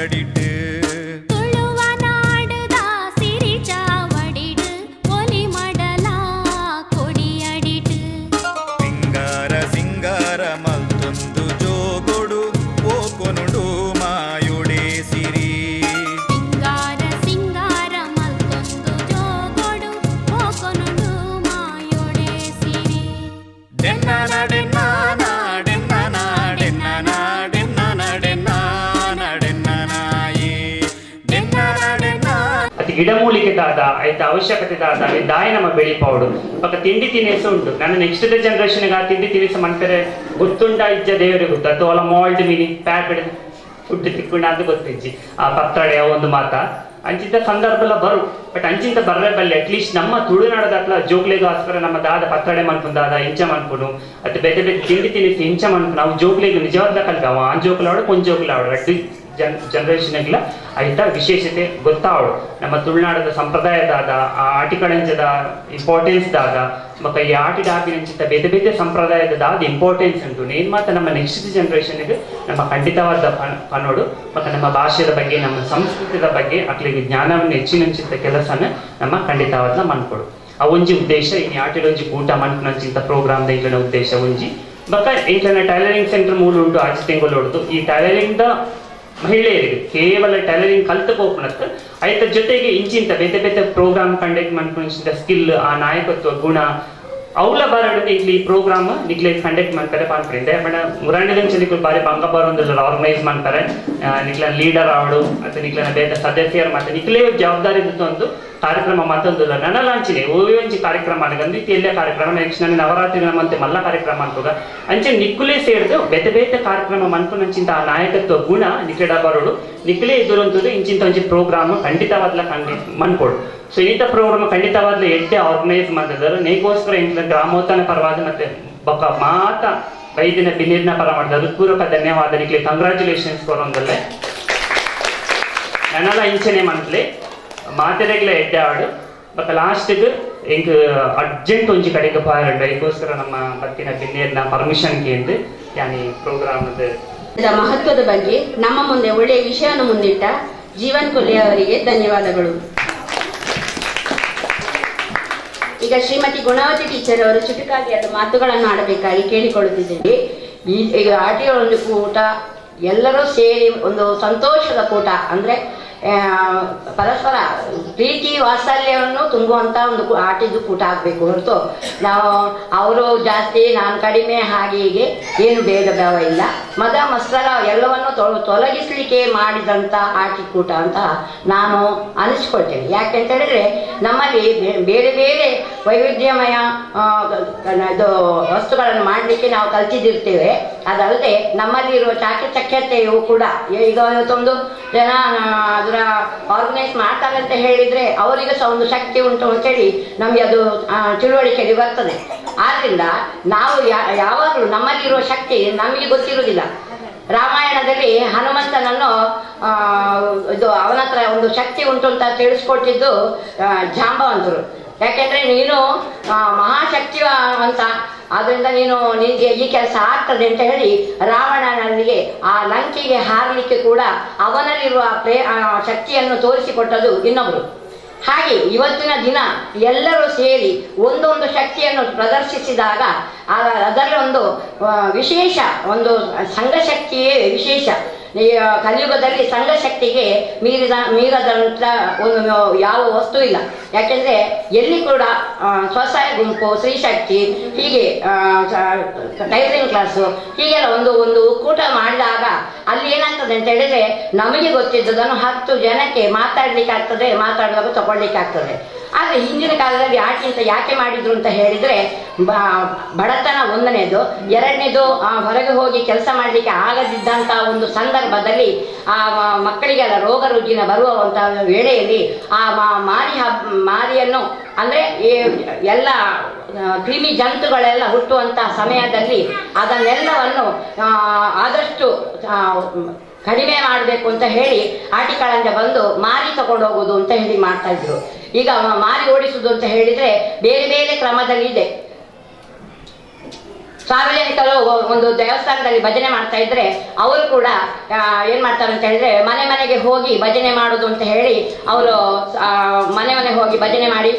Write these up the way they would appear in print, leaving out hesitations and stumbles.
ஆடிட்டு ಗಿಡಮೂಲಿಕೆದಾದ ಐತ ಅವಶ್ಯಕತೆದಾದ ದಾಯ ನಮ್ಮ ಬೆಳಿಪೌಡು ಪಕ್ಕ ತಿಂಡಿ ತಿನಿಸ ಉಂಟು ನನ್ನ ನೆಕ್ಸ್ಟ್ ಜನರೇಷನ್ಗೆ ಆ ತಿಂಡಿ ತಿನಿಸ ಮಾಡ್ತಾರೆ ಗೊತ್ತುಂಟ ಇಜ್ಜ ದೇವರಿಗೆ ಗೊತ್ತು ಅಥವಾ ಒಲ ಮಾಲ್ಟ್ ಮೀನಿ ಪ್ಯಾಕ್ಡ್ ಫುಡ್ ತಿಕ್ಕೊಂಡ ಅಂತ ಗೊತ್ತಿಜ್ಜಿ ಆ ಪತ್ರಡೆ ಒಂದು ಮಾತ ಅಂಚಿಂತ ಸಂದರ್ಭ ಬರು ಬಟ್ ಅಂಚಿಂತ ಬರ್ರೆ ಬಲ್ಲೆ ಅಟ್ಲೀಸ್ಟ್ ನಮ್ಮ ತುಳುನಾಡದಾಗ್ಲ ಜೋಗ್ಲಿಗೋಸ್ಕರ ನಮ್ಮ ದಾದ ಪತ್ರಡೆ ಮನ್ಪುಂದಾದ ಇಂಚ ಮನ್ಪುನು ಅಥವಾ ಬೇರೆ ಬೇರೆ ತಿಂಡಿ ತಿನಿಸಿ ಇಂಚ ಮನ್ಪುನು ನಾವು ಜೋಗ್ಲಿಗೆ ನಿಜವಾದ ಕಲ್ತಾವ ಆ ಜೋಕ್ಲಾವಡು ಕೊಂಜೋಕ್ಲಾವಡು ಅಡ್ಡಿ ಜನರೇಷನ್ಗೆಲ್ಲ ಆಯ್ತಾ ವಿಶೇಷತೆ ಗೊತ್ತಾವಡು ನಮ್ಮ ತುಳುನಾಡದ ಸಂಪ್ರದಾಯದಾದ ಆ ಆಟಿಕಳಂಜದ ಇಂಪಾರ್ಟೆನ್ಸ್ ದಾದ ಮಕ್ಕ ಈ ಆಟಿದ ಆಪಿನಂಚಿತ ಬೇರೆ ಬೇರೆ ಸಂಪ್ರದಾಯದ ದಾದ ಇಂಪಾರ್ಟೆನ್ಸ್ ಉಂಟು ನೇನ್ ಮಾತ್ರ ನಮ್ಮ ನೆಕ್ಸ್ಟ್ ಜನರೇಷನ್ಗೆ ನಮ್ಮ ಖಂಡಿತವಾದ ಪನ್ನೋಡು ಮತ್ತು ನಮ್ಮ ಭಾಷೆಯ ಬಗ್ಗೆ ನಮ್ಮ ಸಂಸ್ಕೃತಿಯ ಬಗ್ಗೆ ಅಕ್ಲಿಗೆ ಜ್ಞಾನವನ್ನು ಹೆಚ್ಚಿನಂಚಿತ ಕೆಲಸನ ನಮ್ಮ ಖಂಡಿತವಾದ ಮನ್ಕೊಡು ಆ ಒಂಜಿ ಉದ್ದೇಶ ಇನ್ನು ಆಟಿಡೊಂಜಿ ಊಟ ಮನ್ಪುನಂಚಿಂತ ಪ್ರೋಗ್ರಾಮ್ದ ಇಂಕನ ಉದ್ದೇಶ ಒಂಜಿ ಬಕ್ಕ ಇಂಕನ ಟೈಲರಿಂಗ್ ಸೆಂಟರ್ ಮೂಲ ಉಂಟು ಆಚೆ ತೆಂಗೊಲೋಡ್ದು ಈ ಟೈಲರಿಂಗ್ದ ಮಹಿಳೆಯರಿಗೆ ಕೇವಲ ಟೈಲರಿಂಗ್ ಕಲ್ತುಕೋಪನಕ್ಕೆ ಆಯ್ತ ಜೊತೆಗೆ ಇಂಚಿಂತ ಬೇತೆ ಬೇತೆ ಪ್ರೋಗ್ರಾಮ್ ಕಂಡಕ್ಟ್ ಮಾಡ್ಕೊಂಡ ಸ್ಕಿಲ್ ಆ ನಾಯಕತ್ವ ಗುಣ ಅವಳ ಬರಡಿಗೆ ಇಲ್ಲಿ ಪ್ರೋಗ್ರಾಮ್ ನಿಕ್ಲೆ ಕಂಡಕ್ಟ್ ಮಾಡ್ತಾರೆ ಪಾನ್ಪಡಿಂದೆ ಬಟ್ ಮುರಾಂಡಿದಂಚ ನಿಕ್ಲು ಬಾರಿ ಬಂಗ ಬರೋದಿಲ್ಲ ಆರ್ಗನೈಸ್ ಮಾಡ್ತಾರೆ ನಿಕ್ಲ ಲೀಡರ್ ಆವಡು ಅಥವಾ ನಿಕ್ಲನ ಬೇರೆ ಸದಸ್ಯರು ಮತ್ತೆ ನಿಕ್ಲೇ ಜವಾಬ್ದಾರಿ ಒಂದು ಕಾರ್ಯಕ್ರಮ ಮತ್ತೊಂದಿಲ್ಲ ನನ್ನ ಲಾಂಚಿನೇ ಓಂಚಿ ಕಾರ್ಯಕ್ರಮ ಆಗಂದು ಎಲ್ಲ ಕಾರ್ಯಕ್ರಮ ನೆಕ್ಸ್ಟ್ ನನ್ನ ನವರಾತ್ರಿ ನಮ್ಮಂತೆ ಮಲ್ಲ ಕಾರ್ಯಕ್ರಮ ಅಂತೋಗ ಅಂಚೆ ನಿಕ್ಕುಲೇ ಸೇರಿದು ಬೇತೆ ಬೇತೆ ಕಾರ್ಯಕ್ರಮ ಮನ್ಪುನಂಚಿಂತ ಆ ನಾಯಕತ್ವ ಗುಣ ನಿಕ್ಲೆಡ ಬರೋಡು ನಿಕ್ಲೇ ಎದುರಂತದ್ದು ಇಂಚಿಂತ ಒಂಚಿ ಪ್ರೋಗ್ರಾಮ್ ಖಂಡಿತವಾದ್ಲ ಮನ್ಕೊಡು ಸೊ ಇಂಥ ಪ್ರೋಗ್ರಾಮ್ ಖಂಡಿತವಾದ್ಲ ಎಡ್ಡೆ ಆರ್ಗನೈಸ್ ಮಾಡಿದ್ರು ನೇಗೋಸ್ಕರ ಇಂಥ ಗ್ರಾಮೋತ್ಥಾನ ಪರವಾದ ಮತ್ತೆ ಬೊಕ್ಕ ಮಾತ ವೈದ್ಯನ ಬಿನ್ನಿರ್ನ ಪರ ಮಾಡಿದ ಹೃತ್ಪೂರ್ವಕ ಧನ್ಯವಾದ ನಿಕ್ಲೆ ಕಂಗ್ರಾಚುಲೇಷನ್ಸ್ ಕೊರೊಂದಲ್ಲೇ ನನ್ನೆಲ್ಲ ಇಂಚನೆ ಮಂತ್ಲಿ ಮಾತೆರೆಗ್ಲ ಎಡ್ಡೆ ಆಡು ಬಟ್ ಲಾಸ್ಟ್ಗೆ ಇಂಕ್ ಅರ್ಜೆಂಟ್ ಒಂಜಿ ಕಡೆಗೆ ಪಾರಡು ಇದಕ್ಕೋಸ್ಕರ ನಮ್ಮ ಪತ್ತಿನ ಬಿನ್ನೇರ್ನ ಪರ್ಮಿಷನ್ ಕೇಂದ್ರ ಯಾನಿ ಪ್ರೋಗ್ರಾಮದ ಮಹತ್ವದ ಬಗ್ಗೆ ನಮ್ಮ ಮುಂದೆ ಒಳ್ಳೆಯ ವಿಷಯವನ್ನು ಮುಂದಿಟ್ಟ ಜೀವನ್ ಕೊಲ್ಲಿ ಅವರಿಗೆ ಧನ್ಯವಾದಗಳು. ಈಗ ಶ್ರೀಮತಿ ಗುಣವತಿ ಟೀಚರ್ ಅವರು ಚುಟುಕಾಗಿ ಅದು ಮಾತುಗಳನ್ನು ಆಡಬೇಕಾಗಿ ಕೇಳಿಕೊಳ್ಳುತ್ತಿದ್ದೇವೆ. ಈಗ ಆಟಿಯ ಒಂದು ಕೂಟ ಎಲ್ಲರೂ ಸೇರಿ ಒಂದು ಸಂತೋಷದ ಕೂಟ ಅಂದ್ರೆ ಪರಸ್ಪರ ಪ್ರೀತಿ ವಾತ್ಸಲ್ಯವನ್ನು ತುಂಬುವಂತ ಒಂದು ಆಟಿದ್ದು ಕೂಟ ಆಗ್ಬೇಕು ಹೊರತು ನಾವು ಅವರು ಜಾಸ್ತಿ ನಾನು ಕಡಿಮೆ ಹಾಗೆ ಹೀಗೆ ಏನು ಭೇದ ಭಾವ ಇಲ್ಲ. ಮದ ಮತ್ಸರ ಎಲ್ಲವನ್ನು ತೊಲಗಿಸ್ಲಿಕ್ಕೆ ಮಾಡಿದಂತ ಆಟಿ ಕೂಟ ಅಂತ ನಾನು ಅನಿಸ್ಕೊಳ್ತೇನೆ. ಯಾಕೆಂತ ಹೇಳಿದ್ರೆ ನಮ್ಮಲ್ಲಿ ಬೇರೆ ಬೇರೆ ವೈವಿಧ್ಯಮಯ ಇದು ವಸ್ತುಗಳನ್ನು ಮಾಡಲಿಕ್ಕೆ ನಾವು ಕಲ್ತಿದ್ದಿರ್ತೇವೆ. ಅದಲ್ಲದೆ ನಮ್ಮಲ್ಲಿರುವ ಚಾಕಚಕ್ಯತೆಯು ಕೂಡ ಈಗ ಇವತ್ತೊಂದು ಜನ ಅದರ ಆರ್ಗನೈಸ್ ಮಾಡ್ತಾರೆ ಅಂತ ಹೇಳಿದ್ರೆ ಅವರಿಗೆ ಸಹ ಒಂದು ಶಕ್ತಿ ಉಂಟು ಅಂತೇಳಿ ನಮಗೆ ಅದು ತಿಳುವಳಿಕೆಗೆ ಬರ್ತದೆ. ಆದ್ರಿಂದ ನಾವು ಯಾವಾಗಲೂ ನಮ್ಮಲ್ಲಿರುವ ಶಕ್ತಿ ನಮಗೆ ಗೊತ್ತಿರುವುದಿಲ್ಲ. ರಾಮಾಯಣದಲ್ಲಿ ಹನುಮಂತನನ್ನು ಇದು ಅವನ ಹತ್ರ ಒಂದು ಶಕ್ತಿ ಉಂಟು ಅಂತ ತಿಳಿಸ್ಕೊಟ್ಟಿದ್ದು ಜಾಂಬವಂತರು. ಯಾಕೆಂದ್ರೆ ನೀನು ಮಹಾಶಕ್ತಿವಂತ, ಆದ್ರಿಂದ ನಿನಗೆ ಈ ಕೆಲಸ ಆಗ್ತದೆ ಅಂತ ಹೇಳಿ ರಾವಣನಿಗೆ ಆ ಲಂಕೆಗೆ ಹಾರಲಿಕ್ಕೆ ಕೂಡ ಅವನಲ್ಲಿರುವ ಶಕ್ತಿಯನ್ನು ತೋರಿಸಿಕೊಟ್ಟದು ಇನ್ನೊಬ್ರು. ಹಾಗೆ ಇವತ್ತಿನ ದಿನ ಎಲ್ಲರೂ ಸೇರಿ ಒಂದೊಂದು ಶಕ್ತಿಯನ್ನು ಪ್ರದರ್ಶಿಸಿದಾಗ ಅದರಲ್ಲಿ ಒಂದು ವಿಶೇಷ ಒಂದು ಸಂಘಶಕ್ತಿಯೇ ವಿಶೇಷ. ಕಲಿಯುಗದಲ್ಲಿ ಸಂಘಶಕ್ತಿಗೆ ಮೀರದಂತ ಒಂದು ಯಾವ ವಸ್ತು ಇಲ್ಲ. ಯಾಕೆಂದ್ರೆ ಎಲ್ಲಿ ಕೂಡ ಸ್ವಸಹಾಯ ಗುಂಪು, ಸ್ತ್ರೀಶಕ್ತಿ, ಹೀಗೆ ಟೈಲರಿಂಗ್ ಕ್ಲಾಸು ಹೀಗೆಲ್ಲ ಒಂದು ಒಕ್ಕೂಟ ಮಾಡಿದಾಗ ಅಲ್ಲಿ ಏನಾಗ್ತದೆ ಅಂತ ಹೇಳಿದ್ರೆ ನಮಗೆ ಗೊತ್ತಿದ್ದದನ್ನು 10 ಜನಕ್ಕೆ ಮಾತಾಡ್ಲಿಕ್ಕೆ ಆಗ್ತದೆ, ಮಾತಾಡುವಾಗ ತಗೊಳ್ಲಿಕ್ಕೆ ಆಗ್ತದೆ. ಆದರೆ ಹಿಂದಿನ ಕಾಲದಲ್ಲಿ ಆಟಿಂತ ಯಾಕೆ ಮಾಡಿದ್ರು ಅಂತ ಹೇಳಿದ್ರೆ ಬಡತನ ಒಂದನೇದು, ಎರಡನೇದು ಹೊರಗೆ ಹೋಗಿ ಕೆಲಸ ಮಾಡಲಿಕ್ಕೆ ಆಗದಿದ್ದಂಥ ಒಂದು ಸಂದರ್ಭದಲ್ಲಿ ಆ ಮಕ್ಕಳಿಗೆಲ್ಲ ರೋಗ ರುಜಿನ ಬರುವಂಥ ವೇಳೆಯಲ್ಲಿ ಆ ಮಾರಿಯನ್ನು ಅಂದರೆ ಎಲ್ಲ ಕ್ರಿಮಿ ಜಂತುಗಳೆಲ್ಲ ಹುಟ್ಟುವಂಥ ಸಮಯದಲ್ಲಿ ಅದನ್ನೆಲ್ಲವನ್ನು ಆದಷ್ಟು ಕಡಿಮೆ ಮಾಡಬೇಕು ಅಂತ ಹೇಳಿ ಆಟಿಕಳಂಜ ಬಂದು ಮಾರಿ ತಗೊಂಡು ಹೋಗೋದು ಅಂತ ಹೇಳಿ ಮಾಡ್ತಾ ಇದ್ರು. ಈಗ ಮಾರಿ ಓಡಿಸುವುದು ಅಂತ ಹೇಳಿದ್ರೆ ಬೇರೆ ಬೇರೆ ಕ್ರಮದಲ್ಲಿ ಇದೆ. ಸಾರ್ವಜನಿಕರು ಒಂದು ದೇವಸ್ಥಾನದಲ್ಲಿ ಭಜನೆ ಮಾಡ್ತಾ ಇದ್ರೆ ಅವರು ಕೂಡ ಏನ್ ಮಾಡ್ತಾರೆ ಅಂತ ಹೇಳಿದ್ರೆ ಮನೆ ಮನೆಗೆ ಹೋಗಿ ಭಜನೆ ಮಾಡೋದು ಅಂತ ಹೇಳಿ ಅವರು ಮನೆ ಮನೆಗೆ ಹೋಗಿ ಭಜನೆ ಮಾಡಿ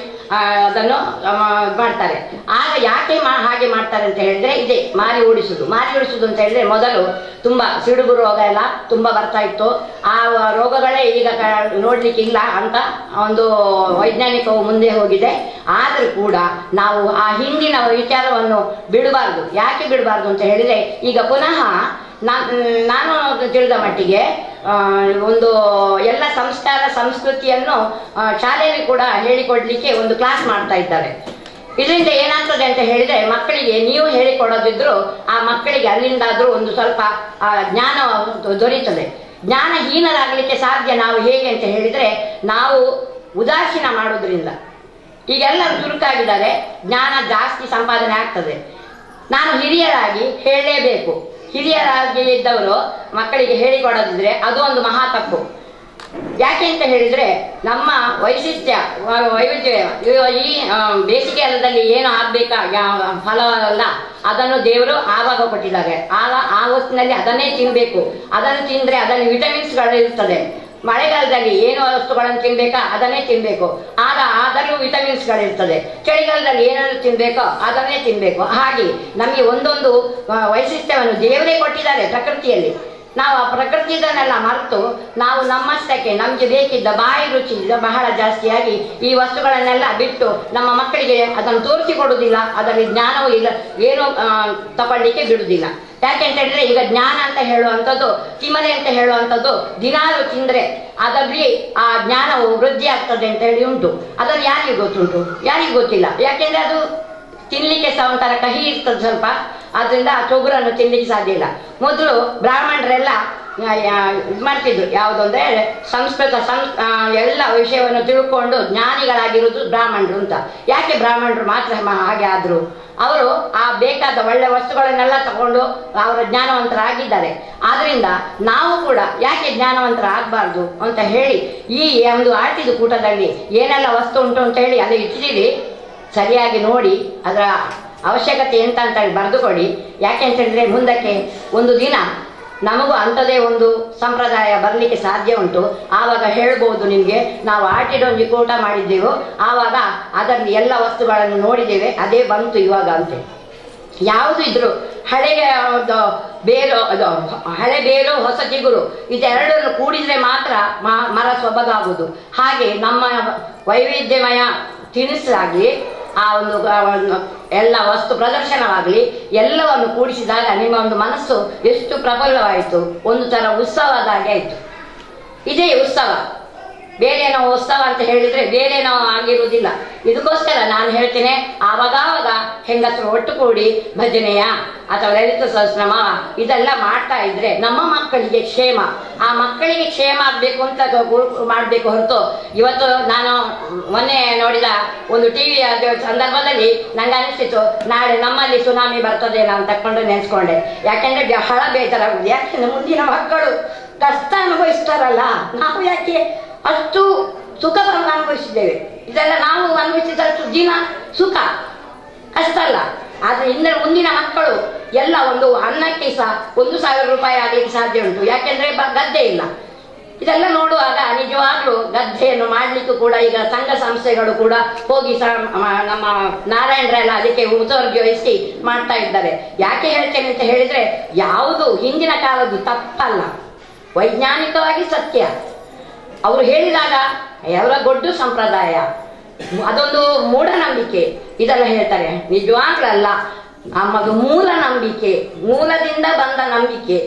ಅದನ್ನು ಮಾಡ್ತಾರೆ. ಆಗ ಯಾಕೆ ಹಾಗೆ ಮಾಡ್ತಾರೆ ಅಂತ ಹೇಳಿದ್ರೆ ಇದೆ ಮಾರಿ ಓಡಿಸುದು ಅಂತ ಹೇಳಿದ್ರೆ ಮೊದಲು ತುಂಬಾ ಸಿಡುಬು ರೋಗ ಎಲ್ಲ ತುಂಬಾ ಬರ್ತಾ ಇತ್ತು. ಆ ರೋಗಗಳೇ ಈಗ ನೋಡ್ಲಿಕ್ಕೆ ಇಲ್ಲ ಅಂತ ಒಂದು ವೈಜ್ಞಾನಿಕವು ಮುಂದೆ ಹೋಗಿದೆ. ಆದ್ರೂ ಕೂಡ ನಾವು ಆ ಹಿಂದಿನ ವಿಚಾರವನ್ನು ಬಿಡಬಾರ್ದು. ಯಾಕೆ ಬಿಡಬಾರ್ದು ಅಂತ ಹೇಳಿದ್ರೆ ಈಗ ಪುನಃ ನಾನು ತಿಳಿದ ಮಟ್ಟಿಗೆ ಒಂದು ಎಲ್ಲ ಸಂಸ್ಕಾರ ಸಂಸ್ಕೃತಿಯನ್ನು ಶಾಲೆಯಲ್ಲಿ ಕೂಡ ಹೇಳಿಕೊಡ್ಲಿಕ್ಕೆ ಒಂದು ಕ್ಲಾಸ್ ಮಾಡ್ತಾ ಇದ್ದಾರೆ. ಇದರಿಂದ ಏನಾಗ್ತದೆ ಅಂತ ಹೇಳಿದ್ರೆ ಮಕ್ಕಳಿಗೆ ನೀವು ಹೇಳಿಕೊಡೋದಿದ್ರು ಆ ಮಕ್ಕಳಿಗೆ ಅಲ್ಲಿಂದಾದ್ರೂ ಒಂದು ಸ್ವಲ್ಪ ಜ್ಞಾನ ದೊರೀತದೆ. ಜ್ಞಾನಹೀನರಾಗಲಿಕ್ಕೆ ಸಾಧ್ಯ ನಾವು ಹೇಗೆ ಅಂತ ಹೇಳಿದ್ರೆ ನಾವು ಉದಾಸೀನ ಮಾಡೋದ್ರಿಂದ. ಈಗೆಲ್ಲರೂ ಚುರುಕಾಗಿದ್ದಾರೆ, ಜ್ಞಾನ ಜಾಸ್ತಿ ಸಂಪಾದನೆ ಆಗ್ತದೆ. ನಾನು ಹಿರಿಯರಾಗಿ ಹೇಳಲೇಬೇಕು. ಹಿರಿಯರಾಗಿ ಇದ್ದವರು ಮಕ್ಕಳಿಗೆ ಹೇಳಿಕೊಡೋದಿದ್ರೆ ಅದು ಒಂದು ಮಹಾ ತಪ್ಪು. ಯಾಕೆ ಅಂತ ಹೇಳಿದ್ರೆ ನಮ್ಮ ವೈಶಿಷ್ಟ್ಯ ವೈವಿಧ್ಯ ಈ ಬೇಸಿಗೆ ಕಾಲದಲ್ಲಿ ಏನು ಆಗ್ಬೇಕಾ ಫಲವಲ್ಲ ಅದನ್ನು ದೇವರು ಆವಾಗ ಕೊಟ್ಟಿದ್ದಾರೆ. ಆ ಹೊತ್ತಿನಲ್ಲಿ ಅದನ್ನೇ ತಿನ್ಬೇಕು. ಅದನ್ನು ತಿಂದ್ರೆ ಅದರಲ್ಲಿ ವಿಟಮಿನ್ಸ್ಗಳು ಇರ್ತದೆ. ಮಳೆಗಾಲದಲ್ಲಿ ಏನು ವಸ್ತುಗಳನ್ನು ತಿನ್ಬೇಕಾ ಅದನ್ನೇ ತಿನ್ಬೇಕು, ಆಗ ಅದರಲ್ಲೂ ವಿಟಮಿನ್ಸ್ಗಳಿರ್ತದೆ. ಚಳಿಗಾಲದಲ್ಲಿ ಏನನ್ನು ತಿನ್ಬೇಕೋ ಅದನ್ನೇ ತಿನ್ಬೇಕು. ಹಾಗೆ ನಮಗೆ ಒಂದೊಂದು ವೈಶಿಷ್ಟ್ಯವನ್ನು ದೇವರೇ ಕೊಟ್ಟಿದ್ದಾರೆ ಪ್ರಕೃತಿಯಲ್ಲಿ. ನಾವು ಆ ಪ್ರಕೃತಿಯನ್ನೆಲ್ಲ ಮರೆತು ನಾವು ನಮ್ಮಷ್ಟಕ್ಕೆ ನಮಗೆ ಬೇಕಿದ್ದ ಬಾಯಿ ರುಚಿ ಬಹಳ ಜಾಸ್ತಿಯಾಗಿ ಈ ವಸ್ತುಗಳನ್ನೆಲ್ಲ ಬಿಟ್ಟು ನಮ್ಮ ಮಕ್ಕಳಿಗೆ ಅದನ್ನು ತೋರಿಸಿಕೊಡುವುದಿಲ್ಲ. ಅದರಲ್ಲಿ ಜ್ಞಾನವೂ ಇಲ್ಲ, ಏನು ತಗೊಳ್ಳಿಕ್ಕೆ ಬಿಡುವುದಿಲ್ಲ. ಯಾಕೆಂತ ಹೇಳಿದ್ರೆ ಈಗ ಜ್ಞಾನ ಅಂತ ಹೇಳುವಂಥದ್ದು ತಿಮಲೆ ಅಂತ ಹೇಳುವಂಥದ್ದು ದಿನಾಲು ತಿಂದ್ರೆ ಅದರಲ್ಲಿ ಆ ಜ್ಞಾನವು ವೃದ್ಧಿ ಆಗ್ತದೆ ಅಂತ ಹೇಳಿ ಉಂಟು. ಅದನ್ನು ಯಾರಿಗೆ ಗೊತ್ತುಂಟು? ಯಾರಿಗೂ ಗೊತ್ತಿಲ್ಲ. ಯಾಕೆಂದ್ರೆ ಅದು ತಿನ್ಲಿಕ್ಕೆ ಸಹ ಒಂಥರ ಕಹಿ ಇರ್ತದೆ ಸ್ವಲ್ಪ. ಆದ್ರಿಂದ ಆ ಚೊಗುರನ್ನು ತಿನ್ಲಿಕ್ಕೆ ಸಾಧ್ಯ ಇಲ್ಲ. ಮೊದಲು ಬ್ರಾಹ್ಮಣರೆಲ್ಲ ಇದು ಮಾಡ್ತಿದ್ರು, ಯಾವುದಂದ್ರೆ ಸಂಸ್ಕೃತ ಎಲ್ಲ ವಿಷಯವನ್ನು ತಿಳ್ಕೊಂಡು ಜ್ಞಾನಿಗಳಾಗಿರುವುದು ಬ್ರಾಹ್ಮಣರು ಅಂತ. ಯಾಕೆ ಬ್ರಾಹ್ಮಣರು ಮಾತ್ರ ಹಾಗೆ ಆದ್ರು? ಅವರು ಆ ಬೇಕಾದ ಒಳ್ಳೆ ವಸ್ತುಗಳನ್ನೆಲ್ಲ ತಗೊಂಡು ಅವರ ಜ್ಞಾನವಂತರಾಗಿದ್ದಾರೆ. ಆದ್ರಿಂದ ನಾವು ಕೂಡ ಯಾಕೆ ಜ್ಞಾನವಂತರಾಗಬಾರ್ದು ಅಂತ ಹೇಳಿ ಈ ಒಂದು ಆಟಿದ ಕೂಟದಲ್ಲಿ ಏನೆಲ್ಲ ವಸ್ತು ಉಂಟು ಅಂತ ಹೇಳಿ ಅದು ಇಟ್ಟಿದ್ದೀರಿ, ಸರಿಯಾಗಿ ನೋಡಿ ಅದರ ಅವಶ್ಯಕತೆ ಎಂತ ಅಂತ ಹೇಳಿ ಬರೆದು ಕೊಡಿ. ಯಾಕೆ ಅಂತ ಹೇಳಿದ್ರೆ ಮುಂದಕ್ಕೆ ಒಂದು ದಿನ ನಮಗೂ ಅಂಥದೇ ಒಂದು ಸಂಪ್ರದಾಯ ಬರಲಿಕ್ಕೆ ಸಾಧ್ಯ ಉಂಟು. ಆವಾಗ ಹೇಳ್ಬೋದು ನಿಮಗೆ, ನಾವು ಆಟಿಡೊಂಜಿ ಕೂಟ ಮಾಡಿದ್ದೆವು, ಆವಾಗ ಅದರಲ್ಲಿ ಎಲ್ಲ ವಸ್ತುಗಳನ್ನು ನೋಡಿದ್ದೇವೆ, ಅದೇ ಬಂತು ಇವಾಗ ಅಂತೆ. ಯಾವುದು ಇದ್ರು ಹಳೆ ಬೇರು ಹೊಸ ಚಿಗುರು ಇದೆರಡನ್ನು ಕೂಡಿದ್ರೆ ಮಾತ್ರ ಮರ ಸೊಬಗಾಗುವುದು. ಹಾಗೆ ನಮ್ಮ ವೈವಿಧ್ಯಮಯ ತಿನಿಸಾಗಿ ಆ ಒಂದು ಎಲ್ಲ ವಸ್ತು ಪ್ರದರ್ಶನವಾಗಲಿ ಎಲ್ಲವನ್ನು ಕೂಡಿಸಿದಾಗ ನಿಮ್ಮ ಒಂದು ಮನಸ್ಸು ಎಷ್ಟು ಪ್ರಬಲವಾಯಿತು, ಒಂದು ಥರ ಉತ್ಸವದ ಹಾಗೆ ಆಯಿತು. ಇದೇ ಉತ್ಸವ. ಬೇರೇನೋ ಉತ್ಸವ ಅಂತ ಹೇಳಿದ್ರೆ ಬೇರೇನೋ ಆಗಿರುವುದಿಲ್ಲ. ಇದಕ್ಕೋಸ್ಕರ ನಾನು ಹೇಳ್ತೇನೆ, ಆವಾಗವಾಗ ಹೆಂಗಸರು ಒಟ್ಟುಗೂಡಿ ಭಜನೆಯ ಅಥವಾ ಲಲಿತ ಸಹಸ್ರನಾಮ ಇದೆಲ್ಲ ಮಾಡ್ತಾ ಇದ್ರೆ ನಮ್ಮ ಮಕ್ಕಳಿಗೆ ಕ್ಷೇಮ. ಆ ಮಕ್ಕಳಿಗೆ ಕ್ಷೇಮ ಆಗಬೇಕು ಅಂತ ಮಾಡಬೇಕು ಹೊರತು ಇವತ್ತು ನಾನು ಮೊನ್ನೆ ನೋಡಿದ ಒಂದು ಟಿವಿಯ ಸಂದರ್ಭದಲ್ಲಿ ನಂಗೆ ಅನಿಸ್ತಿತ್ತು, ನಾಳೆ ನಮ್ಮಲ್ಲಿ ಸುನಾಮಿ ಬರ್ತದೇನೋ ಅಂತ ತಕೊಂಡು ನೆನೆಸ್ಕೊಂಡೆ. ಯಾಕೆಂದ್ರೆ ಬಹಳ ಬೇಜಾರಾಗುದು. ಯಾಕೆಂದ್ರೆ ಮುಂದಿನ ಮಕ್ಕಳು ಕಷ್ಟ ಅನುಭವಿಸ್ತಾರಲ್ಲ, ನಾವು ಯಾಕೆ ಅಷ್ಟು ಸುಖವನ್ನು ಅನುಭವಿಸಿದ್ದೇವೆ. ಇದೆಲ್ಲ ನಾವು ಅನುಭವಿಸಿದಷ್ಟು ದಿನ ಸುಖ ಕಷ್ಟ ಅಲ್ಲ. ಆದ್ರೆ ಮುಂದಿನ ಮಕ್ಕಳು ಎಲ್ಲ ಒಂದು ಅನ್ನಕ್ಕೆ ಸಹ 1,000 ರೂಪಾಯಿ ಆಗ್ಲಿಕ್ಕೆ ಸಾಧ್ಯ ಉಂಟು. ಯಾಕೆಂದ್ರೆ ಗದ್ದೆ ಇಲ್ಲ. ಇದೆಲ್ಲ ನೋಡುವಾಗ ನಿಜವಾಗ್ಲೂ ಗದ್ದೆಯನ್ನು ಮಾಡ್ಲಿಕ್ಕೂ ಕೂಡ ಈಗ ಸಂಘ ಸಂಸ್ಥೆಗಳು ಕೂಡ ಹೋಗಿ ನಮ್ಮ ನಾರಾಯಣರೆಲ್ಲ ಅದಕ್ಕೆ ಮುತುವರ್ಜಿ ವಹಿಸಿ ಮಾಡ್ತಾ ಇದ್ದಾರೆ. ಯಾಕೆ ಹೇಳ್ತೇನೆ ಅಂತ ಹೇಳಿದ್ರೆ ಯಾವುದು ಹಿಂದಿನ ಕಾಲದ್ದು ತಪ್ಪಲ್ಲ, ವೈಜ್ಞಾನಿಕವಾಗಿ ಸತ್ಯ. ಅವರು ಹೇಳಿದಾಗ ಅವರ ಗೊಡ್ಡು ಸಂಪ್ರದಾಯ, ಅದೊಂದು ಮೂಢನಂಬಿಕೆ ಇದೆಲ್ಲ ಹೇಳ್ತಾರೆ. ನಿಜವಾಗ್ಲಲ್ಲ, ನಮ್ಮದು ಮೂಲ ನಂಬಿಕೆ, ಮೂಲದಿಂದ ಬಂದ ನಂಬಿಕೆ.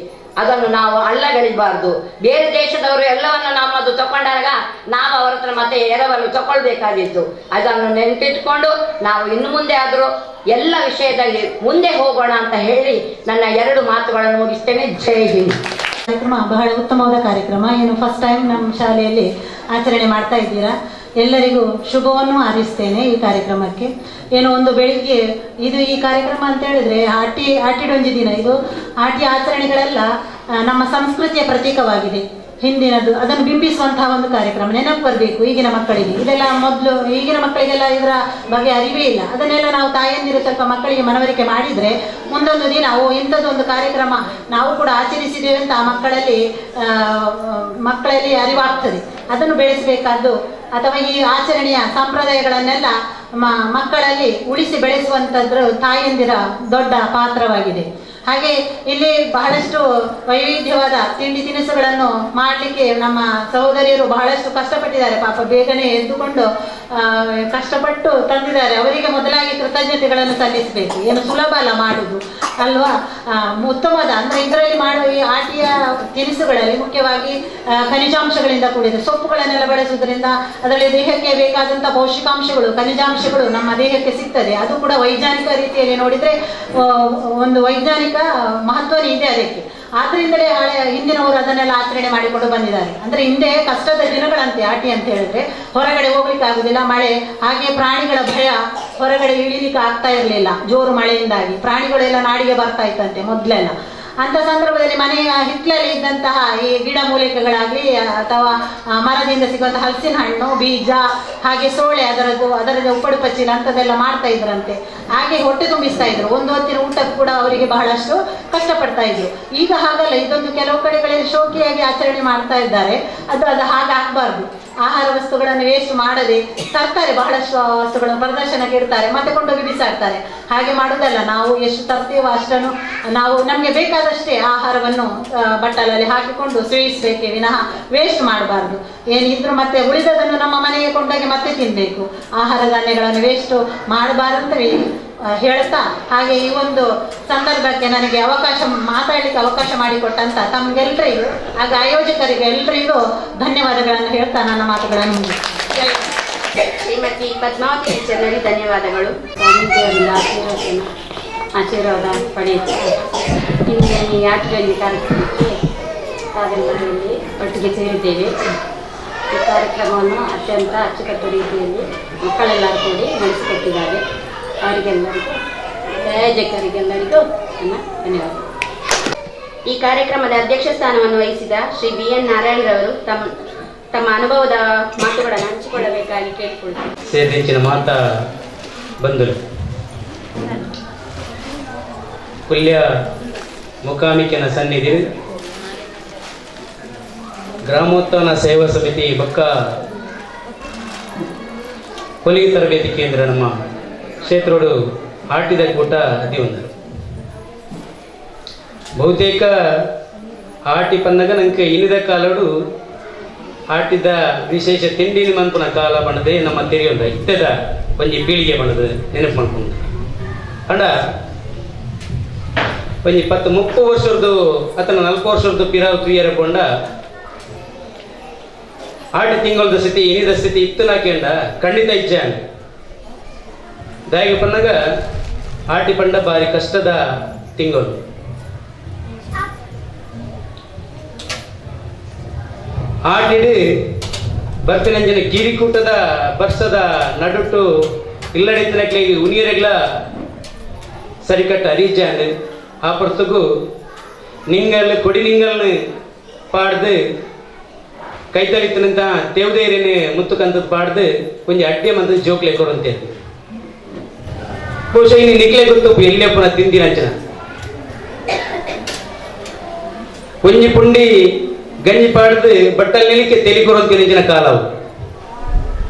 ಅದನ್ನು ನಾವು ಅಲ್ಲಗಳಿಬಾರ್ದು. ಬೇರೆ ದೇಶದವರು ಎಲ್ಲವನ್ನು ನಮ್ಮದು ತಗೊಂಡಾಗ ನಾವು ಅವರ ಹತ್ರ ಮತ್ತೆ ಎರವಲು ತಗೊಳ್ಬೇಕಾಗಿತ್ತು. ಅದನ್ನು ನೆನಪಿಟ್ಕೊಂಡು ನಾವು ಇನ್ನು ಮುಂದೆ ಆದರೂ ಎಲ್ಲ ವಿಷಯದಲ್ಲಿ ಮುಂದೆ ಹೋಗೋಣ ಅಂತ ಹೇಳಿ ನನ್ನ 2 ಮಾತುಗಳನ್ನು ಮುಗಿಸ್ತೇನೆ. ಜೈ ಹಿಂದ್. ಕಾರ್ಯಕ್ರಮ ಬಹಳ ಉತ್ತಮವಾದ ಕಾರ್ಯಕ್ರಮ. ಏನು ಫಸ್ಟ್ ಟೈಮ್ ನಮ್ಮ ಶಾಲೆಯಲ್ಲಿ ಆಚರಣೆ ಮಾಡ್ತಾ ಇದ್ದೀರಾ. ಎಲ್ಲರಿಗೂ ಶುಭವನ್ನು ಹಾರೈಸ್ತೇನೆ ಈ ಕಾರ್ಯಕ್ರಮಕ್ಕೆ. ಏನು ಒಂದು ಬೆಳಿಗ್ಗೆ ಇದು ಈ ಕಾರ್ಯಕ್ರಮ ಅಂತ ಹೇಳಿದ್ರೆ ಆಟಿಡೊಂಜಿ ದಿನ. ಇದು ಆಟಿ ಆಚರಣೆಗಳೆಲ್ಲ ನಮ್ಮ ಸಂಸ್ಕೃತಿಯ ಪ್ರತೀಕವಾಗಿದೆ. ಹಿಂದಿನದು ಅದನ್ನು ಬಿಂಬಿಸುವಂತಹ ಒಂದು ಕಾರ್ಯಕ್ರಮ ನೆನಪು ಬರಬೇಕು ಈಗಿನ ಮಕ್ಕಳಿಗೆ. ಇದೆಲ್ಲ ಮೊದಲು ಈಗಿನ ಮಕ್ಕಳಿಗೆಲ್ಲ ಇದರ ಬಗ್ಗೆ ಅರಿವೇ ಇಲ್ಲ. ಅದನ್ನೆಲ್ಲ ನಾವು ತಾಯಂದಿರು ಸ್ವಲ್ಪ ಮಕ್ಕಳಿಗೆ ಮನವರಿಕೆ ಮಾಡಿದರೆ ಮುಂದೊಂದು ದಿನ ಇಂಥದ್ದೊಂದು ಕಾರ್ಯಕ್ರಮ ನಾವು ಕೂಡ ಆಚರಿಸಿದ್ದೇವೆ ಅಂತ ಆ ಮಕ್ಕಳಲ್ಲಿ ಅರಿವಾಗ್ತದೆ. ಅದನ್ನು ಬೆಳೆಸಬೇಕಾದ್ದು ಅಥವಾ ಈ ಆಚರಣೆಯ ಸಂಪ್ರದಾಯಗಳನ್ನೆಲ್ಲ ಮಕ್ಕಳಲ್ಲಿ ಉಳಿಸಿ ಬೆಳೆಸುವಂಥದ್ದು ತಾಯಂದಿರ ದೊಡ್ಡ ಪಾತ್ರವಾಗಿದೆ. ಹಾಗೆ ಇಲ್ಲಿ ಬಹಳಷ್ಟು ವೈವಿಧ್ಯವಾದ ತಿಂಡಿ ತಿನಿಸುಗಳನ್ನು ಮಾಡಲಿಕ್ಕೆ ನಮ್ಮ ಸಹೋದರಿಯರು ಬಹಳಷ್ಟು ಕಷ್ಟಪಟ್ಟಿದ್ದಾರೆ. ಪಾಪ ಬೇಗನೆ ಎದ್ದುಕೊಂಡು ಕಷ್ಟಪಟ್ಟು ತಂದಿದ್ದಾರೆ. ಅವರಿಗೆ ಮೊದಲಾಗಿ ಕೃತಜ್ಞತೆಗಳನ್ನು ಸಲ್ಲಿಸಬೇಕು. ಏನು ಸುಲಭ ಅಲ್ಲ ಮಾಡುವುದು ಅಲ್ವಾ. ಉತ್ತಮವಾದ ಅಂದರೆ ಇದರಲ್ಲಿ ಮಾಡುವ ಈ ಆಟಿಯ ತಿನಿಸುಗಳಲ್ಲಿ ಮುಖ್ಯವಾಗಿ ಖನಿಜಾಂಶಗಳಿಂದ ಕೂಡಿದೆ. ಸೊಪ್ಪುಗಳನ್ನೆಲ್ಲ ಬಳಸುವುದರಿಂದ ಅದರಲ್ಲಿ ದೇಹಕ್ಕೆ ಬೇಕಾದಂಥ ಪೌಷ್ಟಿಕಾಂಶಗಳು ಖನಿಜಾಂಶಗಳು ನಮ್ಮ ದೇಹಕ್ಕೆ ಸಿಗ್ತದೆ. ಅದು ಕೂಡ ವೈಜ್ಞಾನಿಕ ರೀತಿಯಲ್ಲಿ ನೋಡಿದರೆ ಒಂದು ವೈಜ್ಞಾನಿಕ ಮಹತ್ವನೇ ಇದೆ ಅದಕ್ಕೆ. ಆದ್ದರಿಂದಲೇ ಹಿಂದಿನವರು ಅದನ್ನೆಲ್ಲ ಆಚರಣೆ ಮಾಡಿಕೊಂಡು ಬಂದಿದ್ದಾರೆ. ಅಂದ್ರೆ ಹಿಂದೆ ಕಷ್ಟದ ದಿನಗಳಂತೆ ಆಟಿ ಅಂತ ಹೇಳಿದ್ರೆ ಹೊರಗಡೆ ಹೋಗ್ಲಿಕ್ಕೆ ಆಗುದಿಲ್ಲ, ಮಳೆ, ಹಾಗೆ ಪ್ರಾಣಿಗಳ ಭಯ, ಹೊರಗಡೆ ಇಳಿಲಿಕ್ಕೆ ಆಗ್ತಾ ಇರಲಿಲ್ಲ ಜೋರು ಮಳೆಯಿಂದಾಗಿ. ಪ್ರಾಣಿಗಳೆಲ್ಲ ನಾಡಿಗೆ ಬರ್ತಾ ಇತ್ತಂತೆ ಮೊದಲೆಲ್ಲ. ಅಂಥ ಸಂದರ್ಭದಲ್ಲಿ ಮನೆಯ ಹಿತ್ತಲಲ್ಲಿ ಇದ್ದಂತಹ ಈ ಗಿಡ ಮೂಲಿಕೆಗಳಾಗಲಿ ಅಥವಾ ಮರದಿಂದ ಸಿಗುವಂಥ ಹಲಸಿನ ಹಣ್ಣು ಬೀಜ ಹಾಗೆ ಸೋಳೆ ಅದರದ್ದು ಉಪ್ಪಡು ಪಚ್ಚಿಲ ಅಂಥದ್ದೆಲ್ಲ ಮಾಡ್ತಾ ಇದ್ರಂತೆ. ಹಾಗೆ ಹೊಟ್ಟೆ ತುಂಬಿಸ್ತಾ ಇದ್ರು. ಒಂದು ಹೊತ್ತಿನ ಊಟಕ್ಕೆ ಕೂಡ ಅವರಿಗೆ ಬಹಳಷ್ಟು ಕಷ್ಟಪಡ್ತಾ ಇದ್ರು. ಈಗ ಹಾಗಲ್ಲ. ಇದೊಂದು ಕೆಲವು ಕಡೆಗಳಲ್ಲಿ ಶೋಕಿಯಾಗಿ ಆಚರಣೆ ಮಾಡ್ತಾ ಇದ್ದಾರೆ. ಅದು ಹಾಗಾಗಬಾರ್ದು. ಆಹಾರ ವಸ್ತುಗಳನ್ನು ವೇಸ್ಟ್ ಮಾಡದೆ ತರ್ತಾರೆ, ಬಹಳಷ್ಟು ವಸ್ತುಗಳನ್ನು ಪ್ರದರ್ಶನಕ್ಕೆ ಇಡ್ತಾರೆ, ಮತ್ತೆ ಕೊಂಡೋಗಿ ಬಿಸಾಡ್ತಾರೆ. ಹಾಗೆ ಮಾಡುವುದಲ್ಲ. ನಾವು ಎಷ್ಟು ತರ್ತೀವೋ ಅಷ್ಟನ್ನು ನಾವು ನಮಗೆ ಬೇಕಾದಷ್ಟೇ ಆಹಾರವನ್ನು ಬಟ್ಟಲಲ್ಲಿ ಹಾಕಿಕೊಂಡು ಸೇವಿಸಬೇಕೇ ವಿನಃ ವೇಸ್ಟ್ ಮಾಡಬಾರ್ದು. ಏನಿದ್ರು ಮತ್ತೆ ಉಳಿದದನ್ನು ನಮ್ಮ ಮನೆಗೆ ಕೊಂಡೋಗಿ ಮತ್ತೆ ತಿನ್ನಬೇಕು. ಆಹಾರ ಧಾನ್ಯಗಳನ್ನು ವೇಸ್ಟ್ ಮಾಡಬಾರಂತ ಹೇಳ್ತಾ, ಹಾಗೆ ಈ ಒಂದು ಸಂದರ್ಭಕ್ಕೆ ನನಗೆ ಮಾತಾಡಲಿಕ್ಕೆ ಅವಕಾಶ ಮಾಡಿಕೊಟ್ಟಂತ ತಮಗೆಲ್ಲರಿಗೂ ಹಾಗೆ ಆಯೋಜಕರಿಗೆ ಎಲ್ಲರಿಗೂ ಧನ್ಯವಾದಗಳನ್ನು ಹೇಳ್ತಾ ನನ್ನ ಮಾತುಗಳನ್ನು ಮುಗಿಸ್ತೇನೆ. ಶ್ರೀಮತಿ ಪದ್ಮಾವತಿ ಟೀಚರ್ನವರಿಗೆ ಧನ್ಯವಾದಗಳು. ಸ್ವಾಮೀಜಿಯವರಿಂದ ಆಶೀರ್ವಾದ ಪಡೆಯುತ್ತಾ ಹಿಂದೆ ಈ ಆಟದಲ್ಲಿ ಕಾರ್ಯಕ್ರಮಕ್ಕೆ ಕಾದಂಬರಿಯಲ್ಲಿ ಒಟ್ಟಿಗೆ ಸೇರಿದ್ದೇವೆ. ಈ ಕಾರ್ಯಕ್ರಮವನ್ನು ಅತ್ಯಂತ ಅಚ್ಚುಕಟ್ಟು ರೀತಿಯಲ್ಲಿ ಮಕ್ಕಳೆಲ್ಲರೂ ಕೂಡಿ ನಡೆಸಿಕೊಟ್ಟಿದ್ದಾರೆ. ಅವರಿಗೆಲ್ಲರಿಗೂ ಆಯೋಜಕರಿಗೆಲ್ಲರಿಗೂ ನನ್ನ ಧನ್ಯವಾದ. ಈ ಕಾರ್ಯಕ್ರಮದ ಅಧ್ಯಕ್ಷ ಸ್ಥಾನವನ್ನು ವಹಿಸಿದ ಶ್ರೀ BN ನಾರಾಯಣರವರು ತಮ್ಮ ಅನುಭವದ ಮಾತುಗಳನ್ನು ಹಂಚಿಕೊಳ್ಳಬೇಕಾಗಿ ಕೇಳಿಕೊಳ್ಳುತ್ತಾರೆ. ಸೇರಿನ ಮಾತಾ ಬಂದರು ಕುಲ್ಯ ಮುಖಾಮಿಕನ ಸನ್ನಿಧಿ ಗ್ರಾಮೋತ್ಥಾನ ಸೇವಾ ಸಮಿತಿ ಬಕ್ಕ ಕೊಲಿ ತರಬೇತಿ ಕೇಂದ್ರ ನಮ್ಮ ಕ್ಷೇತ್ರೋಡು ಆಟಿದ ಕೂಟ ಅದಿ ಒಂದು ಬಹುತೇಕ ಆಟಿ ಪನ್ನಗ ನಂಗೆ ಇನಿದ ಕಾಲಡು ಆಟಿದ ವಿಶೇಷ ತಿಂಡಿನ ಮನ್ಪುನ ಕಾಲ ಬಣ್ಣದೆ ನಮ್ಮ ತೆರೆಯೊಂದ ಇತ್ತದ ಒಂಜಿ ಪೀಳಿಗೆ ಬಣ್ಣದ ನೆನಪು ಮಾಡ್ಕೊಂಡು ಅಂಡ ಒಂಜಿ 10-30 ವರ್ಷದ್ದು ಅಥವಾ 40 ವರ್ಷದ್ದು ಪಿರಾವು ತುಯ್ಯರ ಕೊಂಡ ಆಟಿ ತಿಂಗಳದ ಸ್ಥಿತಿ ಇನಿದ ಸ್ಥಿತಿ ಇತ್ತು ನಾಕೇಂಡ ಖಂಡಿತ ಇಚ್ಛೆ ದಾಯಿಗೆ ಪನ್ನಗ ಆಟಿ ಪಂಡ ಬಾರಿ ಕಷ್ಟದ ತಿಂಗಳು. ಆಟಿಡು ಬರ್ತಿನಂಜನ ಕಿರಿಕೂಟದ ಬರ್ಸದ ನಡುಟ್ಟು ಇಲ್ಲಡಿತನಕ್ಕೆ ಉನಿಯರೆಗ್ಲ ಸರಿಕಟ್ಟ ಅರೀಜಾಂಡ್ ಆ ಪೊರ್ತಗೂ ನಿಂಗಲ್ ಕೊಡಿ ನಿಂಗಲ್ನ ಪಾಡ್ದು ಕೈತಳಿತನಂತ ತೇವದೇರೇನೆ ಮುತ್ತುಕಂತದ್ದು ಪಾಡ್ದು ಕೊಂಚ ಅಡ್ಡೆ ಮಂದ ಜೋಕ್ಲೆ ಕೊರಂತೆ ಬಹುಶಃ ಇನ್ನು ನಿಕ್ಲೆ ಗೊತ್ತು ಎಲ್ಲಪ್ಪನ ತಿಂದಿರಂಚನ ಒಂಜಿ ಪುಂಡಿ ಗಂಜಿ ಪಾಡ್ದು ಬಟ್ಟಲ್ ನೆಲಿಕೆ ತೆಲಿಕೊರಂತ ನಿಂಚಿನ ಕಾಲವು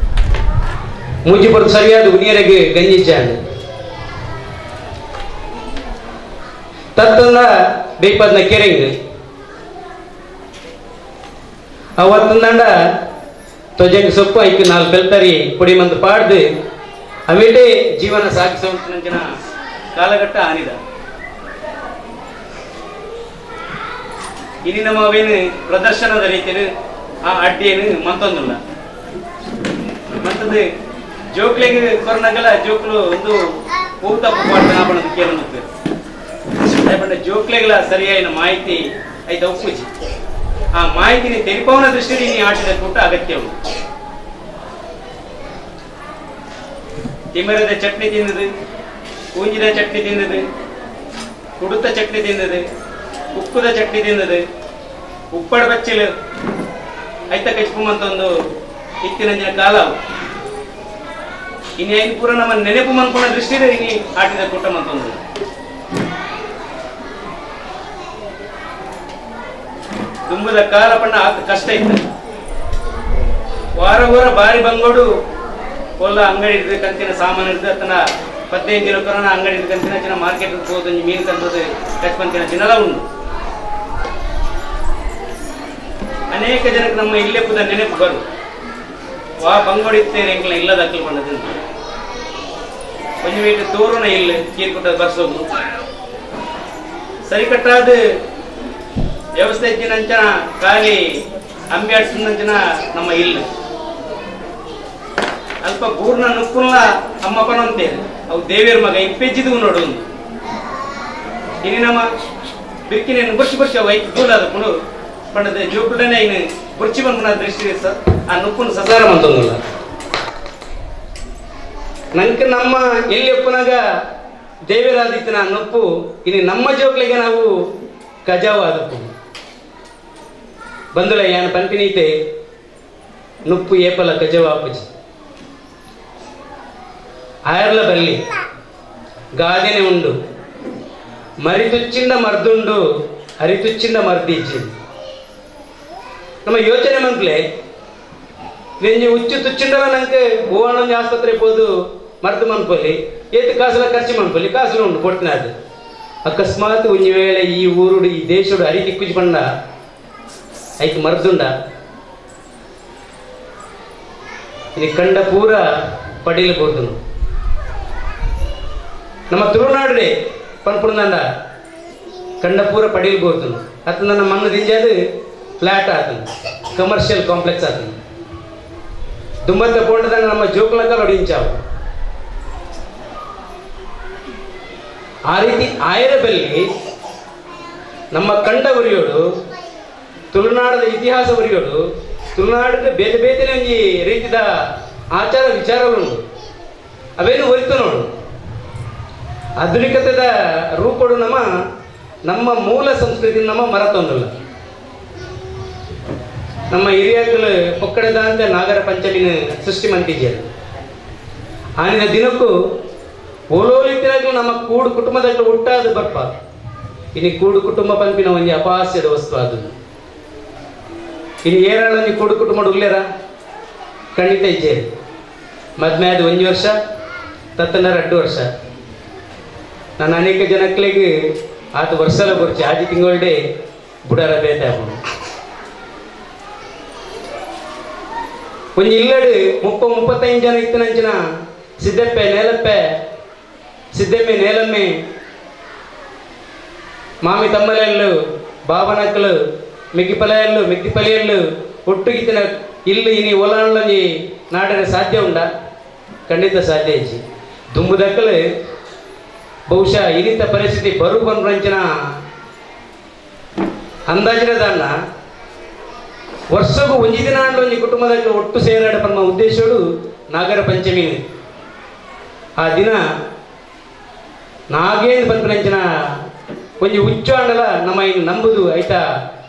ಮೂಜಿ ಪೊರ್ತು ಸರಿಯಾದ ಉನಿಯರೆಗೆ ಗಂಜಿ ಚಾಂಡ್ ತತ್ತಂದ ಬೇಪದ್ನ ಕೆರೆಂಗ್ ಅವತ್ತಂದ ತೊಜಂಗ್ ಸೊಪ್ಪು ಐಕ್ 4 ಬೆಲ್ತರಿ ಪುಡಿ ಮಂದು ಪಾಡ್ದು ಅವೇಟೇ ಜೀವನ ಸಾಗಿಸುವಂತ ಕಾಲಘಟ್ಟ ಆನಿದ. ಇನ್ನು ನಮ್ಮವೇನು ಪ್ರದರ್ಶನದ ರೀತಿಯಲ್ಲಿ ಆ ಅಡ್ಡಿಯನ್ನು ಮಂತೊಂದಿಲ್ಲ ಮಂತದ್ದು ಜೋಕ್ಲೆಗೆ ಕೊರನಾಗಲ್ಲ ಜೋಕ್ಲು ಒಂದು ಊಟ ಪಾಡ್ತಾನ ಕೇಳೋದು ಪಂಡ ಜೋಕ್ಲೆಗಳ ಸರಿಯಾದ ಮಾಹಿತಿ ಐತ ಉಪ್ಪುಜಿ ಆ ಮಾಹಿತಿని తెలిపవన దృష్టిని నీ ఆటದ ಕೂಟ ಅಗತ್ಯ ಉಂಟು. ತಿಮರದ ಚಟ್ನಿ ತಿನ್ನದು, ಕೂಂಜಿದ ಚಟ್ನಿ ತಿನ್ನದು, ಕುಡುತ್ತ ಚಟ್ನಿ ತಿನ್ನದು, ಉಕ್ಕುದ ಚಟ್ನಿ ತಿನ್ನದು, ಉಪ್ಪಡ ಬಚ್ಚಲು ಐತ ಕಚ್ಕೊಂಬಂತ ಒಂದು ಇತ್ತಿನಂಜಿನ ಕಾಲ ಇನ್ನು ಐದು ಪೂರ ನಮ್ಮ ನೆನಪು ಮನ್ಕೊಂಡ ದೃಷ್ಟಿದೆ ಇನಿ ಆಟಿದ ಕುಟುಂಬ ಅಂತ ಒಂದು ತುಂಬದ ಕಾಲ ಪಣ್ಣ ಕಷ್ಟ ಇತ್ತು ವಾರ ಬಾರಿ ಬಂಗೋಡು ಕೊಲ್ಲ ಅಂಗಡಿ ಇರ್ತದೆ ಕಂತಿನ ಸಾಮಾನು ಇರ್ತದೆ ಅತನ 15 ದಿನ ಕೊರೋನಾ ಅಂಗಡಿ ಕಂತಿನ ಜನ ಮಾರ್ಕೆಟ್ ಹೋದ ಮೀನು ತಂದೋದು ಕಚ್ಕೊಂತಿನ ದಿನಲ್ಲ ಉಂಟು ಅನೇಕ ಜನಕ್ಕೆ ನಮ್ಮ ಇಲ್ಲೇ ಪುದ ನೆನಪು ಬರು ವಾ ಬಂಗೋಡು ಇತ್ತೇನೆ ಎಂಕ್ಲ ಇಲ್ಲದ ಅಕ್ಕಲು ಬಂದದ್ದು கொஞ்சம் வீட்டு தூரம் இல்லை கீழ்கொண்ட பஸ் ಹೋಗು ಸರಿಕಟ್ಟಾದ ವ್ಯವಸ್ಥೆ ಇದ್ದಿನಂಚನ ಖಾಲಿ ಅಂಬಿ ಆಡ್ಸಿದಂಚನ ನಮ್ಮ ಇಲ್ಲ ಅಲ್ಪ ಬೂರ್ನ ನುಕ್ಕುಲ್ಲ ಅಮ್ಮಪ್ಪನ ಅಂತೇಳಿ ಅವು ದೇವಿಯರ ಮಗ ಇಪ್ಪೆಜ್ಜಿದ್ವು ನೋಡು ಇನ್ನು ನಮ್ಮ ಬಿರ್ಕಿನ ಬರ್ಸಿ ಅವು ಐದು ದೂರ ಅದು ಕುಣು ಪಂಡದ ಜೋಕುಡನೆ ಇನ್ನು ಬರ್ಚಿ ಬಂದ್ನ ದೃಷ್ಟಿ ಸರ್ ಆ ನುಕ್ಕುನ ಸಸಾರ ಬಂದಲ್ಲ ನಂಗೆ ನಮ್ಮ ಎಲ್ಲಿ ಒಪ್ಪನಾಗ ದೇವರಾದಿತ್ಯನ ನೊಪ್ಪು ಇನ್ನು ನಮ್ಮ ಜೋಕ್ಲಿಗೆ ನಾವು ಕಜಾವು ಆದಪ್ಪು ಬಂದುಳ ಯಾನ ಪಂಪಿನೀತೆ ನುಪ್ಪು ಏಪಲ ಕಜಾವು ಆಪುಜಿ ಆಯರ್ಲ ಬಲ್ಲಿ ಗಾದೆನೆ ಉಂಡು ಮರಿತುಚ್ಚಿಂದ ಮರ್ದುಂಡು ಹರಿತುಚ್ಚಿಂದ ಮರ್ದಿಜ್ಜಿ ನಮ್ಮ ಯೋಚನೆ ಮಂತ್ಲೆ ನೆಂಜಿ ಉಚ್ಚು ತುಚ್ಚಿಂಡಲ ನಂಗೆ ಓವಣ್ಣೊಂದು ಆಸ್ಪತ್ರೆ ಹೋದು ಮರ್ದು ಮನ್ಪಲ್ಲಿ ಏತು ಕಾಸುಲ ಖರ್ಚು ಮನ್ಪಲ್ಲಿ ಕಾಸುಲು ಉಂಟು ಕೊಡ್ತೀನಿ ಅದು ಅಕಸ್ಮಾತ್ ಒಂಜಿ ವೇಳೆ ಈ ಊರುಡು ಈ ದೇಶಡು ಅರಿ ತಿಕ್ಕುಜಿ ಪಂಡ ಐಕ್ ಮರ್ದುಂಡ ಇದು ಕಂಡ ಪೂರ ಪಡೀಲು ಬೋರ್ದು ನಮ್ಮ ತುಳುನಾಡುಡೆ ಪನ್ಪುಣದಂಡ ಕಂಡ ಪೂರ ಪಡೀಲು ಬೋರ್ದು ಅತ್ತ ನನ್ನ ಮಣ್ಣು ದಿಂಜಾದು ಫ್ಲಾಟ್ ಆತನು ಕಮರ್ಷಿಯಲ್ ಕಾಂಪ್ಲೆಕ್ಸ್ ಆತನು ದುಮ್ಮತ್ತ ಪೋಂಡದಂಗ ನಮ್ಮ ಜೋಕ್ಲಕ ಹೊಡಿಂಚಾವು ಆ ರೀತಿ ಆಯರ ಬಲ್ಲಿ ನಮ್ಮ ಕಂಡ ಉರಿಯೋಡು ತುಳುನಾಡದ ಇತಿಹಾಸ ಉರಿಯೋಡು ತುಳುನಾಡಿನ ಬೇತೆ ಬೇತೆನೆ ಒಂಜಿ ರೀತಿದ ಆಚಾರ ವಿಚಾರಗಳು ಅವೇನು ಒರಿತು ನೋಡು ಆಧುನಿಕತೆದ ರೂಪಡು ನಮ್ಮ ಮೂಲ ಸಂಸ್ಕೃತಿ ನಮ್ಮ ಮರತೊಂದಲ್ಲ ನಮ್ಮ ಹಿರಿಯಗಳು ಪೊಕ್ಕಡದ ಅಂತ ನಾಗರ ಪಂಚಮಿನ ಸೃಷ್ಟಿ ಮಂತಿದ್ಯಾರು ಆನಿನ ದಿನಕ್ಕೂ ಓಲೋಲಿತ್ತಿನಾಗಲೂ ನಮ್ಮ ಕೂಡು ಕುಟುಂಬದಲ್ಲಿ ಒಟ್ಟಾದ ಬರ್ಪ ಇನ್ನು ಕೂಡು ಕುಟುಂಬ ಪಂಪಿನ ಒಂದು ಅಪಹಾಸ್ಯದ ವಸ್ತು ಅದು ಇನ್ನು ಏರಾಳೊಂದು ಕೂಡು ಕುಟುಂಬ ಉಳ್ಳೇರ ಖಂಡಿತ ಇದ್ದೇರಿ ಮದ್ಮೆ ಅದು 1 ವರ್ಷ ತತ್ತನ 2 ವರ್ಷ ನಾನು ಅನೇಕ ಜನಕ್ಕೆ ಆತ ವರ್ಷಲ ಬರ್ಚಿ ಆದಿ ತಿಂಗಳೇ ಬುಡರ ಬೇತೆ ಆಗ್ಬೋದು ಒಂದು ಇಲ್ಲಡು 30-35 ಜನ ಇತ್ತನಂಚಿನ ಸಿದ್ದಪ್ಪೆ ನೇಲಮ್ಮೆ ಮಾಮಿ ತಮ್ಮಲೆಲ್ಲು ಬಾಬನಕ್ಕಲು ಮೆಗ್ಗಿಪಲೆಯಲ್ಲು ಒಟ್ಟುಗಿತ್ತಿನ ಇಲ್ಲು ಇನಿ ಒಲಾಂಡ್ಲಂಜಿ ನಾಡರೆ ಸಾಧ್ಯ ಉಂಡ ಖಂಡಿತ ಸಾಧ್ಯ ಇಜ್ಜಿ ದುಂಬುದಕ್ಕಲು ಬಹುಶಃ ಇನಿತ ಪರಿಸ್ಥಿತಿ ಬರು ಬಂದ್ರಂಚಿನ ಅಂದಾಜಿನ ದಾಂಡ ವರ್ಷಕ್ಕೂ ಒಂಜಿ ದಿನ ಒಂಜಿ ಕುಟುಂಬದಲ್ಲಿ ಒಟ್ಟು ಸೇರಾಡ ನಮ್ಮ ಉದ್ದೇಶಗಳು ನಾಗರ ಪಂಚಮಿ ಆ ದಿನ ನಾಗೇಂದ್ರ ಬಂದ್ರಂಚಿನ ಒಂಜಿ ಉಚ್ಚಾಂಡಲ ನಮ್ಮ ಇನ್ನು ನಂಬುದು ಆಯ್ತಾ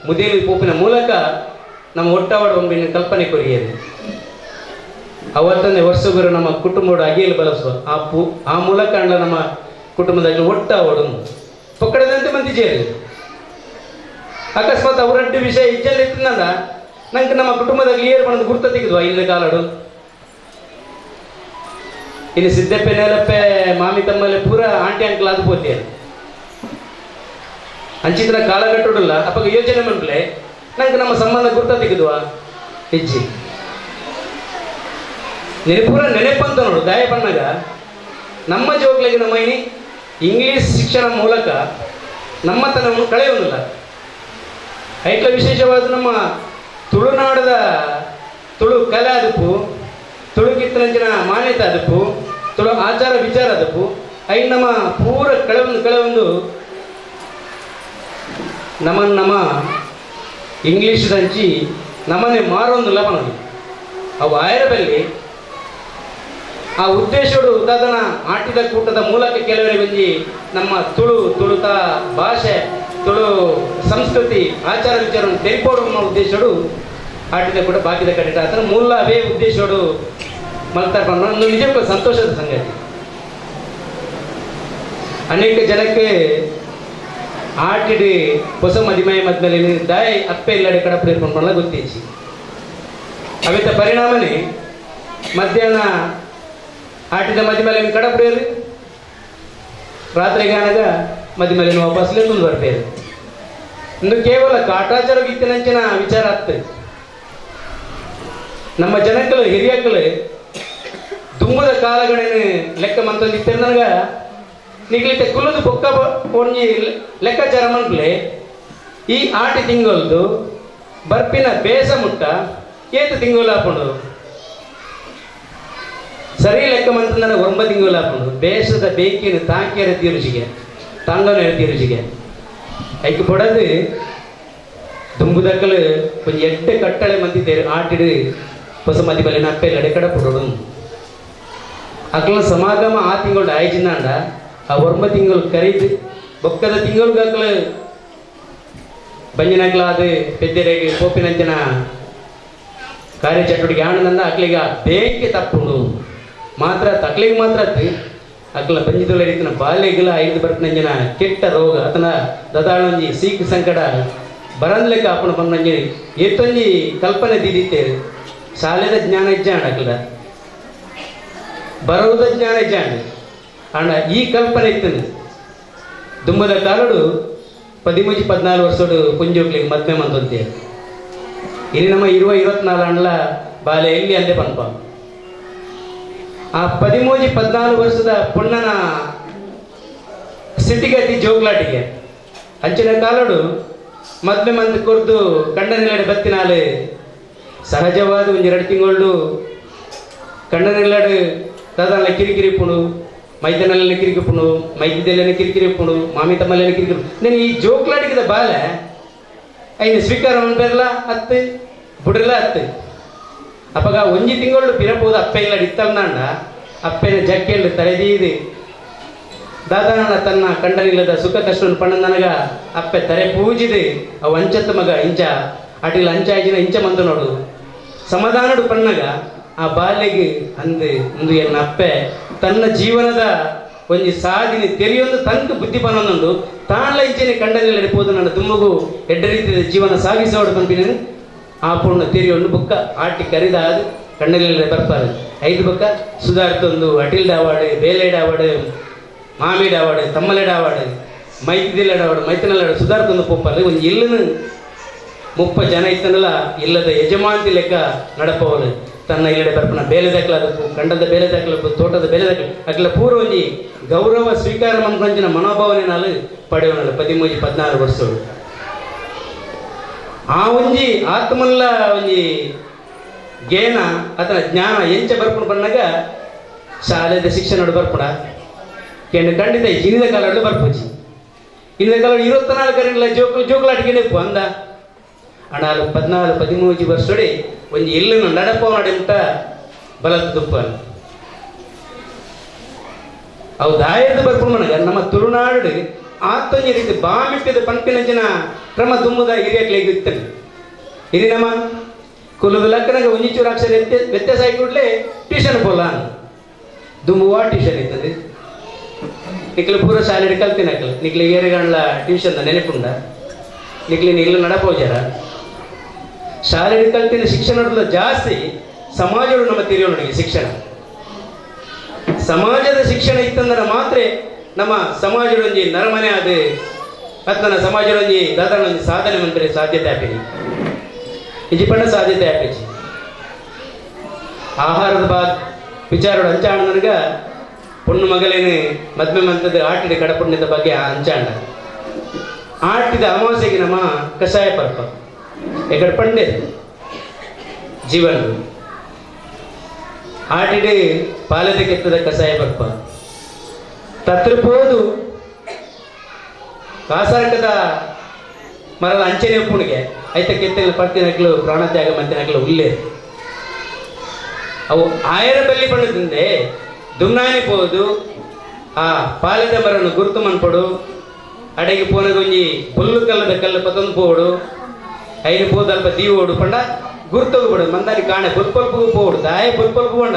ಮುದೇಲಿ ಪೋಪಿನ ಮೂಲಕ ನಮ್ಮ ಒಟ್ಟಾವಡ ಒಂಬಿನ ಕಲ್ಪನೆ ಕೊರಿಯದು ಅವತ್ತಂದೇ ವರ್ಷಗುರು ನಮ್ಮ ಕುಟುಂಬದ ಅಗಿಯಲು ಬಳಸುವ ಆ ಮೂಲಕ ನಮ್ಮ ಕುಟುಂಬದಲ್ಲಿ ಒಟ್ಟಾವಡು ಪಕ್ಕಡದಂತೆ ಮಂದಿ ಸೇರಿ ಅಕಸ್ಮಾತ್ ಅವರಡ್ಡು ವಿಷಯ ಇಜ್ಜಲ್ಲಿ ಇತ್ತಿಂದ ನಂಗೆ ನಮ್ಮ ಕುಟುಂಬದಲ್ಲಿ ಏರು ಬಂದು ಗುರ್ತ ತೆಗೆದುವ ಇಲ್ಲದ ಕಾಲಡು ಇನ್ನು ಸಿದ್ದಪ್ಪೆ ನೆಲಪ್ಪೆ ಮಾಮಿ ತಮ್ಮಲ್ಲಿ ಪೂರ ಆಂಟಿ ಅಂಕಲ್ ಅದು ಪೋತೆ ಅಂಚಿನ ಕಾಲಘಟ್ಟುಡಲ್ಲ ಅಪ್ಪ ಯೋಚನೆ ಮನ್ಪಲೆ ನಂಗೆ ನಮ್ಮ ಸಂಬಂಧ ಗುರ್ತ ತೆಗೆದುವ ಹೆಜ್ಜಿ ಪೂರ ನೆನಪಂತ ನೋಡು ದಾಯ ಬಣ್ಣಗ ನಮ್ಮ ಜೋಗ್ಲಿಗೆ ನಮ್ಮ ಇನಿ ಇಂಗ್ಲೀಷ್ ಶಿಕ್ಷಣ ಮೂಲಕ ನಮ್ಮ ತನವನ್ನು ಕಳೆಯುವುದಿಲ್ಲ ಐಟ್ಲ ವಿಶೇಷವಾದ ನಮ್ಮ ತುಳುನಾಡದ ತುಳು ಕಲೆ ಅದಪ್ಪು ತುಳು ಕಿತ್ತನಂಚಿನ ಮಾನ್ಯತೆ ಅದಪ್ಪು ತುಳು ಆಚಾರ ವಿಚಾರ ಅದಪ್ಪು ಐ ನಮ್ಮ ಪೂರ ಕಳೆವೊಂದು ನಮ್ಮ ಇಂಗ್ಲೀಷ್ ದಂಚಿ ನಮ್ಮನ್ನೇ ಮಾರೊಂದು ಲವಣಿ ಅವು ಆಯರ ಬಲ್ಲಿ ಆ ಉದ್ದೇಶಗಳು ಉದಾದನ ಆಟಿದ ಕೂಟದ ಮೂಲಕ ಕೆಲವರಿಗೆ ಬಂದು ನಮ್ಮ ತುಳುತ ಭಾಷೆ ತುಳು ಸಂಸ್ಕೃತಿ ಆಚಾರ ವಿಚಾರವನ್ನು ತೆರಿಪೋಡುವ ಉದ್ದೇಶಗಳು ಆಟಿದ ಕೂಡ ಬಾಕಿದ ಕಡಿತ ಆತರ ಮೂಲ ಅವೇ ಉದ್ದೇಶೋಡು ಮಲ್ತಾರೆ ಬಂದ ಒಂದು ನಿಜಕ್ಕೂ ಸಂತೋಷದ ಸಂಗತಿ. ಅನೇಕ ಜನಕ್ಕೆ ಆಟಿಡಿ ಹೊಸ ಮದಿಮೆ ಮದ್ಮೇಲೆ ದಾಯಿ ಅಪ್ಪೆ ಇಲ್ಲಡೆ ಕಡಪಡೆ ಇಟ್ಕೊಂಡು ಗೊತ್ತಿಚ್ಚಿ ಅವಿತ ಪರಿಣಾಮನೇ ಮಧ್ಯಾಹ್ನ ಆಟಿದ ಮದಿಮೇಲೆ ಕಡಪಡೆಯಲ್ಲಿ ರಾತ್ರಿಗೆ ಆನಾಗ ಮದಿಮೇಲೆ ವಾಪಸ್ಲೆ ಮುಂದೆ ಬರ್ಬೇರು. ಇನ್ನು ಕೇವಲ ಕಾಟಾಚಾರ ಇತ್ತಿನಂಚಿನ ವಿಚಾರ ಆಗ್ತದೆ. ನಮ್ಮ ಜನಕ್ಕಳು ಹಿರಿಯಕ್ಕಳು ದುಂಬದ ಕಾಲಗಳೇನು ಲೆಕ್ಕ ಮಂತಂದಿತ್ತೆ ನನಗ ನಿಗ್ಲಿಕ್ಕೆ ಕುಲದು ಬೊಕ್ಕ ಒಂಜಿ ಲೆಕ್ಕಾಚಾರ ಮನ್ಕ್ಲೆ ಈ ಆಟಿ ತಿಂಗಳದು ಬರ್ಪಿನ ಬೇಸ ಮುಟ್ಟ ಏತು ತಿಂಗಳು ಹಾಕೊಂಡು ಸರಿ ಲೆಕ್ಕ ಮಂತ ನನಗೆ 9 ತಿಂಗಳು ಹಾಕೊಂಡು ಬೇಸದ ಬೇಕಿನ ತಾಕಿಯರ ತೀರುಜಿಗೆ ತಾಂಗನ ತೀರುಜಿಗೆ ಐಕ್ ಪೊಡದು ದುಂಬುದಕ್ಕಲು ಕೊಂಚ 8 ಕಟ್ಟಳೆ ಮಂದಿದ್ದೇರು ಆಟಿಡು ಹೊಸ ಮದಿ ಬಲಿನ ಅಪ್ಪೆ ಎಡೆಕಡ ಪೊಡೋಡು ಅಕ್ಕಲ ಸಮಾಗಮ ಆ ತಿಂಗಳು ಆಯ್ಜಿನಾಂಡ ಆ 9 ತಿಂಗಳು ಕರೀದು ಬೊಕ್ಕದ ತಿಂಗಳು ಬಂಜಿನಕ್ಲ ಅದು ಪೆದ್ದೆರೆಗೆ ಕೋಪಿನಂಚಿನ ಕಾರ್ಯಚಟುವಟಿಕೆ ಆನಂದ ಅಕ್ಲಿಗ ಬೇಕೆ ತಪ್ಪುಂಡು ಮಾತ್ರ ತಕ್ಲಿಗೆ ಮಾತ್ರ ಅಕ್ಲ ಬಂಜಿದೊಲೆ ರೀತಿನ ಬಾಲ್ಯಗಿಲ 5 ಬರ್ತಿನಂಜಿನ ಕೆಟ್ಟ ರೋಗ ಆತನ ದದಾಳಂಜಿ ಸೀಕ್ ಸಂಕಟ ಬರಂದ್ಲೆಕ್ಕ ಅಪ್ಪನ ಬಂದಂಜಿ ಎತ್ತೊಂಜಿ ಕಲ್ಪನೆ ದಿದಿತ್ತೇರು ಶಾಲೆದ ಜ್ಞಾನ ಇಜ್ಜಾಂಡ ಅಕ್ಲ ಬರುವುದ ಜ್ಞಾನ ಇಜ್ಜಾಂಡ ಅಣ್ಣ ಈ ಕಲ್ಪನೆ ಇತ್ತು ದುಂಬದ ಕಾಲಡು 13-14 ವರ್ಷೋಡು ಪುಂಜೋಕ್ಲಿಗೆ ಮದ್ಮೆ ಮಂತಂತೆ ಇಲ್ಲಿ ನಮ್ಮ 24 ಅಂಡ್ಲ ಬಾಲೆ ಎಲ್ಲಿ ಅಂದೆ ಪನ್ಪ ಆ 13-14 ವರ್ಷದ ಪುಣ್ಣನ ಸಿಟಿಗತಿ ಜೋಗ್ಲಾಟಿಗೆ ಅಂಚಿನ ಕಾಲಡು ಮದ್ಮೆ ಮಂತ್ ಕೊರ್ದು ಕಂಡನಿಲ್ಲಡೆ ಬತ್ತಿನಾಲು ಸಹಜವಾದ ಒಂದು 2 ತಿಂಗಳು ಕಂಡನಿಲ್ಲಡೆ ದಾದಾನ ಕಿರಿಕಿರಿ ಪುಣು ಮೈದನೆಲ್ಲ ಕಿರಿಕಿ ಪುಣು ಮೈದೆಲ್ಲ ಕಿರಿಕಿರಿ ಪುಣು ಮಾಮಿ ತಮ್ಮಲ್ಲೆಲ್ಲ ಕಿರಿಕಿರಿ ನಾನು ಈ ಜೋಕ್ಲಾಟಿಗೆ ಬಾಲೆ ಐದು ಸ್ವೀಕಾರ ಮಾಡ್ಬೇರಲ್ಲ 10 ಬುಡ್ರಲ್ಲ 10 ಅಪ್ಪಗ 1 ತಿಂಗಳು ಪಿರಬಹುದು ಅಪ್ಪ ಇಲ್ಲ ಇತ್ತಲ್ನಾಂಡ ಅಪ್ಪನ ಜಕ್ಕೆళ్ళు ತಲೆದೀದಿ ದಾದಾನ ತನ್ನ ಕಂಡನಿಲ್ಲದ ಸುಖ ಕಷ್ಟವನ್ನು ಪಣ್ಣ ನನಗ ಅಪ್ಪೆ ತರೆ ಪೂಜಿದೆ ಅವು ಅಂಚತ್ತ ಮಗ ಇಂಚ ಅಟಿಲ್ ಅಂಚಾಜಿನ ಇಂಚ ಮಂದ ನೋಡು ಸಮಾಧಾನಡು ಪಣ್ಣಗ ಆ ಬಾಲ್ಯಗೆ ಅಂದು ಒಂದು ಎನ್ನ ಅಪ್ಪೆ ತನ್ನ ಜೀವನದ ಒಂದು ಸಾಧಿನಿ ತೆರೆಯೊಂದು ತಂಕ ಬುದ್ಧಿ ಪನ್ನೊಂದು ತಾಣ್ಲ ಇಂಚೆನೆ ಕಂಡನಿಲ್ಲ ಹಿಡಿಪೋದು ನನ್ನ ತುಂಬಗೂ ಎಡ್ಡ ರೀತಿಯ ಜೀವನ ಸಾಗಿಸೋಡು ಪಂಪಿನ ಆ ಪುಣ್ಣ ತೆರೆಯೊಂದು ಬುಕ್ಕ ಆಟಿ ಕರಿದಾದ ಕಂಡನಿಲ್ಲ ಬರ್ತಾರೆ 5 ಬುಕ್ಕ ಸುಧಾರಿತೊಂದು ಅಟಿಲ್ಡ ಅವಾರ್ಡ್ ಬೇಲೆಡ್ ಅವಾರ್ಡ್ ಮಾಮಿಡ ಅವಾರ್ಡ್ ತಮ್ಮಲೆಡ ಅವಾರ್ಡ್ ಮೈತಿದಿಲ್ಲಡ ಅವಾರ್ಡ್ ಮೈತನಲ್ಲ ಸುಧಾರಿತೊಂದು ಪೊಪ್ಪಲ್ಲಿ ಒಂದು ಇಲ್ಲನು 30 ಜನ ಇತ್ತನಲ್ಲ ಇಲ್ಲದ ಯಜಮಾಂತಿ ಲೆಕ್ಕ ನಡಪವನು ತನ್ನ ಇಲ್ಲಡೆ ಬರ್ಪನ ಬೇಲೆ ದಾಖಲಾದಪ್ಪು ಕಂಡದ ಬೇಲೆ ದಾಖಲಪ್ಪು ತೋಟದ ಬೇಲೆ ದಾಖಲೆ ಅಕ್ಲ ಪೂರ್ವ ಒಂಜಿ ಗೌರವ ಸ್ವೀಕಾರ ಮನ್ಕೊಂಚಿನ ಮನೋಭಾವನೆ ನಾಲು ಪಡೆಯವನಲ್ಲ 13-14 ವರ್ಷಗಳು ಆ ಒಂಜಿ ಆತ್ಮಲ್ಲ ಒಂಜಿ ಜ್ಞಾನ ಆತನ ಜ್ಞಾನ ಎಂಚ ಬರ್ಪುಣ ಬಂದಾಗ ಶಾಲೆದ ಶಿಕ್ಷಣ ಬರ್ಪುಣ ಕೆಂಡು ಖಂಡಿತ ಹಿಂದಿನ ಕಾಲಗಳು ಬರ್ಪುಜಿ ಹಿಂದಿನ ಕಾಲ 24 ಕರೆಲ್ಲ ಜೋಕುಲಾಟಿಗೆ ನೆಪ್ಪು ಅಂದ ಅಣ್ಣ 14-13 ವರ್ಷಡೆ ಒಂದು ಎಲ್ಲನ್ನು ನಡಪ ನಡಿಮುಟ ಬಲದ ತುಪ್ಪ ಅವು ದಾಯದ ಬರ್ಕೊಂಡು ನನಗ ನಮ್ಮ ತುಳುನಾಡು ಆತಂಜ ರೀತಿ ಬಾಮಿಟ್ಟಿದ ಪಂಪಿನಂಚಿನ ಕ್ರಮ ದುಮ್ಮದ ಹಿರಿಯಕ್ಲಿಗೆ ಇರ್ತದೆ ಹಿರಿ ನಮ್ಮ ಕುಲದ ಲಕ್ಕನಾಗ ಒಂಜಿಚೂರು ಅಕ್ಷರ ವ್ಯತ್ಯಾಸ ಆಗಿ ಕೂಡಲೇ ಟ್ಯೂಷನ್ ಬೋಲ ದುಮ್ಮುವ ಟ್ಯೂಷನ್ ಇರ್ತದೆ ನಿಕ್ಲು ಪೂರ ಶಾಲೆ ಕಲ್ತಿನ ನಿಕ್ಲಿ ಏರೆಗಣ್ಣ ಟ್ಯೂಷನ್ ನೆನಪುಂಡ ನಿಕ್ಲಿ ನಿಗ್ಲು ನಡಪೋಜಾರ ಶಾಲೆ ಕಲ್ತಿನ ಶಿಕ್ಷಣ ಜಾಸ್ತಿ ಸಮಾಜಗಳು ನಮ್ಮ ತಿರಿಯೋಣಿಗೆ ಶಿಕ್ಷಣ ಸಮಾಜದ ಶಿಕ್ಷಣ ಇತ್ತಂದ್ರೆ ಮಾತ್ರ ನಮ್ಮ ಸಮಾಜದೊಂಜಿ ನರಮನೆ ಅದು ಅತ್ತನ ಸಮಾಜದೊಂಜಿ ದಾದಾನೊಂಜಿ ಸಾಧನೆ ಮಂತ್ರಿ ಸಾಧ್ಯತೆ ಆಪಿನಿ ಇಜಿ ಪಣ್ಣ ಸಾಧ್ಯತೆ ಆಪಿಜಿ ಆಹಾರದ ವಿಚಾರ ಅಂಚಾಣ ನನಗ ಪುಣ್ಣ ಮಗಲೇನು ಮದ್ಮೆ ಮಂತದ ಆಟಿದ ಕಡಪುಣ್ಯದ ಬಗ್ಗೆ ಅಂಚಾಂಡ ಆಟಿದ ಅಮಾವಾಸ್ಯೆಗೆ ನಮ್ಮ ಕಷಾಯ ಪರ್ಪ ಎಕಡೆ ಪಂಡೆ ಜೀವನ ಆಟಿಡೆ ಪಾಲದ ಕೆತ್ತದ ಕಷಾಯ ಪರ್ಪ ತತ್ರಪೋದು ಕಾಸಾರಕದ ಮರದ ಅಂಚನೆ ಉಪ್ಪುಣಿಗೆ ಐತ ಕೆತ್ತಲು ಪಡ್ತಿನಕ್ಲು ಪ್ರಾಣತ್ಯಾಗ ಮಂತಿನಕ್ಲು ಉಲ್ಲೇ ಅವು ಆಯರ ಬಲ್ಲಿ ಪಣ್ಣದಿಂದೆ ದುಮ್ನಾನಿ ಪೋದು ಆ ಪಾಲದ ಮರನ್ನು ಗುರುತು ಮನ್ಪಡು ಅಡೆಗೆ ಪೋನಗೊಂಜಿ ಪುಲ್ಲು ಕಲ್ಲದ ಕಲ್ಲು ಪತೊಂದು ಪೋಡು ಐದು ಪೋದಲ್ಪ ದೀವೋಡು ಪಂಡ ಗುರ್ತೋಗ್ಬಿಡು ಮಂದಾರಿ ಕಾಣೆ ಪುಲ್ಪಲ್ಪು ಪೋಡು ದಾಯ ಪುಲ್ಪಲ್ಪು ಬಂಡ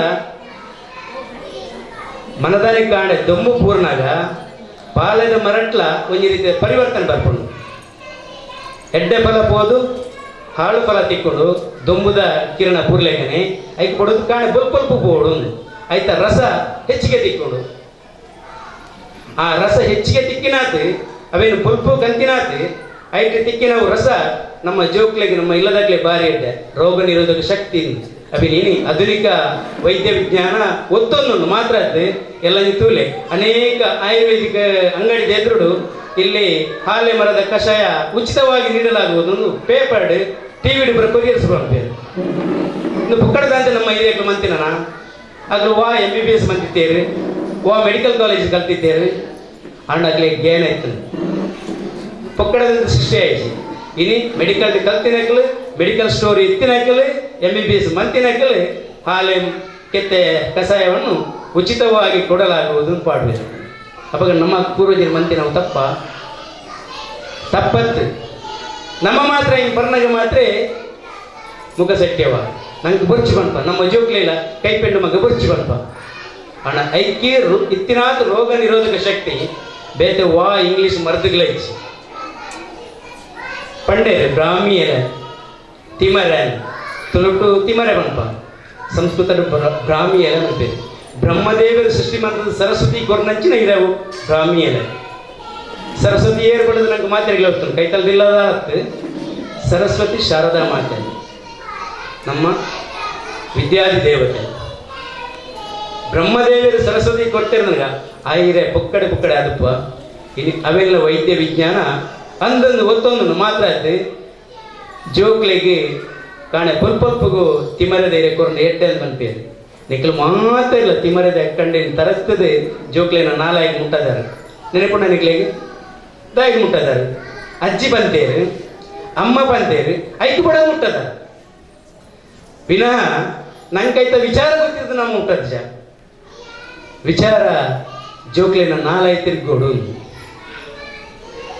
ಮನದಾರಿ ಕಾಣೆ ದೊಮ್ಮು ಪೂರ್ಣಾಗ ಪಾಲದ ಮರಟ್ಲ ಒಂದು ರೀತಿಯ ಪರಿವರ್ತನೆ ಬರ್ಕೊಂಡು ಎಡ್ಡೆ ಫಲ ಪೋದು ಹಾಳು ಫಲ ತಿಕ್ಕೊಂಡು ದೊಂಬುದ ಕಿರಣ ಪೂರ್ಲೇಖನೆ ಐಕ್ ಕೊಡೋದು ಕಾಣೆ ಪುಲ್ಪಲ್ಪು ಪೋಡು ಆಯ್ತಾ ರಸ ಹೆಚ್ಚಿಗೆ ತಿಕ್ಕೊಂಡು ಆ ರಸ ಹೆಚ್ಚಿಗೆ ತಿಕ್ಕಿನಾತ್ ಅವೇನು ಪುಲ್ಪು ಕಂತಿನಾತ್ ಐಟ್ ತಿಕ್ಕಿನವು ರಸ ನಮ್ಮ ಜೋಕ್ಲೆಗೆ ನಮ್ಮ ಇಲ್ಲದಾಗ್ಲೇ ಬಾರಿ ಇಡ್ಡೆ ರೋಗ ನಿರೋಧಕ ಶಕ್ತಿ ಅವಿನೇನಿ ಆಧುನಿಕ ವೈದ್ಯ ವಿಜ್ಞಾನ ಒತ್ತೊಂದು ಮಾತ್ರ ಎಲ್ಲ ತೂಲೆ ಅನೇಕ ಆಯುರ್ವೇದಿಕ ಅಂಗಡಿ ಎದುರುಡು ಇಲ್ಲಿ ಹಾಲೆ ಮರದ ಕಷಾಯ ಉಚಿತವಾಗಿ ನೀಡಲಾಗುವುದು ಪೇಪರ್ಡ್ ಟಿವಿ ಕೊರಿಯರ್ಸ್ ಬರ್ಬೇಕು ಇನ್ನು ಪುಕ್ಕಡದಂತೆ ನಮ್ಮ ಐದೇಕ್ಲು ಮಂತಿನ ಅದ್ರ ವಾ MBBS ಮಂತಿದ್ದೇರು ವಾ ಮೆಡಿಕಲ್ ಕಾಲೇಜ್ ಕಲ್ತಿದ್ದೇರು ಅಣ್ಣಾಗ್ಲಿ ಗೇನ್ ಆಯ್ತು ಪೊಕ್ಕಡದಂತ ಶಿಷ್ಯ ಆಯ್ತು ಇನಿ ಮೆಡಿಕಲ್ ಕಲ್ತಿನಕಲು ಮೆಡಿಕಲ್ ಸ್ಟೋರ್ ಇತ್ತಿನಕಲು MBBS ಮಂತಿನಕಲು ಹಾಲೆ ಕೆತ್ತೆ ಕಷಾಯವನ್ನು ಉಚಿತವಾಗಿ ಕೊಡಲಾಗುವುದು ಪಾಡಬೇಕು ಅವಾಗ ನಮ್ಮ ಪೂರ್ವಜರ ಮಂತಿ ನಾವು ತಪ್ಪತ್ತು ನಮ್ಮ ಮಾತ್ರ ಹಿಂಗೆ ಬರ್ನಾಗ ಮಾತ್ರ ಮುಖ ಸತ್ಯವ ನಂಗೆ ಬುರ್ಚಿ ಬಂಪ ನಮ್ಮ ಜೋಕ್ಲಿಲ್ಲ ಕೈಪೆಂಡು ಮಗ ಬುರ್ಚಿ ಬಂಪ ಅಣ್ಣ ಐಕ್ಯ ಇತ್ತಿನಾದ ರೋಗ ನಿರೋಧಕ ಶಕ್ತಿ ಬೇತೆ ವಾ ಇಂಗ್ಲಿಷ್ ಮರ್ದುಗಳೈಚಿ ಪಂಡೇರು ಬ್ರಾಹ್ಮಿಯರ ತಿಮರನ್ ತುಳುಟು ತಿಮರೆ ಬಂಪ ಸಂಸ್ಕೃತ ಬ್ರಾಹ್ಮಿಯರ ಅಂತಾರೆ ಬ್ರಹ್ಮದೇವರು ಸೃಷ್ಟಿ ಮಾಡಿದ ಸರಸ್ವತಿ ಕೊರ್ನಂಚಿನ ಇರವು ಬ್ರಾಹ್ಮಿಯರ ಸರಸ್ವತಿ ಏರ್ಪಡೋದು ನಂಗೆ ಮಾತ್ರೆಗಳು ಹೋಗ್ತಾನೆ ಕೈತಲ್ದಿಲ್ಲದ ಹತ್ತು ಸರಸ್ವತಿ ಶಾರದಾ ಮಾತೆ ನಮ್ಮ ವಿದ್ಯಾದಿ ದೇವತೆ ಬ್ರಹ್ಮದೇವರು ಸರಸ್ವತಿ ಕೊಡ್ತಾರೆ ನನಗೆ ಆಯಿರೆ ಪುಕ್ಕಡೆ ಅದಪ್ಪ ಇಲ್ಲಿ ಅವೆಲ್ಲ ವೈದ್ಯ ವಿಜ್ಞಾನ ಅಂದೊಂದು ಒತ್ತೊಂದು ಮಾತ್ರ ಆಯ್ತು ಜೋಕ್ಲೆಗೆ ಕಾಣೆ ಪುಲ್ಪಪ್ಪಗೂ ತಿಮರದೇರೆ ಕೊರನು ಎಟ್ಟೆ ಅಂತ ಬಂತೇವೆ ನಿಖಲ್ ಮಾತ್ರ ಇಲ್ಲ ತಿಮರದ ಕಂಡೇನು ತರಸ್ತದೆ ಜೋಕ್ಲೆನ ನಾಲಾಗಿ ಮುಟ್ಟದಾರೆ ನೆನಪುಣ್ಣ ನಿಕ್ಲೆಗೆ ದಾಗಿ ಮುಟ್ಟದಾರೆ ಅಜ್ಜಿ ಬಂತೇರು ಅಮ್ಮ ಬಂತೇರು ಐದು ಬಡ ಮುಟ್ಟದಾರೆ ವಿನಃ ನಂಗೈತ ವಿಚಾರ ಗೊತ್ತಿದ್ದು ನಮ್ಮ ಮುಟ್ಟದ ವಿಚಾರ ಜೋಕ್ಲೆನ ನಾಲಾಗಿ ತಿರ್ಗೋಡು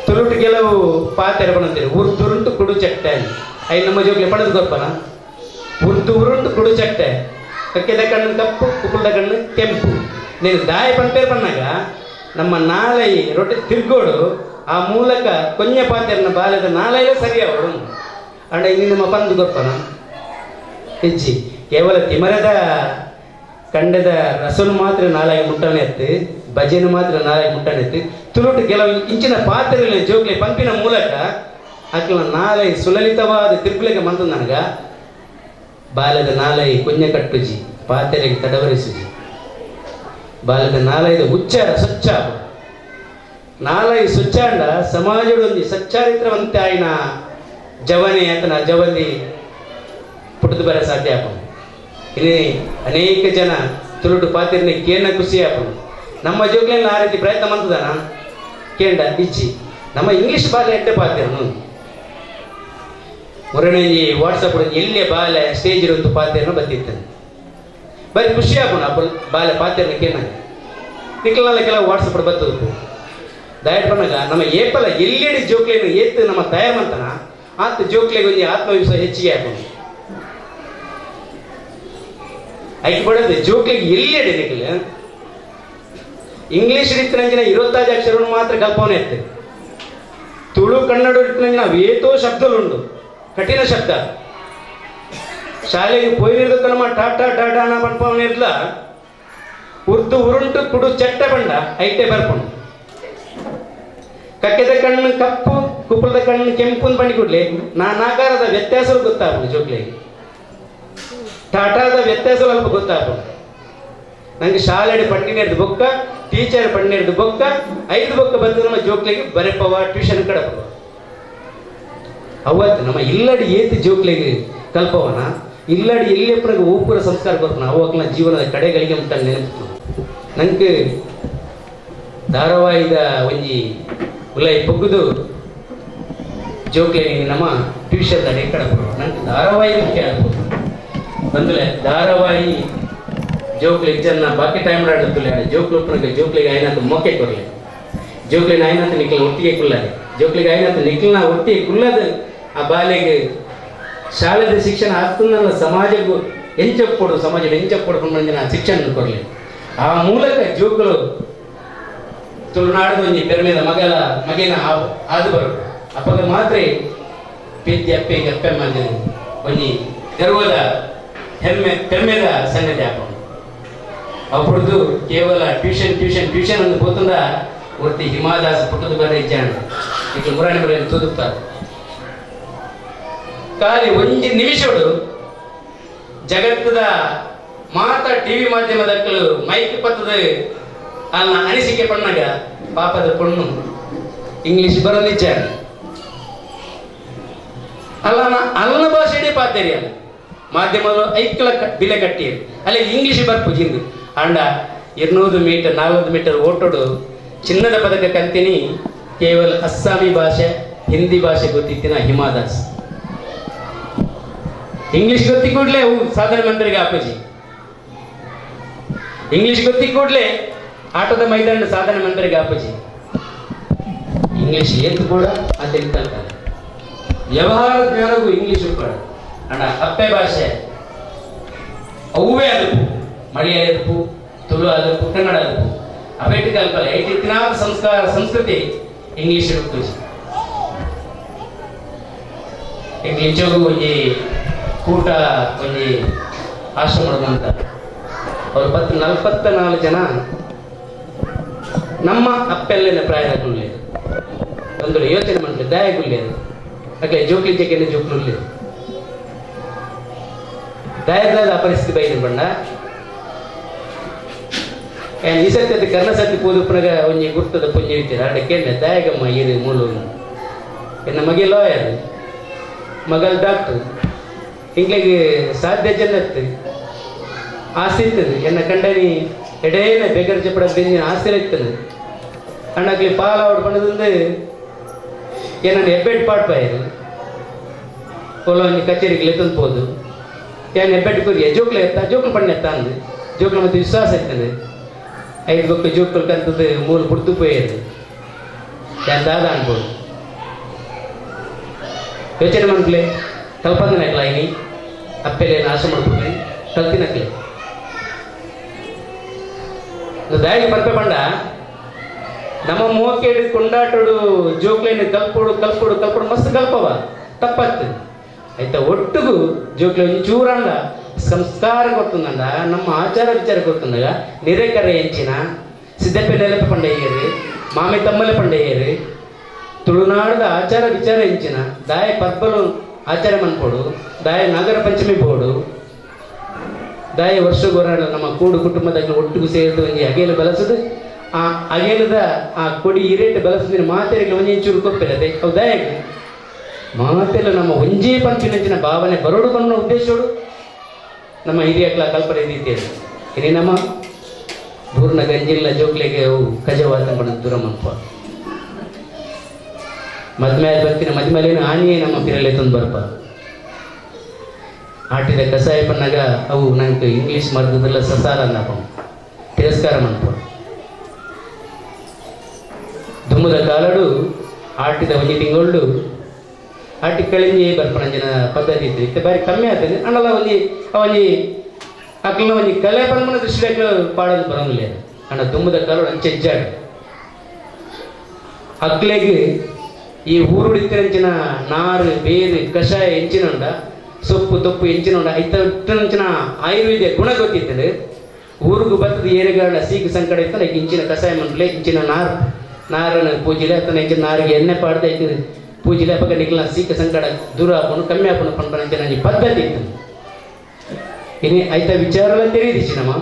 ತುರುಟು ಕೆಲವು ಪಾತ್ರೆ ಬಂತೀರಿ ಉರ್ದುರುಂಟು ಕುಡು ಚಟ್ಟೆ ಐ ನಮ್ಮ ಜೋಕ್ಲೆ ಪಡೆದು ಗೊಪ್ಪನ ಉರ್ದುರುಂಟು ಕುಡು ಚಟ್ಟೆ ಕಕ್ಕೆದ ಕಣ್ಣು ಕಪ್ಪು ಕುಕ್ಕುಳದ ಕಣ್ಣು ಕೆಂಪು ನೀನು ದಾಯ ಪಂಪೇರ್ ಪಣ್ಣಾಗ ನಮ್ಮ ನಾಲೈ ರೊಟ್ಟೆ ತಿರ್ಗೋಡು ಆ ಮೂಲಕ ಕೊನ್ಯ ಪಾತ್ರೆನ ಬಾಲ್ಯದ ನಾಲೈಲೇ ಸರಿಯಾವಡು ಅಂಡ ಇನ್ನು ನಮ್ಮ ಪಂದು ಗೊಪ್ಪನ ಹೆಜ್ಜಿ ಕೇವಲ ತಿಮರದ ಕಂಡದ ರಸನು ಮಾತ್ರ ನಾಲಾಗಿ ಮುಟ್ಟನೆ ಎತ್ತು ಭಜನೆ ಮಾತ್ರ ನಾಲಾಗಿ ಮುಟ್ಟನೆ ಎತ್ತು ತುಳುಟು ಕೆಲವು ಇಂಚಿನ ಪಾತ್ರೆಗಳ ಜೋಗ್ಲೆ ಪಂಪಿನ ಮೂಲಕ ಆಕಲ ನಾಲೈ ಸುಲಲಿತವಾದ ತಿರುಗುಲೆಗೆ ಮಂತ ನನಗ ಬಾಲ್ಯದ ನಾಲೈ ಕುഞ്ഞ ಕಟ್ಟುಜಿ ಪಾತ್ರೆಗೆ ತಡವರಿಸುಜಿ ಬಾಲ್ಯದ ನಾಲೈದ ಉಚ್ಚಾರ ಸ್ವಚ್ಛ ನಾಲೈ ಸ್ವಚ್ಛಾಂಡ ಸಮಾಜದೊಂದು ಸಚ್ಚಾರಿತ್ರವಂತೆ ಆಯ್ನ ಜವನೆ ಆತನ ಜವಲಿ ಪುಟ್ಟದು ಬರ ಸಾಧ್ಯ ಆಪ ಇಲ್ಲಿ ಅನೇಕ ಜನ ತುಳುಟು ಪಾತ್ರೆನ ಕೇನ ಖುಷಿ ಆಪ ನಮ್ಮ ಜೋಗ್ಲೆಲ್ಲ ಆ ರೀತಿ ಪ್ರಯತ್ನ ಮಂತದಾನ ಕೇಂಡ ಇಜ್ಜಿ ನಮ್ಮ ಇಂಗ್ಲಿಷ್ ಬಾಲ್ಯ ಎಡ್ಡೆ ಪಾತ್ರೆನು ಮುರಣಿ ವಾಟ್ಸಪ್ ಎಲ್ಲೇ ಬಾಲ್ಯ ಸ್ಟೇಜ್ ಇರುವಂತ ಪಾತ್ರೆಯನ್ನು ಬಂದಿದ್ದಾನೆ ಬರೀ ಖುಷಿ ಆಗೋಣ ಬಾಲ್ಯ ಪಾತ್ರೆನ ಕೇನ ನಿಕ್ಲಲ್ಲ ಕೆಲವು ವಾಟ್ಸಪ್ ಬರ್ತದ ದಯಟ್ ಬಂದಾಗ ನಮ್ಮ ಏಪಲ ಎಲ್ಲೆಡೆ ಜೋಕ್ಲೆಯನ್ನು ಎತ್ತು ನಮ್ಮ ತಯಾರು ಮಂತನ ಆತ ಜೋಕ್ಲೆಗೆ ಒಂದು ಆತ್ಮವಿಶ್ವಾಸ ಹೆಚ್ಚಿಗೆ ಹಾಕೋಣ ಐಕ್ ಬಡದೆ ಜೋಕ್ಲೆಗೆ ಎಲ್ಲೆಡೆ ನಿಕ್ಲೆ ಇಂಗ್ಲಿಷ್ ರೀತಿನಂಜಿನ 25 ಅಕ್ಷರವನ್ನು ಮಾತ್ರ ಕಲ್ಪನೆ ಇರ್ತದೆ ತುಳು ಕನ್ನಡ ರೀತಿನಂಜಿನ ಏತೋ ಶಬ್ದಗಳುಂಟು ಕಠಿಣ ಶಬ್ದ ಶಾಲೆಗೆ ಪೋಯಿನಿರ್ದಕ್ಕ ನಮ್ಮ ಟಾಟಾ ಟಾಟಾ ನಾ ಪಂಪವನ ಇರ್ಲ ಉರ್ದು ಉರುಂಟು ಕುಡು ಚಟ್ಟ ಬಂಡ ಐಟೆ ಬರ್ಕೊಂಡು ಕಕ್ಕೆದ ಕಣ್ಣು ಕಪ್ಪು ಕುಪ್ಪಳದ ಕಣ್ಣು ಕೆಂಪು ಅಂತ ಬಂಡಿ ನಾನಾಕಾರದ ವ್ಯತ್ಯಾಸ ಗೊತ್ತಾಗ್ಬೋದು ಜೋಕ್ಲೆಗೆ ಟಾಟಾದ ವ್ಯತ್ಯಾಸ ಸ್ವಲ್ಪ ಗೊತ್ತಾಗ್ಬೋದು ನಂಗೆ ಶಾಲೆ ಪಂಡಿನೇರ್ದು ಬೊಕ್ಕ ಟೀಚರ್ ಪಂಡಿನೇರ್ದು ಬೊಕ್ಕ 5 ಬೊಕ್ಕ ಬಂದು ನಮ್ಮ ಜೋಕ್ಲೆಗೆ ಬರೆಪವ ಟ್ಯೂಷನ್ ಕಡಪವ ಅವತ್ತು ನಮ್ಮ ಇಲ್ಲಡಿ ಏತಿ ಜೋಕ್ಲೆಗೆ ಕಲ್ಪವನ ಇಲ್ಲಡಿ ಎಲ್ಲೆಪ್ಪನಾಗ ಊಪುರ ಸಂಸ್ಕಾರ ಬರ್ತಾನ ಅವಾಗಲ ಜೀವನದ ಕಡೆಗಳಿಗೆ ಮುಟ್ಟ ನೆನಪು ನಂಗೆ ಧಾರಾವಾಹಿದ ಒಂಜಿ ಉಲೈ ಪೊಗ್ಗುದು ಜೋಕ್ಲೆ ನಮ್ಮ ಟ್ಯೂಷನ್ ಅಡೆ ಕಡಪ ನಂಗೆ ಧಾರಾವಾಹಿ ಮುಖ್ಯ ಆಗ್ಬೋದು ಬಂದುಲೆ ಧಾರಾವಾಹಿ ಜೋಕ್ಲೆ ಜನ ಬಾಕಿ ಟೈಮ್ ಆಡುತ್ತಲೆ ಜೋಕ್ಲೆ ಜೋಕ್ಲಿಗೆ ಆಯ್ನಂತ ಮೊಕ್ಕೆ ಕೊಡಲಿ ಜೋಕ್ಲಿನ ಆಯ್ನಂತ ನಿಕ್ಲ ಒಟ್ಟಿಗೆ ಕುಲ್ಲದೆ ಜೋಕ್ಲಿಗೆ ಆಯ್ನಂತ ನಿಕ್ಲನ ಒಟ್ಟಿಗೆ ಕುಲ್ಲದ ಆ ಬಾಲೆಗೆ ಶಾಲೆದ ಶಿಕ್ಷಣ ಆಗ್ತದಲ್ಲ ಸಮಾಜಕ್ಕೂ ಎಂಚಪ್ಪಡು ಸಮಾಜ ಎಂಚಪ್ಪಡು ಮಂದಿನ ಶಿಕ್ಷಣ ಕೊಡಲಿ ಆ ಮೂಲಕ ಜೋಕುಲು ತುಳುನಾಡು ಒಂಜಿ ಬೆರಮೇದ ಮಗಿನ ಆದು ಬರು ಅಪ್ಪಗ ಮಾತ್ರ ಪೆದ್ದಿ ಅಪ್ಪೆಗೆ ಅಪ್ಪೆ ಮಂದಿ ಒಂಜಿ ಗರ್ವದ ಹೆಮ್ಮೆದ ಸಂಗತಿ ಹಾಕೊಂಡು ಅಪ್ಪುಡ್ದು ಕೇವಲ ಟ್ಯೂಷನ್ ಒಂದು పోతుందా ಒತ್ತಿ ಹಿಮಾದಾಸ ಪುಟ್ಟದ ಬರ ಇಚ್ಚಾಣ ಈಗ ಮುರಾಣಿ ಬರ ತುದುಕ್ತಾರೆ ಖಾಲಿ ಒಂಜಿ ನಿಮಿಷಡು ಜಗತ್ತದ ಮಾತ ಟಿವಿ ಮಾಧ್ಯಮದಕ್ಕಲು ಮೈಕ್ ಪತ್ತದ ಅಲ್ಲ ಅನಿಸಿಕೆ ಪಣ್ಣಾಗ ಪಾಪದ ಪಣ್ಣು ಇಂಗ್ಲಿಷ್ ಬರೋದಿಚ್ಚಾಣ ಅಲ್ಲನ ಭಾಷೆಡೆ ಪಾತೇರಿ ಅಲ್ಲ ಮಾಧ್ಯಮದ ಐಕ್ಲ ಬಿಲೆ ಕಟ್ಟಿ ಅಲ್ಲಿ ಇಂಗ್ಲಿಷ್ ಬರ್ಪುಜಿಂದು ಅಂಡ 200 ಮೀಟರ್ 400 ಮೀಟರ್ ಓಟೋಡು ಚಿನ್ನದ ಪದಕ ಕಂತೀನಿ ಕೇವಲ ಅಸ್ಸಾಮಿ ಭಾಷೆ ಹಿಂದಿ ಭಾಷೆ ಗೊತ್ತಿತ್ತಿನ ಹಿಮಾದಾಸ್ ಇಂಗ್ಲಿಷ್ ಗೊತ್ತಿ ಕೂಡಲೇ ಅವು ಸಾಧನೆ ಮಂತ್ರಿಗೆ ಆಪಜಿ ಇಂಗ್ಲಿಷ್ ಗೊತ್ತಿ ಕೂಡಲೇ ಆಟದ ಮೈದಾನ ಸಾಧನೆ ಮಂತ್ರಿಗೆ ಆಪಜಿ ಇಂಗ್ಲಿಷ್ ಏತ್ ಕೂಡ ಅಂತ ಕಲ್ತಾರೆ ವ್ಯವಹಾರ ಜ್ಞಾನಗೂ ಇಂಗ್ಲಿಷ್ ಕೂಡ ಅಣ್ಣ ಅಪ್ಪೆ ಭಾಷೆ ಅವೇ ಅದಪ್ಪು ಮಲಯಾಳಿ ಅದಪ್ಪು ತುಳು ಅದಪ್ಪು ಕನ್ನಡ ಅದಪ್ಪು ಅವೇಟಿ ಕಲ್ಪನೆ ಐತಿನ ಸಂಸ್ಕಾರ ಸಂಸ್ಕೃತಿ ಇಂಗ್ಲಿಷ್ ಇರ್ತದೆ ಇಂಚೋಗು ಒಂಜಿ ಕೂಟ ಒಂಜಿ ಆಶ್ರಮ ಅಂತ ಅವ್ರು 44 ಜನ ನಮ್ಮ ಅಪ್ಪೆಲ್ಲಿನ ಪ್ರಾಯಗುಳ್ಳೇದು ಒಂದು ಯೋಚನೆ ಮಾಡಲಿ ದಯಗುಳ್ಳೇದು ಅಕ್ಕೆ ಜೋಕ್ಲಿ ಚೆಕ್ಕಿನ ಜೋಕ್ಲು ದಯದ ಪರಿಸ್ಥಿತಿ ಬೈದು ಬಂಡ ಈ ಸತ್ಯದ ಕರ್ಣ ಸತ್ಯ ಪೂದುಪ್ಪನಾಗ ಒಂಜಿ ಗುರ್ತದ ಪುಂಜಿ ಇರ್ತೀರ ಅಡಕ್ಕೆ ದಯಗಮ್ಮ ಇರು ಮೂಲು ಎನ್ನ ಮಗೆ ಲಾಯರ್ ಮಗಲ್ ಡಾಕ್ಟರ್ ಹಿಂಗೆ ಸಾಧ್ಯ ಜನ್ನತ್ತು ಆಸೆ ಇರ್ತದೆ ಎನ್ನ ಕಂಡನಿ ಎಡೇನ ಬೇಗರ ಚಪ್ಪಡ ಬೆಂದಿನ ಆಸೆ ಇರ್ತದೆ ಅಣ್ಣಕ್ಲಿ ಪಾಲ ಹೊಡ್ಕೊಂಡದಂದು ಏನನ್ನು ಹೆಬ್ಬೆಟ್ ಪಾಡ್ಪಾಯರು ಪೊಲೊಂದು ಕಚೇರಿಗೆ ಲೆತ್ತಂದು ಏನು ಹೆಬ್ಬೆಟ್ ಕುರಿಯ ಜೋಕ್ಲ ಎತ್ತ ಜೋಕ್ಲು ಪಣ್ಣ ಎತ್ತ ಅಂದು ಜೋಕ್ಲ ಮತ್ತೆ ವಿಶ್ವಾಸ ಇರ್ತದೆ 5 ಬೊಕ್ಕ ಜೋಕ್ಲು ಕಂತದ್ದು 3 ಪುಡ್ತು ಪೋಯದು ಎಂದಾದ ಅನ್ಬೋದು ಯೋಚನೆ ಮನ್ಕ್ಲೆ ಕಲ್ಪಂದನಕ್ಲ ಇನಿ ಅಪ್ಪೆಲೆ ನಾಶ ಮಾಡ್ಬಿಡ್ರಿ ಕಲ್ತಿನಕ್ಲೆ ದಾಯಿಗೆ ಬರ್ಪೆ ಬಂಡ ನಮ್ಮ ಮೋಕೇಡು ಕೊಂಡಾಟೋಡು ಜೋಕ್ಲೇನು ಕಲ್ಪೋಡು ಮಸ್ತ್ ಕಲ್ಪವ ತಪ್ಪತ್ತು ಆಯ್ತಾ ಒಟ್ಟಿಗೂ ಜೋಕ್ಲೆ ಚೂರಂಡ ಸಂಸ್ಕಾರ ಗೊತ್ತಂದ ನಮ್ಮ ಆಚಾರ ವಿಚಾರ ಗೊತ್ತಂದಾಗ ನಿರೇಕರ ಎಂಚಿನ ಸಿದ್ದಪ್ಪೆಲ್ಲ ಪಂಡಯ್ಯರು ಮಾಮಿ ತಮ್ಮಲೆ ಪಂಡಯ್ಯರು ತುಳುನಾಡದ ಆಚಾರ ವಿಚಾರ ಎಂಚಿನ ದಾಯ ಪರ್ಬಲು ಆಚಾರ ಮನ್ಕೊಡು ದಾಯ ನಾಗರ ಪಂಚಮಿ ಬೋಡು ದಾಯ ವರ್ಷಗೋರಾಡ ನಮ್ಮ ಕೂಡು ಕುಟುಂಬದಾಗ ಒಟ್ಟಿಗೂ ಸೇರಿದು ಒಂಜಿ ಅಗೇಲು ಬೆಳೆಸದು ಆ ಅಗೇಲದ ಆ ಕೊಡಿ ಹಿರೇಟ್ ಬೆಳೆಸದಿನ ಮಾತೆರಿಗೆ ಒಂಜಿ ಚೂರು ಕೊಪ್ಪಿರದೆ ಅವು ದಯಗೆ ಮಾತೆಲ್ಲ ನಮ್ಮ ಒಂಜೇ ಪಂಚಿನ ಭಾವನೆ ಬರೋಡು ಬನ್ನೋ ಉದ್ದೇಶೋಡು ನಮ್ಮ ಹಿರಿಯಕ್ಲ ಕಲ್ಪನೆ ರೀತಿಯಲ್ಲಿ ಇನಿ ನಮ್ಮ ಪೂರ್ಣ ಗಂಜಿಲ್ಲ ಜೋಕ್ಲೆಗೆ ಅವು ಕಜವಾದ ಬಣ್ಣ ದೂರ ಮನ್ಪ ಮದ್ಮೇಲೆ ಬರ್ತೀನಿ ಮದ್ಮೇಲೇನು ಆನಿಯೇ ನಮ್ಮ ಪಿರಲೆ ತಂದು ಬರ್ಪ ಆಟಿದ ಕಸಾಯ ಪನ್ನಾಗ ಅವು ನಂಗೆ ಇಂಗ್ಲೀಷ್ ಮರ್ದದಲ್ಲ ಸಸಾರ ಅನ್ನಪ್ಪ ತಿರಸ್ಕಾರ ಮನ್ಪ ದುಮ್ಮದ ಕಾಲಡು ಆಟಿದ ಒಂಜಿ ತಿಂಗಳು ಆಟಿ ಕಳಿಂಜಿ ಬರ್ಪಣಂಜಿನ ಪದ್ಧತಿ ಇತ್ತು ಇತ್ತೆ ಬಾರಿ ಕಮ್ಮಿ ಆಗ್ತದೆ ಅನ್ನಲ್ಲ ಒಂಜಿ ಅಕ್ಲನ ಒಂಜಿ ಕಲೆ ಬಂದ್ಮನ ದೃಷ್ಟಿಗೆ ಪಾಡೋದು ಬರೋಂಗಿಲ್ಲ ಅಣ್ಣ ದುಮ್ಮದ ಕಾಲಡು ಅಂಚೆ ಹೆಜ್ಜಾಡು ಅಕ್ಲೆಗೆ ಈ ಊರುಡಿತ್ತಿನ ನಾರು ಬೇರು ಕಷಾಯ ಎಂಚಿನೊಂಡ ಸೊಪ್ಪು ತೊಪ್ಪು ಎಂಚಿನೊಂಡ ಇತ್ತಂಚಿನ ಆಯುರ್ವೇದ ಗುಣ ಗೊತ್ತಿರ್ತದೆ ಊರಿಗೂ ಬರ್ತದೆ ಏರೆಗಾಳ ಸೀಗೆ ಸಂಕಟ ಇರ್ತದೆ ಇಂಚಿನ ಕಷಾಯ ಮಂಡಲೆ ಇಂಚಿನ ನಾರನ ಪೂಜಿಲೆ ಅಥವಾ ಇಂಚಿನ ನಾರಿಗೆ ಎಣ್ಣೆ ಪಾಡ್ದೆ ಇರ್ತದೆ ಪೂಜಿಲೆ ಪಕ್ಕ ನಿಕ್ಲ ಸೀಕ ಸಂಕಟ ದೂರ ಹಾಕೊಂಡು ಕಮ್ಮಿ ಹಾಕೊಂಡು ಪಂಪನ ಈ ಪದ್ಧತಿ ಇತ್ತು ಇನ್ನು ಆಯ್ತ ವಿಚಾರ ತೆರೀದಿಸಿ ನಮ್ಮ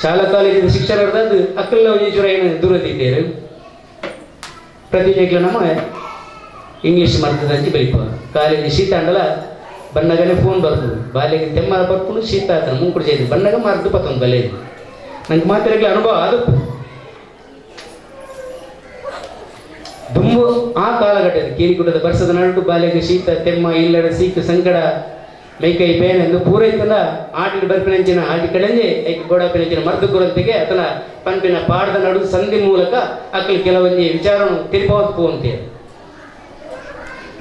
ಶಾಲಾ ಕಾಲೇಜಿನ ಶಿಕ್ಷಣ ಅದು ಅಕ್ಕಲ್ಲ ಒಂಚೂರ ಏನು ದೂರದಿದ್ದೇವೆ ಪ್ರತಿಜ್ಞೆಗಳು ನಮ್ಮ ಇಂಗ್ಲೀಷ್ ಮಾಡ್ತದಂತೆ ಬೆಳಿಪ ಕಾಲೇಜ್ ಶೀತ ಅಂಡಲ ಬಣ್ಣಗನೆ ಫೋನ್ ಬರ್ತದೆ ಬಾಲ್ಯಗೆ ತೆಮ್ಮ ಬರ್ಕೊಂಡು ಶೀತ ಆಗ್ತಾನೆ ಮುಂಕುಡು ചെയ്ದು ಬಣ್ಣಗ ಮಾರ್ದು ಪತ್ತೊಂದು ಬಲೆ ನಂಗೆ ಮಾತಾಡಲಿ ಅನುಭವ ಅದು ದುಂಬು ಆ ಕಾಲಘಟ್ಟದ ಕೇರಿಗುಡ್ಡದ ಬರ್ಸದ ನಡು ಬಾಲ್ಯಗೆ ಶೀತ ತೆಮ್ಮ ಇಲ್ಲಡ ಸೀಕ ಸಂಕಡ ಮೈಕೈ ಬೇನೆ ಎಂದು ಪೂರೈತಂದ ಆಟಿಗೆ ಬರ್ಪಿನಂಚಿನ ಆಟಿ ಕಡೆಂಜೆ ಐಕ ಗೋಡಾಪಿನಂಚಿನ ಮರ್ದು ಗುರಂತೆಗೆ ಅತನ ಪಂಪಿನ ಪಾಡದ ನಡು ಸಂಧಿ ಮೂಲಕ ಅಕ್ಕಲು ಕೆಲವೊಂದು ವಿಚಾರವನ್ನು ತಿರುಪವತ್ತು ಅಂತೇಳಿ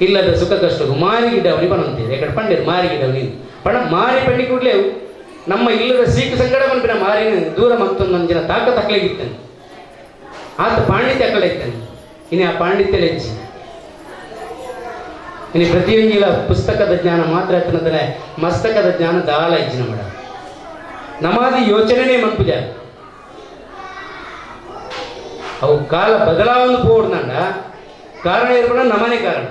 ಇಲ್ಲದ ಸುಖ ಕಷ್ಟಕ್ಕೂ ಮಾರಿ ಗಿಡವನಿ ಪಣಂತೀರಿ ಯಾಕಡೆ ಪಂಡಿರು ಮಾರಿ ಗಿಡವನಿ ಪಣ ಮಾರಿ ಪಂಡಿ ಕೂಡಲೇ ನಮ್ಮ ಇಲ್ಲದ ಸೀಕು ಸಂಗಡ ಬಂದ್ಬಿನ ಮಾರಿನ ದೂರ ಮತ್ತೊಂದು ನಂಜಿನ ತಾಕ ತಕ್ಕಲಿಗಿತ್ತಾನೆ ಆತ ಪಾಂಡಿತ್ಯ ಅಕ್ಕಡೆ ಇತ್ತಾನೆ ಇನ್ನು ಆ ಪಾಂಡಿತ್ಯ ಹೆಚ್ಚಿ ಇನ್ನು ಪ್ರತಿಯೊಂದಿಲ್ಲ ಪುಸ್ತಕದ ಜ್ಞಾನ ಮಾತ್ರ ಎತ್ತನದ್ರೆ ಮಸ್ತಕದ ಜ್ಞಾನ ದಾಲ ಇಜ್ಜಿನ ಮಾಡ ನಮಾದಿ ಯೋಚನೆನೇ ಮನ್ಪುಜ ಅವು ಕಾಲ ಬದಲಾವಣೆ ಪೋಡ್ನಂಡ ಕಾರಣ ಇರ್ಬೇಡ ನಮನೇ ಕಾರಣ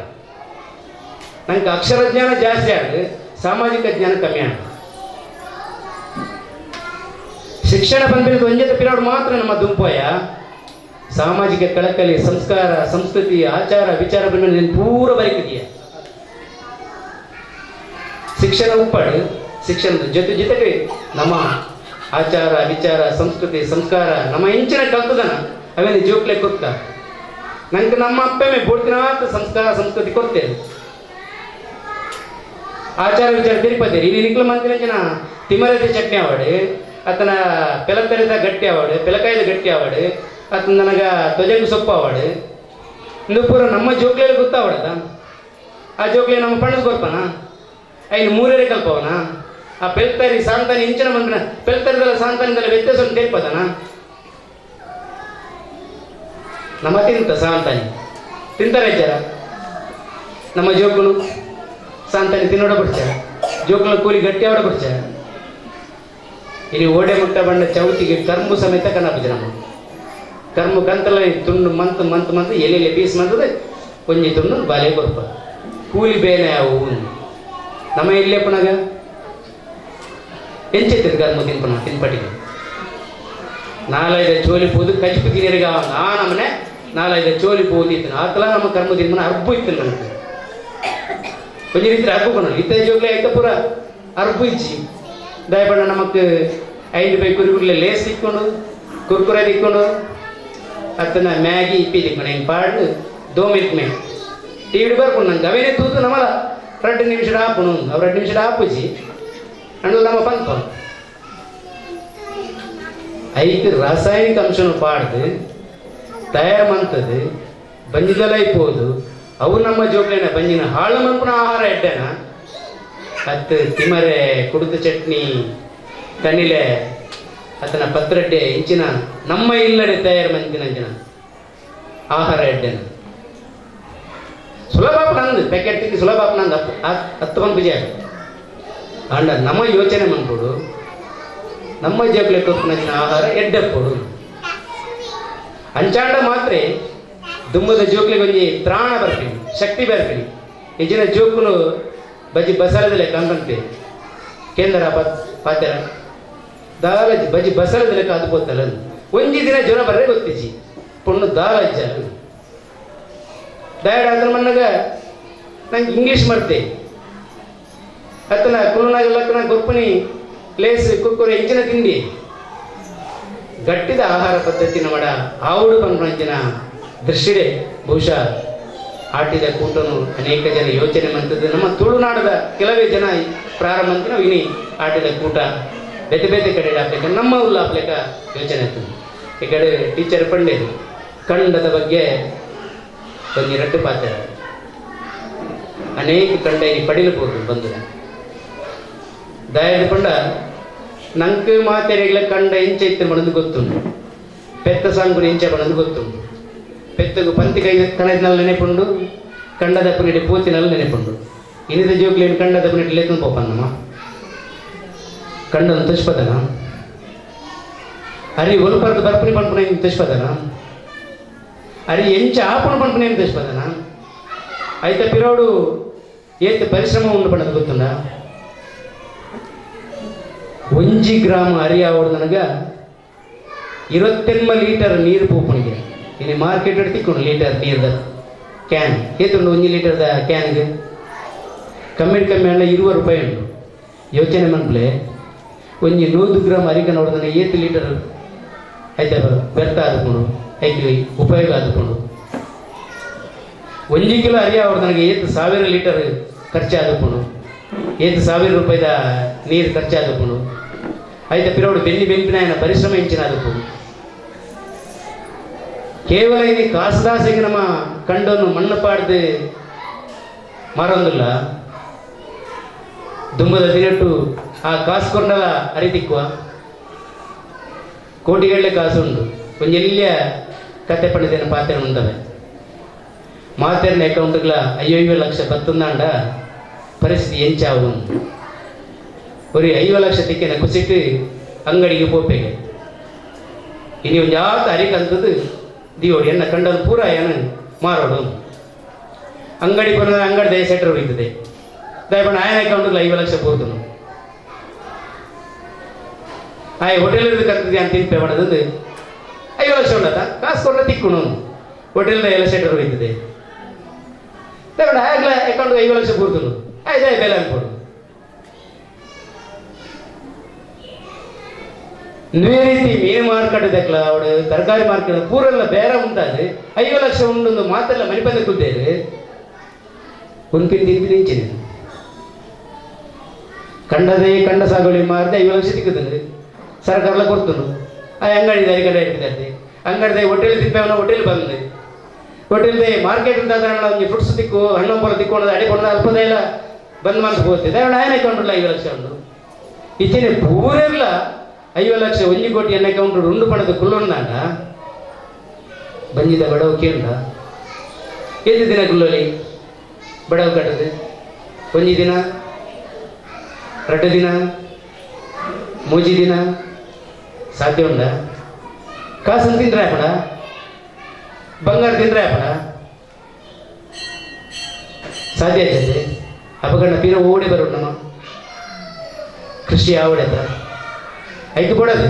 ನಂಗೆ ಅಕ್ಷರ ಜ್ಞಾನ ಜಾಸ್ತಿ ಆಗ ಸಾಮಾಜಿಕ ಜ್ಞಾನ ಕಮ್ಮಿ ಆಗ ಶಿಕ್ಷಣ ಬಂದ್ಮೇಲೆ ಒಂದೇ ಪಿರಿಯಡ್ ಮಾತ್ರ ನಮ್ಮ ದುಂಪೋಯ ಸಾಮಾಜಿಕ ಕಳಕಳಿ ಸಂಸ್ಕಾರ ಸಂಸ್ಕೃತಿ ಆಚಾರ ವಿಚಾರ ಬಂದ್ಮೇಲೆ ನೀನು ಪೂರ ಬರೀಕಿದೆಯಾ ಶಿಕ್ಷಣ ಉಪ್ಪಾಡು ಶಿಕ್ಷಣದ ಜೊತೆಗೆ ನಮ್ಮ ಆಚಾರ ವಿಚಾರ ಸಂಸ್ಕೃತಿ ಸಂಸ್ಕಾರ ನಮ್ಮ ಹೆಂಚಿನ ಕಲ್ತದನ ಅವೇನು ಜೋಕ್ಲೆ ಕೊತ್ತ ನಂಗೆ ನಮ್ಮ ಅಪ್ಪಮೆ ಬೋಡ್ತಿನಾಥ ಸಂಸ್ಕಾರ ಸಂಸ್ಕೃತಿ ಕೊಡ್ತೇವೆ ಆಚಾರ ವಿಚಾರ ತಿರುಪತಿ ಇಲ್ಲಿ ನಿಕ್ಲ ಮಂದಿನ ತಿಮರದ ಚಟ್ನಿ ಆವಾಡು ಆತನ ಪೆಲಕರಿದ ಗಟ್ಟಿ ಆವಾಡು ಪೆಲಕಾಯ್ದ ಗಟ್ಟಿ ಆವಾಡು ಆತನ ನನಗ ಧ್ವಜಂಗ ಸೊಪ್ಪು ಆವಾಡು ಇಂದು ಪೂರ ನಮ್ಮ ಜೋಕ್ಲೆಯಲ್ಲಿ ಗೊತ್ತಾವಡದ ಆ ಜೋಕ್ಲೆ ನಮ್ಮ ಪಣ್ಣದ ಗೊರ್ಪನ ಐನು ಮೂರೇ ಕಲ್ಪವನ ಆ ಪೆಲ್ತಾರಿ ಸಾಂತಾನಿ ಇಂಚಿನ ಮಂದಿನ ಪೆಲ್ತಾರಿದಲ್ಲ ಸಾಂತಾನಿದಲ್ಲ ವ್ಯತ್ಯಾಸವನ್ನು ತಿರುಪದನ ನಮ್ಮ ತಿಂತ ಸಾಂತಾನಿ ತಿಂತಾರೆ ಜರ ನಮ್ಮ ಜೋಕುಲು ಸಾಂತಾನಿ ತಿನ್ನೋಡ ಬಿಡ್ತಾರೆ ಜೋಕುಲ ಕೂಲಿ ಗಟ್ಟಿ ಆವಡ ಬಿಡ್ತಾರೆ ಇಲ್ಲಿ ಓಡೆ ಮುಟ್ಟ ಬಂಡ ಚೌತಿಗೆ ಕರ್ಮು ಸಮೇತ ಕನ್ನಪಜ ನಮ್ಮ ಕರ್ಮು ಕಂತಲ್ಲ ತುಂಡು ಮಂತ್ ಎಲೆಲೆ ಪೀಸ್ ಮಂತದ ಒಂಜಿ ತುಂಡು ಬಾಲೆ ಕೊರ್ಪ ಕೂಲಿ ಬೇನೆ ಅವು ನಮ್ಮ ಇಲ್ಲೇ ಪುನಗ ಎಂಚೆತ್ತಿದ ಕರ್ಮು ತಿನ್ಪನ ತಿನ್ಪಟ್ಟಿಗೆ ನಾಲೈದ ಚೋಲಿ ಪೋದು ಕಜಿಪು ತಿನ್ನರಿಗ ಆ ನಮ್ಮನೆ ನಾಲೈದ ಚೋಲಿ ಪೋದಿತ್ತು ಆತಲ ನಮ್ಮ ಕರ್ಮ ತಿನ್ಮನ ಅರ್ಬು ಇತ್ತು ನನಗೆ கொஞ்சம் ರೀತಿ ಅರ್ಬು ಕೊನೋದು ಇತ್ತ ಜೋಗ್ಲೆ ಐತ ಪೂರ ಅರ್ಬು ಇಚ್ಚಿ ದಯಪಡ ನಮಕ್ 5 ರೂಪಾಯಿ ಕುರುಕುರ್ಲೆ ಲೇಸ್ ಇಕ್ಕೊಂಡು ಕುರ್ಕುರೆ ಇಕ್ಕೊಂಡು ಅತ್ತನ ಮ್ಯಾಗಿ ಇಪ್ಪಿ ಇಕ್ಕೊಂಡು ಹೆಂಗೆ ಪಾಡು 2 ಮಿನಿಟ್ ಮೇ ಟಿವಿ ಬರ್ಕೊಂಡು ನಂಗೆ ಅವೇನೇ ತೂತು ನಮ್ಮಲ್ಲ 2 ನಿಮಿಷ ಆಪುನು ಅವ್ರು 2 ನಿಮಿಷ ಆಪುಜಿ ಅಂಡು ನಮ್ಮ ಪಂಪ ಐದು ರಾಸಾಯನಿಕ ಅಂಶವನ್ನು ಪಾಡ್ದು ತಯಾರು ಮಂತದ್ದು ಬಂಜಿದೆಲ್ಲ ಇಪ್ಪೋದು ಅವು ನಮ್ಮ ಜೋಕ್ಲೇನ ಬಂಜಿನ ಹಾಳು ಮನ್ಪುನ ಆಹಾರ ಎಡ್ಡೆನ ಹತ್ತು ತಿಮರೆ ಕುಡಿದ ಚಟ್ನಿ ಕನಿಲೆ ಅತನ ಪತ್ರಡ್ಡೆ ಇಂಚಿನ ನಮ್ಮ ಇಲ್ಲಡೆ ತಯಾರು ಮಂಜಿನ ಆಹಾರ ಎಡ್ಡೆನ ಸುಲಭ ನಂದು ಪ್ಯಾಕೆಟ್ ತಿಂದು ಸುಲಭ ನಂದು 10 ಮಂದಿ ಬಿಜಿ ಅಂಡ ನಮ್ಮ ಯೋಚನೆ ಮನ್ಕೊಡು ನಮ್ಮ ಜೇಬ್ಲೆ ಕೊಪ್ಪಿನ ಆಹಾರ ಎಡ್ಡೆಪ್ಪಡು ಅಂಚಾಂಡ ಮಾತ್ರ ದುಂಬದ ಜೋಕ್ಲಿಗೆ ಒಂಜಿ ತ್ರಾಣ ಬರ್ತೀನಿ ಶಕ್ತಿ ಬರ್ತೀನಿ ಇಂಚಿನ ಜೋಕುಲು ಬಜ್ಜಿ ಬಸರದಲೆ ಕಂಡಂತೆ ಕೇಂದ್ರ ಪಾತ್ಯರ ದಾಲಜ್ಜಿ ಬಜ್ಜಿ ಬಸರದಲೆ ಕಾದು పోతಲ್ಲ ಒಂಜಿ ದಿನ ಜ್ವರ ಬರ್ರೆ ಗೊತ್ತಿಜಿ ಪುಣ್ಣು ದಾಲಜ್ಜ ದಯಡ ಅದ್ರ ಮನ್ನಗ ನಂಗೆ ಇಂಗ್ಲೀಷ್ ಮರ್ತೆ ಅತ್ತನ ಕುರುನಾಗ ಲಕ್ಕನ ಗೊಪ್ಪನಿ ಲೇಸ್ ಕುಕ್ಕುರೆ ಇಂಚಿನ ತಿಂಡಿ ಗಟ್ಟಿದ ಆಹಾರ ಪದ್ಧತಿನ ಮಾಡ ಆವುಡು ಪಂಪಂಚಿನ ದೃಷ್ಟಿಡೆ ಬಹುಶಃ ಆಟಿದ ಕೂಟನು ಅನೇಕ ಜನ ಯೋಚನೆ ಮಾಡ್ತದೆ ನಮ್ಮ ತುಳುನಾಡದ ಕೆಲವೇ ಜನ ಪ್ರಾರಂಭ ಅಂತ ನಾವು ಇನಿ ಆಟಿದ ಕೂಟ ಬೇತೆ ಬೇತೆ ಕಡೆ ಹಾಕ್ಲಿಕ್ಕೆ ನಮ್ಮ ಉಲ್ಲ ಹಾಕ್ಲಿಕ್ಕ ಯೋಚನೆ ಆಗ್ತದೆ ಈ ಕಡೆ ಟೀಚರ್ ಪಂಡೆ ಖಂಡದ ಬಗ್ಗೆ ಒಂದು ರಟ್ಟು ಪಾತ್ರ ಅನೇಕ ಕಂಡ ಇಲ್ಲಿ ಪಡಿಲಬಹುದು ಬಂದು ದಯದ ಪಂಡ ನಂಗೆ ಮಾತೆರೆಗಳ ಕಂಡ ಇಂಚೆ ಇತ್ತು ಬಣದು ಗೊತ್ತುಂಟು ಪೆತ್ತ ಸಾಂಗುರು ಇಂಚೆ ಬಣದು ಗೊತ್ತುಂಟು ಪೆತ್ತಗು ಪಂತಿ ಕೈ ಕಣದಲ್ಲಿ ನೆನೆಪುಂಡು ಕಂಡದ ಪುನಿಡಿ ಪೂತಿನಲ್ಲಿ ನೆನೆಪುಂಡು ಇನ್ನಿದ ಜೋಗ್ಲೇನು ಕಂಡದ ಪುನಿಡಿ ಲೇತನ ಪೋಪನ್ನಮ್ಮ ಕಂಡನು ತುಷ್ಪದನ ಅರಿ ಒಲ್ಪರ್ದು ಬರ್ಪುನಿ ಪಂಪುನ ಏನು ತುಷ್ಪದನ ಅರಿ ಎಂಚ ಆಪುಣ ಪಂಪುನ ಏನು ತುಷ್ಪದನ ಐತ ಪಿರೋಡು ಏತ್ ಪರಿಶ್ರಮ ಉಂಡು ಪಣ್ಣದು ಗೊತ್ತುಂಡ 1 ಗ್ರಾಮ ಅರಿಯಾವಡು ನನಗ 28 ಲೀಟರ್ ನೀರು ಪೂಪಣಿಗೆ ಇಲ್ಲಿ ಮಾರ್ಕೆಟ್ ತಿಕ್ಕೊಂಡು ಲೀಟರ್ ನೀರ್ದ ಕ್ಯಾನ್ ಏತುಂಡು 1 ಲೀಟರ್ದ ಕ್ಯಾನ್ಗೆ ಕಮ್ಮಿ ಅಣ್ಣ 20 ರೂಪಾಯಿ ಉಂಟು ಯೋಚನೆ ಮನ್ಪ್ಲೆ 100 ಗ್ರಾಮ್ ಅರಿಕ ನೋಡಿದ್ರೆ 8 ಲೀಟರ್ ಆಯ್ತಾ ವ್ಯರ್ಥ ಆದ್ಕೊಂಡು ಐದು ಉಪಯೋಗ ಆದ್ಕೊಂಡು 1 ಕಿಲೋ ಅರಿಯಾವಡು ನನಗೆ 1000 ಲೀಟರ್ ಖರ್ಚಾದಕೊಂಡು 1000 ರೂಪಾಯಿದ ನೀರು ಖರ್ಚಾದಕೊಂಡು ಐತ ಪಿರೋಡು ಬೆನ್ನಿನ ಪರಿಶ್ರಮ ಇಂಚಿನ ಅದಕ್ಕೂ ಕೇವಲ ಇದು ಕಾಸದಾಸೆಗೆ ನಮ್ಮ ಕಂಡನ್ನು ಮಣ್ಣು ಪಾಡ್ದು ಮಾರೊಂದಿಲ್ಲ ದುಂಬದ ದಿನಟ್ಟು ಆ ಕಾಸು ಕೊಂಡಲ ಅರಿತಿಕ್ಕುವ ಕೋಟಿಗಟ್ಟಲೆ ಕಾಸು ಉಂಟು ಒಂಜೆಲ್ಲಿಯ ಕತೆ ಪಂಡಿತನ ಪಾತ್ರೆ ಉಂಟವೆ ಮಾತೆರ್ನ ಅಕೌಂಟ್ಗಳ 5 ಲಕ್ಷ ಬತ್ತುಂದಾಂಡ ಪರಿಸ್ಥಿತಿ ಎಂಚಾವು ஒரு 5 ಲಕ್ಷ ತಿಕ್ಕಿನ ಕುಸಿಟ್ಟು ಅಂಗಡಿಗೆ ಪೋಪೆಗೆ ಇನಿ ಒಂದು ಯಾತ ಅರಿಕಂತದ್ದು ದಿಯೋಡಿ ಎನ್ನ ಕಂಡಲು ಪೂರ ಏನು ಮಾರೋಡು ಅಂಗಡಿ ಬಂದ ಅಂಗಡಿ ಸೆಟ್ರ್ ಹೋಯ್ತದೆ ದಯಪಂಡ ಆಯನ ಅಕೌಂಟ್ಗೆ 5 ಲಕ್ಷ ಪೋತನು ಆಯ್ ಹೋಟೆಲ್ ಕರ್ತದೆ ಅಂತ ತಿನ್ಪೆ ಮಾಡೋದು 5 ಲಕ್ಷ ಉಂಡತ ಕಾಸು ಕೊಂಡ ತಿಕ್ಕುನು ಹೋಟೆಲ್ದ ಎಲ್ಲ ಸೆಟ್ರ್ ಹೋಯ್ತದೆ ದಯಪಂಡ ಆಗ್ಲ ಅಕೌಂಟ್ಗೆ 5 ಲಕ್ಷ ಪೂರ್ತನು ಆಯ್ತು ಬೆಲೆ ಅನ್ಕೊಡು ಇದೇ ರೀತಿ ಮೀನು ಮಾರ್ಕೆಟ್ ದಕ್ಕಲ ಅವಳು ತರಕಾರಿ ಮಾರ್ಕೆಟ್ ಪೂರೆಲ್ಲ ಬೇರೆ ಉಂಟಾದ್ರೆ 5 ಲಕ್ಷ ಉಂಟೊಂದು ಮಾತೆಲ್ಲ ಮನೆ ಕೂತೇವೆ ಒಂದು ತಿಂಚಿನ ಕಂಡ ಸಾಗುವಳಿ ಮಾರಿದೆ 5 ಲಕ್ಷ ಸಿಕ್ಕುತ್ತದೆ ಸರ್ಕಾರಲ್ಲ ಕೊಡ್ತನು ಆ ಅಂಗಡಿ ಕಡೆ ಇರ್ತದೆ ಅಂಗಡಿದ ಹೋಟೆಲ್ ತಿಪ್ಪವನ ಹೋಟೆಲ್ ಬಂದೆ ಹೋಟೆಲ್ದೆ ಮಾರ್ಕೆಟ್ ಅಂತ ಒಂದು ಫ್ರೂಟ್ಸ್ ತಿಕ್ಕು ಹಣ್ಣು ಪೊಲ ತಿಕ್ಕೊಂಡು ಅಡಿಕೊಂಡು ಅಲ್ಪದ ಎಲ್ಲ ಬಂದ್ ಮಂತ್ ಹೋಗ್ತಿದ್ದೆ ఆయన ಅಕೌಂಟ್ಲ 5 ಲಕ್ಷ ಉಂಟು ಇಚ್ಚಿನ ಪೂರೆಲ್ಲ 5 ಲಕ್ಷ 1 ಕೋಟಿ ಎನ್ನ ಅಕೌಂಟ್ 2 ಪಣದ ಕುಲ್ಲೊಂದಾಂಡ ಬಂಜಿದ ಬಡವ ಕೇಂದ್ರ ಎಷ್ಟು ದಿನ ಕುಲ್ಲೋಲಿ ಬಡವ ಕಟ್ಟದು 1 ದಿನ 2 ದಿನ 3 ದಿನ ಸಾಧ್ಯ ಉಂಡ ಕಾಸು ತಿಂದ್ರೆ ಆಪಡ ಬಂಗಾರ ತಿಂದ್ರೆ ಆಪಡ ಸಾಧ್ಯ ಆಯ್ತದೆ ಅಪಗಣ್ಣ ಪೀರ ಓಡಿ ಬರೋದು ನಮ್ಮ ಕೃಷಿ ಆವಡದ ಐದು ಕೊಡದು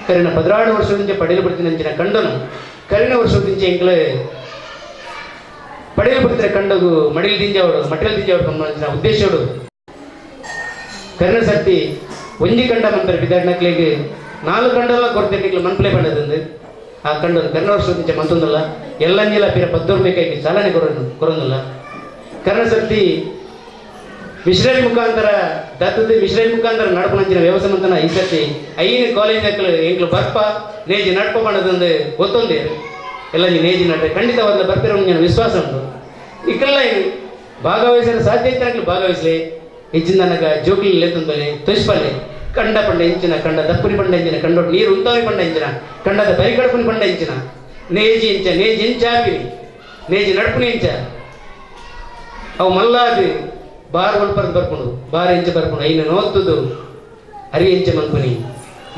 ಕರಿನ 16 ವರ್ಷದಿಂದ ಪಡೆಯಲು ಬಿಡ್ತೀನಿ ಅಂಚಿನ ಕಂಡನು ಕರಿನ ವರ್ಷದಿಂದ ಎಂಕ್ಲೆ ಪಡೆಯಲು ಬಿಡ್ತಾರೆ ಕಂಡಗು ಮಡಿಲ್ ದಿಂಜಾವಡು ಮಟಲ್ ದಿಂಜಾವಡು ಕಂಬ ಉದ್ದೇಶೋಡು ಕರಿನ ಸರ್ತಿ ಒಂಜಿ ಕಂಡ ಮಂತಾರೆ ಬಿದ್ದಾಡ್ನಕ್ಲಿಗೆ 4 ಕಂಡಲ್ಲ ಕೊಡ್ತೇನೆ ಮನ್ಪ್ಲೆ ಬಂಡದಂದು ಆ ಕಂಡು ಕರ್ನ ವರ್ಷದಿಂದ ಮಂತೊಂದಲ್ಲ ಎಲ್ಲಂಜಿಲ್ಲ ಪೀರ 10 ರೂಪಾಯಿ ಚಾಲನೆ ಕೊರೊಂದಿಲ್ಲ ಕರ್ನ ಸರ್ತಿ ಮಿಶ್ರರಿ ಮುಖಾಂತರ ದತ್ತದ ಮಿಶ್ರರಿ ಮುಖಾಂತರ ನಡ್ಕೊಂಡಂಚಿನ ವ್ಯವಸ್ಥೆ ಮಂತನ ಈ ಸರ್ತಿ 5 ಕಾಲೇಜ್ ಎಂಕ್ಲು ಬರ್ಪ ನೇಜಿ ನಡ್ಪ ಬಣ್ಣದೊಂದು ಗೊತ್ತೊಂದೇ ಎಲ್ಲ ನೇಜಿ ನಡ್ರೆ ಖಂಡಿತವಾದ ಬರ್ತಿರೋ ನನ್ನ ವಿಶ್ವಾಸ ಉಂಟು ಇಕ್ಕಲ್ಲ ಏನು ಭಾಗವಹಿಸಲು ಸಾಧ್ಯ ಇತ್ತು ಭಾಗವಹಿಸಲಿ ಹೆಚ್ಚಿನ ನನಗ ಜೋಕ್ಲಿ ಲೇತಂದಲೆ ತುಷ್ಪಲೆ ಕಂಡ ಪಂಡ ಇಂಚಿನ ಕಂಡ ದಪ್ಪುನಿ ಪಂಡ ಇಂಚಿನ ಕಂಡೋಡು ನೀರು ಉಂತಾವಿ ಪಂಡ ಇಂಚಿನ ಕಂಡದ ಬರಿಕಡಪುನಿ ಪಂಡ ಇಂಚಿನ ನೇಜಿ ಇಂಚ ನೇಜಿ ಇಂಚಾಪಿನಿ ನೇಜಿ ನಡ್ಪುನಿ ಇಂಚ ಅವು ಮಲ್ಲಾದು ಬಾರ್ ಒಲ್ಪರ್ದು ಬರ್ಕೊಂಡು ಬಾರ್ ಇಂಚ ಬರ್ಕೊಂಡು ಐನ ನೋತ್ತದು ಅರಿ ಇಂಚ ಮನ್ಪುನಿ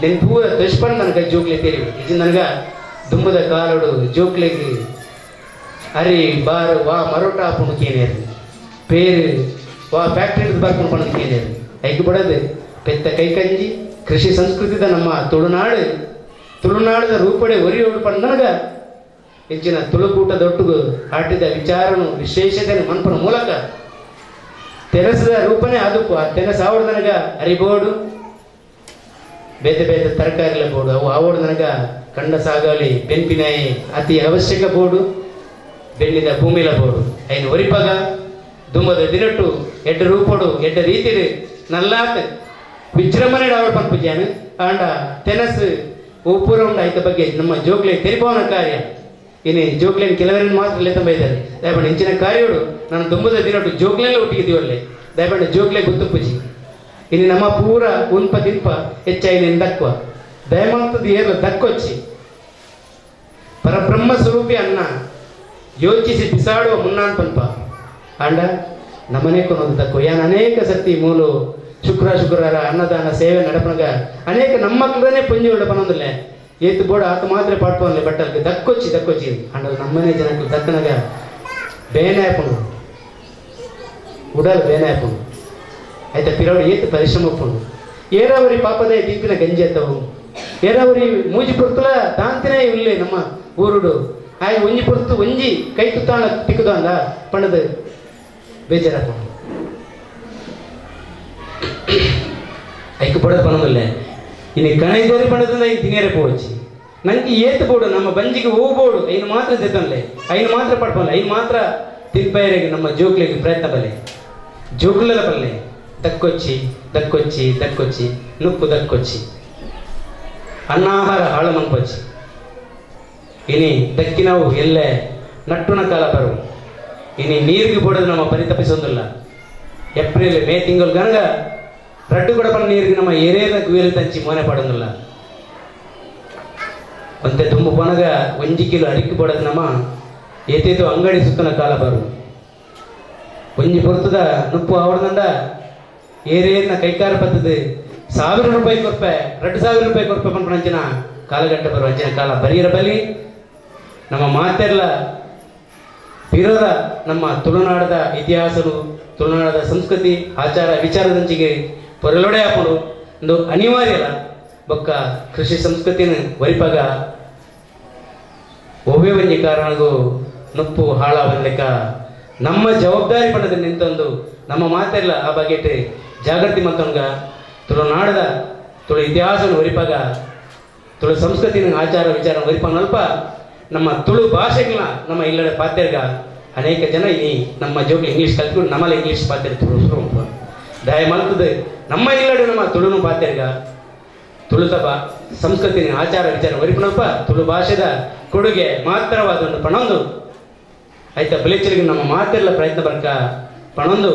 ನೆನ್ ಪೂರ ತುಷ್ಪಂಡ್ ನನಗ ಜೋಕ್ಲೆ ತೇರಿ ಇದು ನನಗ ದುಂಬದ ಕಾಲೋಡು ಜೋಕ್ಲೆಗೆ ಅರಿ ಬಾರ್ ವಾ ಮರೋಟ ಹಾಕೊಂಡು ಕೇನೇರು ಪೇರು ವಾ ಫ್ಯಾಕ್ಟ್ರಿ ಬರ್ಕೊಂಡು ಪಣದು ಕೇನೇರು ಐಕ್ ಬಡದು ಪೆತ್ತ ಕೈಕಂಜಿ ಕೃಷಿ ಸಂಸ್ಕೃತಿದ ನಮ್ಮ ತುಳುನಾಡದ ರೂಪಡೆ ಒರಿಯೋಡು ಪಂಡ ನನಗ ಹೆಚ್ಚಿನ ತುಳುಕೂಟದೊಟ್ಟಿಗೂ ಆಟಿದ ವಿಚಾರನು ವಿಶೇಷತೆ ಮನ್ಪನ ಮೂಲಕ ತೆನಸದ ರೂಪನೇ ಅದಕ್ಕೂ ಆ ತೆನಸ ಆವಡು ನನಗ ಅರಿಬೋಡು ಬೇತೆ ಬೇತೆ ತರಕಾರಿಲ ಬೋಡು ಅವು ಆವಡು ನನಗ ಕಂಡ ಸಾಗಾವಲಿ ಬೆನ್ಪಿನಾಯಿ ಅತಿ ಅವಶ್ಯಕ ಬೋಡು ಬೆನ್ನಿದ ಭೂಮಿಲ ಬೋಡು ಐನು ಒರಿಪಗ ದುಂಬದ ದಿನಟ್ಟು ಎಡ್ಡ ರೂಪಡು ಎಡ್ಡ ರೀತಿಡು ನಲ್ಲಾತ್ ವಿಜೃಂಭಣೆ ಆವಡು ಪನ್ಪುಜ್ಯಾನು ಆಂಡ ತೆನಸು ಉಪೂರ ಉಂಡ ಐತ ಬಗ್ಗೆ ನಮ್ಮ ಜೋಗ್ಲೆ ತೆರಿಪವನ ಕಾರ್ಯ ಇನ್ನು ಜೋಗ್ಲೇನು ಕೆಲವರನ್ನು ಮಾತ್ರ ಲೆತ್ತ ಬೈತಾರೆ ದಯಪಂಡ ಇಂಚಿನ ಕಾರ್ಯೋಡು ನಾನು ದುಂಬದ ದಿನಟ್ಟು ಜೋಗ್ಲೆಲ್ಲ ಒಟ್ಟಿಗಿದ್ದೀವಲ್ಲೇ ದಯಪಂಡ ಜೋಗ್ಲೆ ಗುತ್ತುಪ್ಪುಜಿ ಇನ್ನು ನಮ್ಮ ಪೂರ ಉನ್ಪ ದಿನ್ಪ ಹೆಚ್ಚಾಯಿನ ದಕ್ವ ದಯಮಾಂತದ ಏರ್ಲ ದಕ್ಕೊಚ್ಚಿ ಪರಬ್ರಹ್ಮ ಸ್ವರೂಪಿ ಅನ್ನ ಯೋಚಿಸಿ ಬಿಸಾಡುವ ಮುನ್ನಾನ್ ಪನ್ಪ ಆಂಡ ನಮ್ಮನೆ ಕೊನೋದು ದಕ್ಕು ಯಾನ್ ಅನೇಕ ಸರ್ತಿ ಮೂಲು ಶುಕ್ರವಾರ ಅನ್ನದಾನ ಸೇವೆ ನಡಪನಗ ಅನೇಕ ನಮ್ಮ ಮಕ್ಕಳನ್ನೇ ಪುಂಜಿ ಉಳ್ಳ ಪನೊಂದಿಲ್ಲ ಏತು ಬೋಡ ಆತ ಮಾತ್ರ ಪಾಡ್ಪವನ್ಲೆ ಬಟ್ಟಲ್ಗೆ ದಕ್ಕೊಚ್ಚಿ ಅಂಡದು ನಮ್ಮನೆ ಜನಕ್ಕೆ ದಕ್ಕನಗ ಬೇನೆ ಹಾಕೊಂಡು ಉಡಲ್ ಬೇನೆ ಹಾಕೊಂಡು ಆಯ್ತಾ ಪಿರವಡು ಏತು ಪರಿಶ್ರಮ ಒಪ್ಪುಂಡು ಏರಾವರಿ ಪಾಪದೇ ದೀಪಿನ ಗಂಜಿ ಎತ್ತವು ಏರಾವರಿ ಮೂಜಿ ಪುರ್ತಲ ತಾಂತಿನೇ ಇಲ್ಲೇ ನಮ್ಮ ಊರುಡು ಆಯ್ ಒಂಜಿ ಪುರ್ತು ಒಂಜಿ ಕೈ ತುತ್ತಾಣ ತಿಕ್ಕುದು ಅಂದ ಪಣದು ಬೇಜಾರಾಕೊಂಡು ಐಕ್ ಪಡದ ಪಣದಲ್ಲ ಇನ್ನು ಕಣೈದೋರಿ ಪಣದಿಂದ ಐದು ತಿಂಗೇರೆ ಪೋಚಿ ನಂಗೆ ಏತು ಬೋಡು ನಮ್ಮ ಬಂಜಿಗೆ ಹೋಗ್ಬೋಡು ಐನು ಮಾತ್ರ ತೆತ್ತನ್ಲೆ ಐನು ಮಾತ್ರ ಪಡ್ಪಲ್ಲ ಐನು ಮಾತ್ರ ತಿನ್ಪೈರೆಗೆ ನಮ್ಮ ಜೋಕ್ಲಿಗೆ ಪ್ರಯತ್ನ ಬಲ್ಲೆ ಜೋಕ್ಲಲ ಬಲ್ಲೆ ದಕ್ಕೊಚ್ಚಿ ನುಪ್ಪು ದಕ್ಕೊಚ್ಚಿ ಅನ್ನಾಹಾರ ಹಾಳು ಮನ್ಪೊಚ್ಚಿ ಇನಿ ದಕ್ಕಿನವು ಎಲ್ಲೆ ನಟ್ಟುನ ಕಾಲ ಬರು ಇನ್ನು ನೀರಿಗೆ ಬಿಡೋದು ನಮ್ಮ ಪರಿತಪಿಸೋದಿಲ್ಲ. ಏಪ್ರಿಲ್ ಮೇ ತಿಂಗಳು ಗನಗ ರಡ್ಡು ಕೂಡ ಪಣ್ಣ ನೀರಿಗೆ ನಮ್ಮ ಏರಿಯಾದ ಗುಯಲು ತಂಚಿ ಮೋನೆ ಪಡೋದಿಲ್ಲ. ಒಂತೆ ತುಂಬ ಪೊನಗ 1 ಕಿಲೋ ಅಡಿಕೆ ಬಿಡೋದು ನಮ್ಮ ಏತೇತು ಅಂಗಡಿ ಸುತ್ತನ ಕಾಲ ಬರು ಒಂಜಿ ಪೊರ್ತದ ನುಪ್ಪು ಅವ್ರದಂಡ ಏರಿಯನ್ನ ಕೈಕಾರ ಬರ್ತದೆ 1000 ರೂಪಾಯಿ ಕೊರ್ಪೆ 2000 ರೂಪಾಯಿ ಕೊರ್ಪೆ ಪಂಪಣ ಅಂಚಿನ ಕಾಲಗಟ್ಟ ಬರುವ ಅಂಚಿನ ಕಾಲ ಬರೀರ ಬಲಿ ನಮ್ಮ ಮಾತೆರ್ಲ ಪಿರೋದ ನಮ್ಮ ತುಳುನಾಡದ ಇತಿಹಾಸರು ತುಳುನಾಡದ ಸಂಸ್ಕೃತಿ ಆಚಾರ ವಿಚಾರದಂಚಿಗೆ ಪೊರಲೊಡೆ ಹಾಕೊಂಡು ಒಂದು ಅನಿವಾರ್ಯಲ್ಲ ಬೊಕ್ಕ ಕೃಷಿ ಸಂಸ್ಕೃತಿನ ವರಿಪಾಗ ಒವ್ವೆ ಒಂಜಿ ಕಾರಣಗೂ ನುಪ್ಪು ಹಾಳ ಬಂದಕ್ಕ ನಮ್ಮ ಜವಾಬ್ದಾರಿ ಪಣದ ನಿಂತೊಂದು ನಮ್ಮ ಮಾತೆಲ್ಲ ಆ ಬಗೆಟ್ ಜಾಗೃತಿ ಮತ್ತೊಂಗ ತುಳುನಾಡದ ತುಳು ಇತಿಹಾಸನ ವರಿಪಾಗ ತುಳು ಸಂಸ್ಕೃತಿನ ಆಚಾರ ವಿಚಾರ ವರಿಪಾಗ ಅಲ್ಪ ನಮ್ಮ ತುಳು ಭಾಷೆಗಳನ್ನ ನಮ್ಮ ಇಲ್ಲದ ಪಾತ್ರೆಗ ಅನೇಕ ಜನ ಈ ನಮ್ಮ ಜೋಗಿ ಇಂಗ್ಲೀಷ್ ಕಲ್ತ್ಕೊಂಡು ನಮ್ಮಲ್ಲಿ ಇಂಗ್ಲೀಷ್ ಪಾತ್ರೆ ತುಳು ದಯ ಮಲ್ತದೆ ನಮ್ಮ ಇಲ್ಲಡು ನಮ್ಮ ತುಳುನು ಪಾತ್ರೆಗ ತುಳುತಪ ಸಂಸ್ಕೃತಿನ ಆಚಾರ ವಿಚಾರ ವರಿಪಣಲ್ಪ ತುಳು ಭಾಷೆದ ಕೊಡುಗೆ ಮಾತ್ರವಾದ ಒಂದು ಪಣೊಂದು ಆಯ್ತಾ ಬಲಿಚರಿಗೆ ನಮ್ಮ ಮಾತೆಲ್ಲ ಪ್ರಯತ್ನ ಬರ್ಕ ಪಣೊಂದು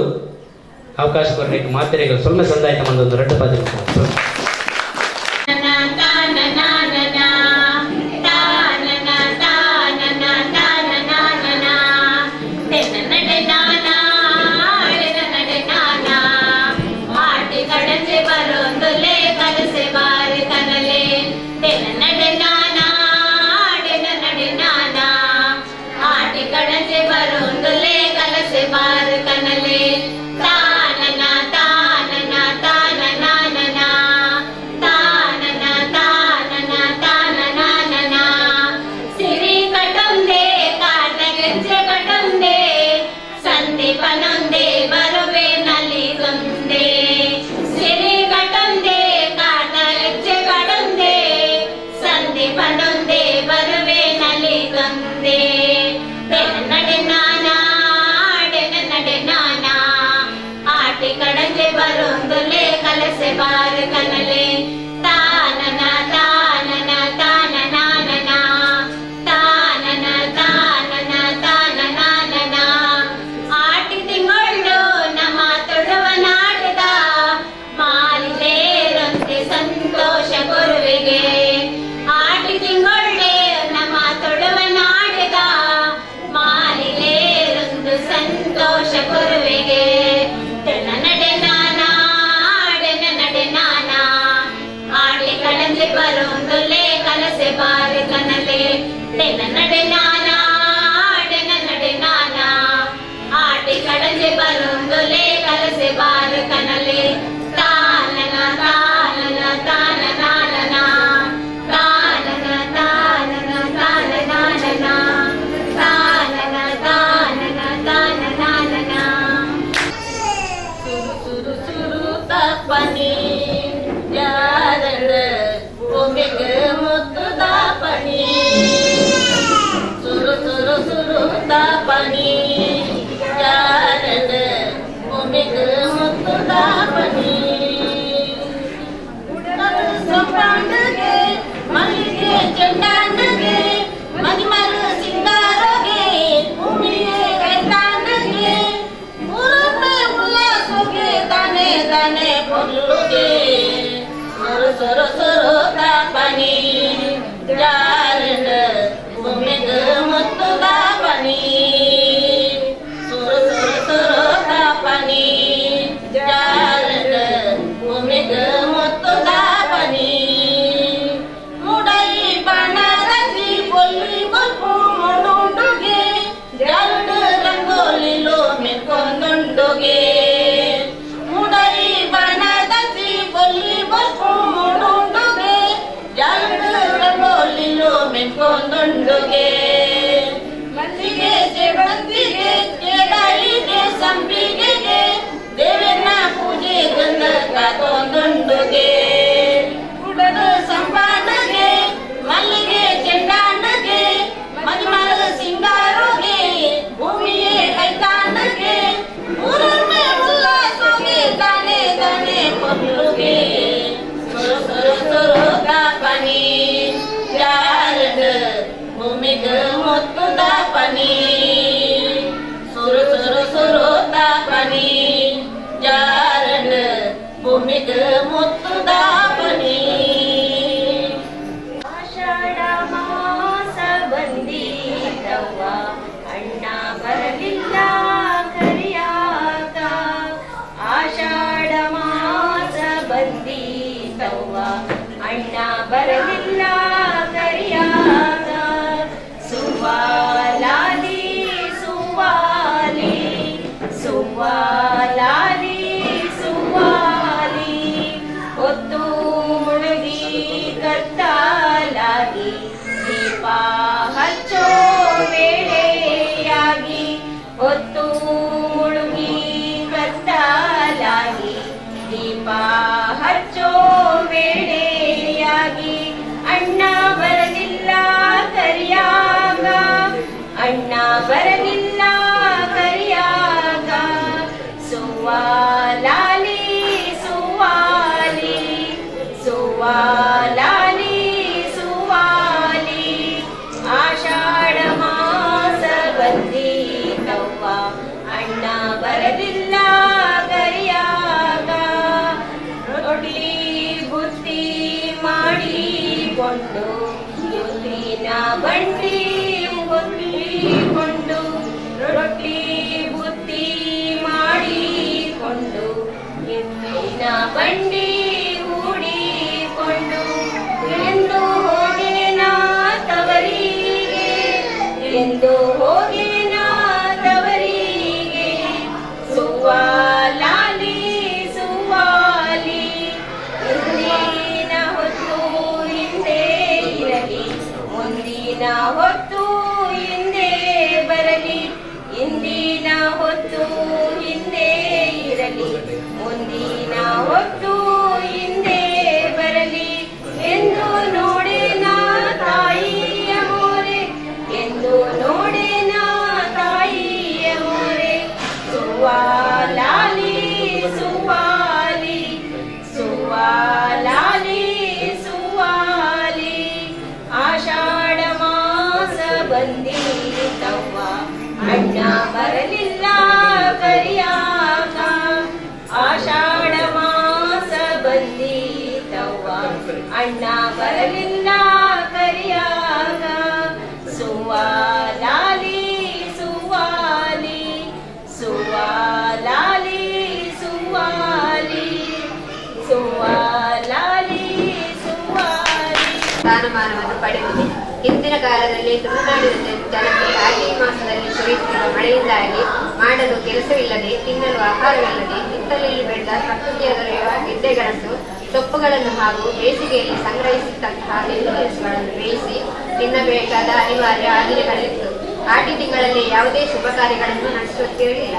ಅವಕಾಶ ಕೊರಲಿಕ್ಕೆ ಮಾತೆರೆಗಳು ಸ್ವಲ್ಪ ಸಂದಾಯಿತ ಮಂದೊಂದು ರಡ್ಡು ಪಾತ್ರೆ ಭೂಮಿಗೆ ಮುತ್ತುದ ಪನಿ ಸುರು ಇದು ಮುತ್ತುದಾಪನಿ ಆಷಾಢ ಮಾಸ ಬಂದೀತವ್ವ ಅಣ್ಣ ಬರಲಿಲ್ಲ ಕರಿಯಾಗ ಆಷಾಢ ಮಾಸ ಬಂದೀತವ್ವ ಅಣ್ಣ ಬರಲಿಲ್ಲ ಕರಿಯಾಗ ಸುವಾಲಾಲಿ ಸುವಾಲಿ ಸುವಾಲಾಲಿ ಸುವಾಲಿ ಹೊತ್ತು ಮುಳುಗಿ ಕತ್ತಲಾಗಿ ದೀಪ ಹಚ್ಚೋ ವೇಳೆಯಾಗಿ ಹೊತ್ತು ಮುಳುಗಿ ಕತ್ತಲಾಗಿ ದೀಪ ಹಚ್ಚೋ ವೇಳೆಯಾಗಿ ಅಣ್ಣ ಬರಲಿಲ್ಲ ಕರಿಯಾಗ ಅಣ್ಣ ಬರಲಿಲ್ಲ ಕರಿಯಾಗ ಸುವಾಲಾಲಿ ಸುವಾಲಿ ಸುವಾಲಾಲಿ ಸುವಾಲಿ ಆಷಾಢ ಮಾಸ ಬಂದೀತವ್ವ ಅಣ್ಣ ಬರಲಿಲ್ಲ ಕರಿಯಾಗ ರೊಟ್ಟಿ ಬುತ್ತಿ ಮಾಡಿಕೊಂಡು ಮುದ್ದಿನ ಬಂಡಿ ಹೊತ್ತಿಕೊಂಡು ರೊಟ್ಟಿ ಬುತ್ತಿ ಮಾಡಿಕೊಂಡು ಎತ್ತಿನ ಬಂಡಿ ಹೂಡಿಕೊಂಡು ಎಂದು ಹೋಗಿನ ತವರಿಗೆ ಎಂದು ಹೋಗಿನ ತವರಿಗೆ ಸುವಾಲಾಲಿ ಸುವಾಲಿ ಇಂದಿನ ಹೊತ್ತು ಹಿಂದೆ ಇರಲಿ ಮುಂದಿನ ಹೊತ್ತು ಹಿಂದೆ ಬರಲಿ ಇಂದಿನ ಹೊತ್ತು ಹಿಂದೆ ಇರಲಿ ಮುಂದಿನ ಹೊತ್ತು ಹಿಂದೆ ಬರಲಿ ಎಂದು ನೋಡಿನ ತಾಯಿಯ ಮೋರೆ ಎಂದು ನೋಡಿನ ತಾಯಿಯ ಮೋರೆ ಸುವಾಲಾಲಿ ಸುವಾಲಿ ಸುವಾಲಾಲಿ ಸುವಾಲಿ ಆಷಾಢ ಮಾಸ ಬಂದೀತವ್ವ ಅಣ್ಣ ಬರಲಿಲ್ಲ ಕರಿಯಾಗ ಆಷಾಢ ಮಾಸ ಬಂದೀತವ್ವ ಅಣ್ಣ ಬರಲಿಲ್ಲ ಕರಿಯಾಗ ಸುವಾಲಾಲಿ ಸುವಾಲಿ ಸುವಾಲಾಲಿ ಸುವಾಲಿ ಸುವಾಲಾಲಿ ಸುವಾಲಿ ಸ್ಥಾನಮಾನವನ್ನು ಪಡೆದಿದೆ. ಹಿಂದಿನ ಕಾಲದಲ್ಲಿ ತುಳುನಾಡಿನ ಜನತೆ ಆಷಾಢ ಮಾಸದಲ್ಲಿ ಸುರಿಯುತ್ತಿರುವ ಮಳೆಯಿಂದಾಗಿ ಮಾಡಲು ಕೆಲಸವಿಲ್ಲದೆ ತಿನ್ನಲು ಆಹಾರವಿಲ್ಲದೆ ಹಿತ್ತಲಲ್ಲಿ ಬೆಳೆದ ಪ್ರಕೃತಿಯ ದೊರೆಯುವ ಗೆಡ್ಡೆಗಳನ್ನು ಸೊಪ್ಪುಗಳನ್ನು ಹಾಗೂ ಬೇಸಿಗೆಯಲ್ಲಿ ಸಂಗ್ರಹಿಸಿದಂತಹ ನೆಲ್ಲು ಗೆಣಸುಗಳನ್ನು ಬೇಯಿಸಿ ತಿನ್ನಬೇಕಾದ ಅನಿವಾರ್ಯ ದಿನಗಳಿತ್ತು. ಆಟಿ ತಿಂಗಳಲ್ಲಿ ಯಾವುದೇ ಶುಭ ಕಾರ್ಯಗಳನ್ನು ನಡೆಸುತ್ತಿರಲಿಲ್ಲ.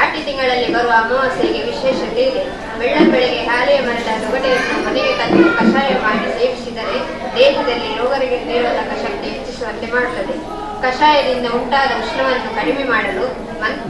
ಆಟಿ ತಿಂಗಳಲ್ಲಿ ಬರುವ ಅಮಾವಾಸ್ಯೆಗೆ ವಿಶೇಷತೆ ಇದೆ. ಬೆಳಗ್ಗೆ ಹಾಲೆಯ ಮರದ ತೊಗಟೆಯನ್ನು ಮನೆಗೆ ತಂದು ಕಷಾಯ ಮಾಡಿ ಸೇವಿಸಿದರೆ ದೇಹದಲ್ಲಿ ರೋಗ ನಿರೋಧಕ ಶಕ್ತಿ ಹೆಚ್ಚಿಸುವಂತೆ ಮಾಡುತ್ತದೆ. ಕಷಾಯದಿಂದ ಉಂಟಾದ ಉಷ್ಣವನ್ನು ಕಡಿಮೆ ಮಾಡಲು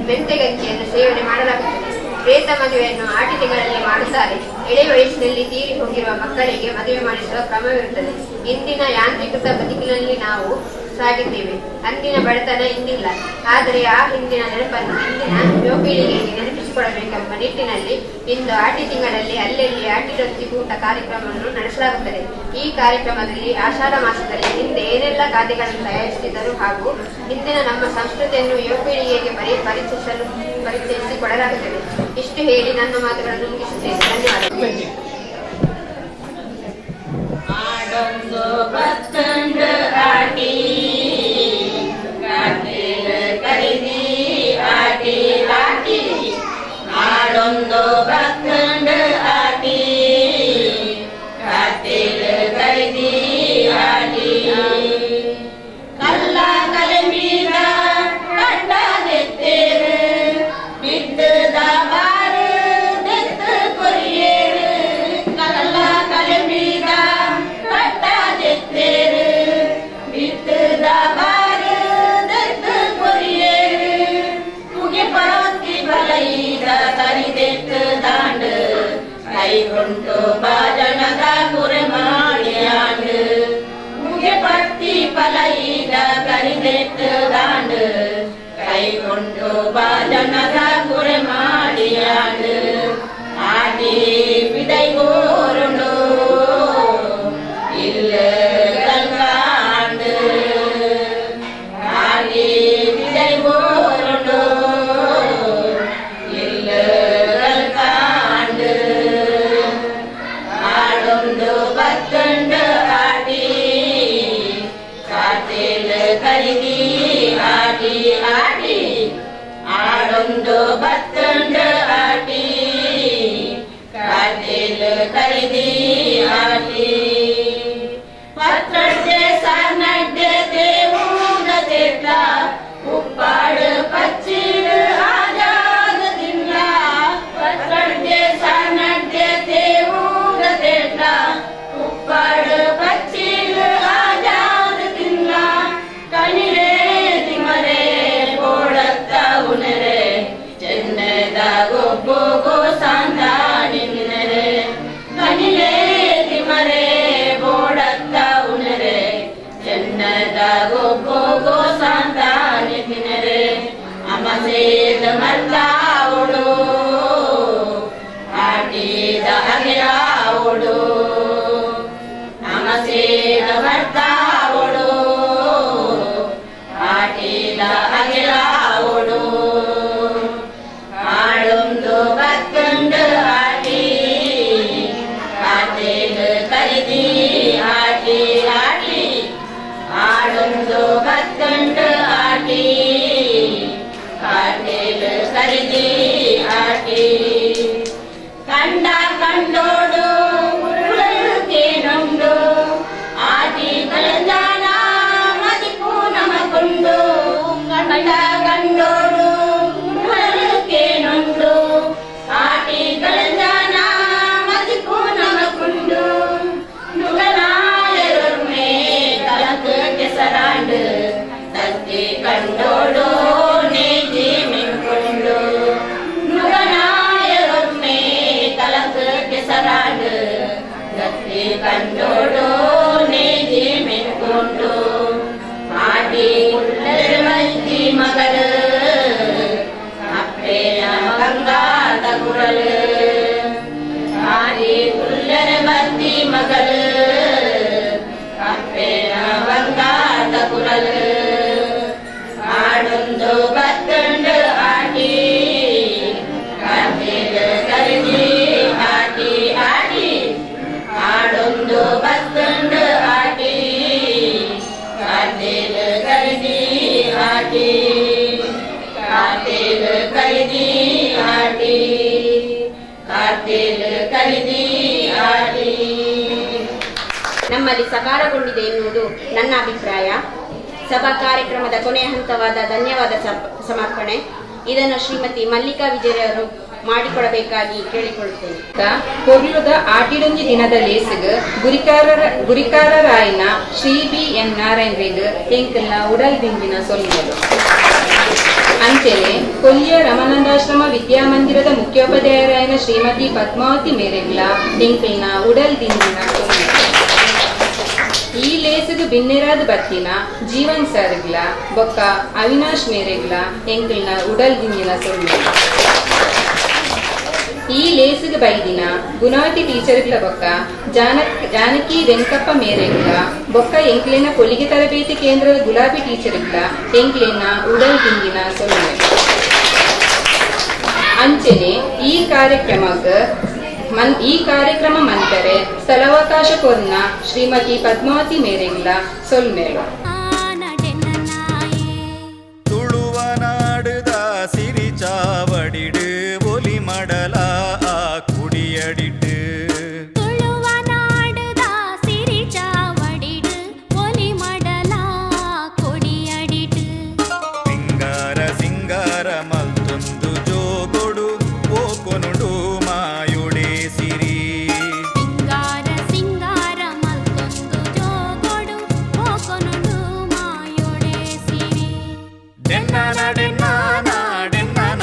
ಮೆಂತೆಗಂಜಿಯನ್ನು ಸೇವನೆ ಮಾಡಲಾಗುತ್ತದೆ. ಪ್ರೇತ ಮದುವೆಯನ್ನು ಆಟಿ ತಿಂಗಳಲ್ಲಿ ಮಾಡುತ್ತಾರೆ. ಎಳೆ ವಯಸ್ಸಿನಲ್ಲಿ ತೀರಿ ಹೋಗಿರುವ ಮಕ್ಕಳಿಗೆ ಮದುವೆ ಮಾಡಿಸುವ ಕ್ರಮವಿರುತ್ತದೆ. ಇಂದಿನ ಯಾಂತ್ರಿಕೃತ ಬದುಕಿನಲ್ಲಿ ನಾವು ಸಾಗಿದ್ದೇವೆ. ಅಂದಿನ ಬಡತನ ಇಂದಿಲ್ಲ. ಆದರೆ ಆ ಹಿಂದಿನ ನೆನಪನ್ನು ಇಂದಿನ ಯುವಪೀಳಿಗೆಗೆ ನೆನಪಿಸಿಕೊಡಬೇಕೆಂಬ ನಿಟ್ಟಿನಲ್ಲಿ ಇಂದು ಆಟಿ ತಿಂಗಳಲ್ಲಿ ಅಲ್ಲಲ್ಲಿ ಆಟಿರೊತ್ತಿ ಊಟ ಕಾರ್ಯಕ್ರಮವನ್ನು ನಡೆಸಲಾಗುತ್ತದೆ. ಈ ಕಾರ್ಯಕ್ರಮದಲ್ಲಿ ಆಷಾಢ ಮಾಸದಲ್ಲಿ ಹಿಂದೆ ಏನೆಲ್ಲ ಖಾದ್ಯಗಳನ್ನು ತಯಾರಿಸುತ್ತಿದ್ದರು ಹಾಗೂ ಇಂದಿನ ನಮ್ಮ ಸಂಸ್ಕೃತಿಯನ್ನು ಯುವಪೀಳಿಗೆಗೆ ಪರಿಚಯಿಸಿಕೊಡಲಾಗುತ್ತದೆ. ಇಷ್ಟು ಹೇಳಿ ನನ್ನ ಮಾತುಗಳನ್ನು ಮುಗಿಸುತ್ತೇನೆ. ಧನ್ಯವಾದಗಳು. ಆಡೊಂದು ಬತ್ತಂಡ ಆಟಿ ಕಾಟೇಲ ಕರಿದಿ ಆಟಿ ಆಟಿ ಆಡೊಂದು ಬತ್ತಂಡ ಆಟಿ ಕಾಟೇಲ ಕರಿದಿ ಆಟಿ ಕಲ್ಲ ಕಲಮೀದ ಕಟ್ಟದೆತ್ತೇರು ಬಿದ್ದದ ಬಾರ ದೆತ್ತ ಕೊರಿಯೇರು ಕಲ್ಲ ಕಲಮೀದ ಕಟ್ಟದೆತ್ತೇರು ಬಿದ್ದದ ಬಾರ ದೆತ್ತ ಕೊರಿಯೇರು ಮುಗೆ ಪರವತ್ತಿ ಬಲೈದ ಕರಿದೆತ್ತ ದಾಂಡ ಕೈಗೊಂಡು ಬಾಜನದ ಕುರೆ ಮಾಡಿಯಾಂಡು ಮುಗೆ ಪತ್ತಿ ಪಲೈದ ಕರಿದೆತ್ತ ದಾಂಡ ಕೈಗೊಂಡು ಬಾಜನದ ಕುರೆ ಮಾಡಿಯಾಂಡು ಆಟಿ ಬಿದೈ போருண்டோ இல்லங்கள் காண்டு ஆடி விதை போருண்டோ இல்லங்கள் காண்டு ஆடுண்டு பத்துண்டு ஆடி காத்தில் கருதி ஆடி ஆடி ಆಡೊಂದು ಬತ್ತಂಡು ಆಟಿ ಕಾತಿಲು ಕರಿದಿ ಆಟಿ ಪತ್ರಡ್ಡೆ ಸಾರ್ನಡ್ಡೆ ದೇವೂನ ತೇಟ್ಲ ಉಪ್ಪಾಡು ಪಚ್ಚಿಡು ಆಜಾದ ತಿಂಗ್ಳ ಪತ್ರಡ್ಡೆ ಸಾರ್ನಡ್ಡೆ ದೇವೂನ ತೇಟ್ಲ ಉಪ್ಪಾಡು ಪಚ್ಚಿಡು ಆಜಾದ ತಿಂಗ್ಳ ಕಣಿರೆ ತಿಮರೆ ಬೋಡತ್ತ ಉನರೆ ಚೆನ್ನದ ಗೊಬ್ಬೋ ಸಾಂದಾಡಿ ನಿನರೆ ಕಣಿಲೆ ತಿಮರೆ ಬೋಡತ್ತ ಉನರೆ ಚೆನ್ನದ ಗೊಬ್ಬೋ ಸಾಂದಾಡಿ ನಿನರೆ ಅಮಸೇದ ಮಲ್ಲಾವೋಡು ಆಟಿದ ಅಗಿರಾವೋಡು ಅಮಸೇದ ಮಲ್ಲಾವೋಡು ಆಟಿದ ಅಗಿರಾವೋಡು ಆಡೊಂದು ಬತ್ತಂಡು ಆಟಿ ಕಾತೆಲು ಕರಿದಿ ಆಟಿ ಆಟಿ ಆಡೊಂದು ಬತ್ತಂಡು ಆಟಿ ಕಾತೆಲು ಕರಿದಿ ಆಟಿ ಕಂಡ ಕಂಡೋಡು ಕೇಳುಂಡು ಆಟಿ ಕಳಂಜಾನ ಮದಿಪು ನಮಗೊಂಡು ಕಂಡ ಕಂಡೋಡು ಕೇಳುಂಡು ಆಟಿ ಕಳಂಜಾನ ಮದಿಪು ನಮಗೊಂಡು ನುಗನಾಯರೊಮ್ಮೆ ಕಲಕು ಕೆಸರಾಂಡು ತತ್ತಿ ಕಂಡೋಡು ನೇಜಿ ಮಿಂಕೊಂಡು ನುಗನಾಯರೊಮ್ಮೆ ಕಲಕು ಕೆಸರಾಂಡು ತತ್ತಿ ಕಂಡೋಡು ನೇಜಿ ಮಿಂಕೊಂಡು ಆಟಿ ಉಳ್ಳರ ಮೈತಿ ಮಗಳು ಅಪ್ಪೆಯ ಬಂಗಾದ ಕುರಲು ಆಡಿ ಉಳ್ಳರ ಮೈತಿ ಮಗಳು ಅಪ್ಪೆಯ ಬಂಗಾದ ಕುರಲು ಆಡೊಂದು ಬತ್ತಂಡು ಆಟಿ ಕಾತಿಲು ಕರಿದಿ ಆಟಿ ಆಟಿ ಆಡೊಂದು ಬತ್ತಂಡು ಆಟಿ ಕಾತಿಲು ಕರಿದಿ ಆಟಿ ಕಾತಿಲು ಕರಿದಿ ಆಟಿ ಕಾತಿಲು ಕರಿದಿ ಆಟಿ. ನಮ್ಮಲ್ಲಿ ಸಕಾರಗೊಂಡಿದೆ ಎನ್ನುವುದು ನನ್ನ ಅಭಿಪ್ರಾಯ. ಸಭಾ ಕಾರ್ಯಕ್ರಮದ ಕೊನೆಯ ಹಂತವಾದ ಧನ್ಯವಾದ ಸಮರ್ಪಣೆ ಇದನ್ನು ಶ್ರೀಮತಿ ಮಲ್ಲಿಕಾ ವಿಜಯರವರು ಮಾಡಿಕೊಡಬೇಕಾಗಿ ಕೇಳಿಕೊಳ್ಳುತ್ತೇನೆ. ಕೊರ್ಲುದ ಆಟಿಡೊಂಜಿ ದಿನದ ಲೇಸಿಗ್ ಗುರಿಕಾರರಾಯಿನ ಶ್ರೀ ಬಿ ಎನ್ ನಾರಾಯಣ್ ಎಂಕಲ್ನ ಉಡಲ್ ದಿಂಜಿನ ಸೊಲ್ಲಿದರು. ಅಂಚೆಲೆ ಕೊಲ್ಲಿಯ ರಮಾನಂದಾಶ್ರಮ ವಿದ್ಯಾಮಂದಿರದ ಮುಖ್ಯೋಪಾಧ್ಯಾಯರಾಯಿನ ಶ್ರೀಮತಿ ಪದ್ಮಾವತಿ ಮೇರೆಗ್ಲ ಎಂಕಲ್ನ ಉಡಲ್ ದಿಂಜಿನ ಸೊಲ್ಲಿದರು. ಈ ಲೇಸಿಗ್ ಬಿನ್ನೆರಾದ ಬತ್ತಿನ ಜೀವನ್ ಸರ್ಗ್ಲ ಬೊಕ್ಕ ಅವಿನಾಶ್ ಮೇರೆಗ್ಲ ಎಂಕಲ್ನ ಉಡಲ್ ದಿಂಜಿನ ಸೊಲ್ಲಿದರು. ಈ ಲೇಸಿಗೆ ಬೈದಿನ ಗುಣವತಿ ಟೀಚರ್ಗಳ ಬೊಕ್ಕ ಜಾನಕಿ ವೆಂಕಪ್ಪ ಮೇರೆಗ್ಲ ಬೊಕ್ಕ ಎಂಕ್ಲೆನ ಕೊಲಿಗೆ ತರಬೇತಿ ಕೇಂದ್ರದ ಗುಲಾಬಿ ಟೀಚರ್ಗಳ ಎಂಕ್ಲೆನ ಉಡಲ್ ದಿಂಗಿನ ಸೊಲ್ಲೆ. ಅಂಚೆನೆ ಈ ಕಾರ್ಯಕ್ರಮ ಮಂತರೆ ಸ್ಥಳಾವಕಾಶ ಕೊರ್ನ ಶ್ರೀಮತಿ ಪದ್ಮಾವತಿ ಮೇರೆಗ್ಲ ಸೊಲ್ಮೇಳು. ತುಳುವನಾಡುದ ಸಿರಿ ಚಾವಡಿಡು ಒಲಿ ಮಡಲ ಕುಡಿಯಡಿಟ್ಟು ತುಳುವನಾಡುದ ಸಿರಿ ಚಾವಡಿಡು ಒಲಿ ಮಡಲ ಕೊಡಿಯಡಿಟ್ಟು ಸಿಂಗಾರ ಸಿಂಗಾರ ಮಲ್ತೊಂದು ಜೋಗೊಡು ಓಕೊನುಡು ಮಾಯುಡೆ ಸಿರಿ ಸಿಂಗಾರ ಸಿಂಗಾರ ಮಲ್ತೊಂದು ಜೋಗೊಡು ಓಕೊನುಡು ಮಾಯುಡೆ ಸಿರಿ ಡೆನ್ನನ ಡೆನ್ನನ ಡೆನ್ನನ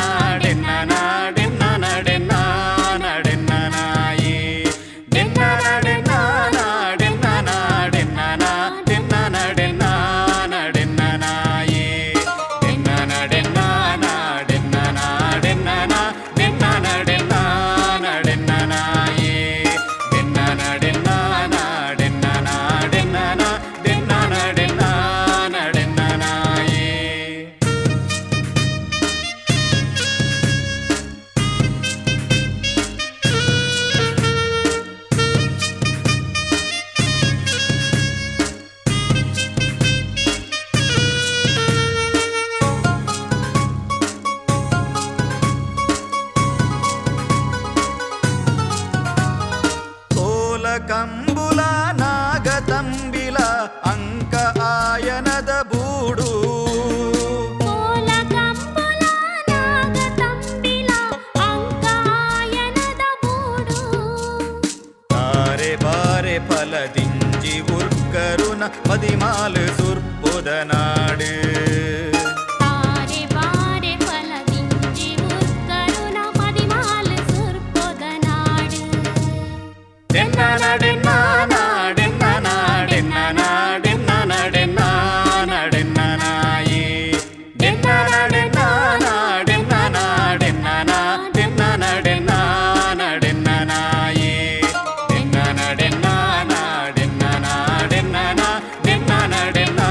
ಕಂಬುಲ ನಾಗ ತಂಬಿಲ ಅಂಕ ಆಯನದ ಬೂಡು ಕೋಲ ಕಂಬುಲ ನಾಗ ತಂಬಿಲ ಅಂಕ ಆಯನದ ಬೂಡು ತಾರೆ ಬಾರೆ ಫಲದಿಂಜಿ ಉರ್ಕರುನ ಮದಿಮಾಲು ಸುರ್ಪುದ ನಾಡು ತಾರೆ ಬಾರೆ ಫಲದಿಂಜಿ ಉರ್ಕರುನ ಮದಿಮಾಲು ಸುರ್ಪುದ ನಾಡು ಡೆನ್ನ ಡೆನ್ನ ಡೆನ್ನ ಡೆನ್ನ ಡೆನ್ನ ಡೆನ್ನ ಡೆನ್ನ ನಾಯಿ ಡೆನ್ನ ಡೆನ್ನ ಡೆನ್ನ ಡೆನ್ನ ಡೆನ್ನ ಡೆನ್ನ ಡೆನ್ನ ನಾಯಿ ಡೆನ್ನ ಡೆನ್ನ ಡೆನ್ನ ಡೆನ್ನ ಡೆನ್ನ ಡೆನ್ನ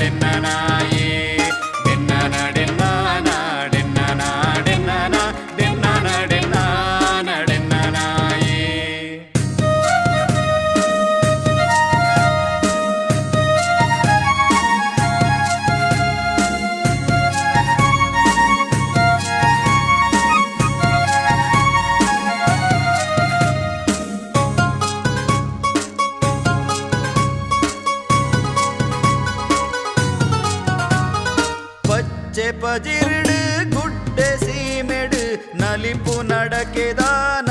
ಡೆನ್ನ ನಾಯಿ ಡೆನ್ನ ಡೆನ್ನ ಡೆನ್ನ ಡೆನ್ನ ಡೆನ್ನ ಡೆನ್ನ ಡೆನ್ನ ನಾಯಿ. பச்சை பஜிருடு குட்டை சீமெடு நலிப்பு நடக்கேதான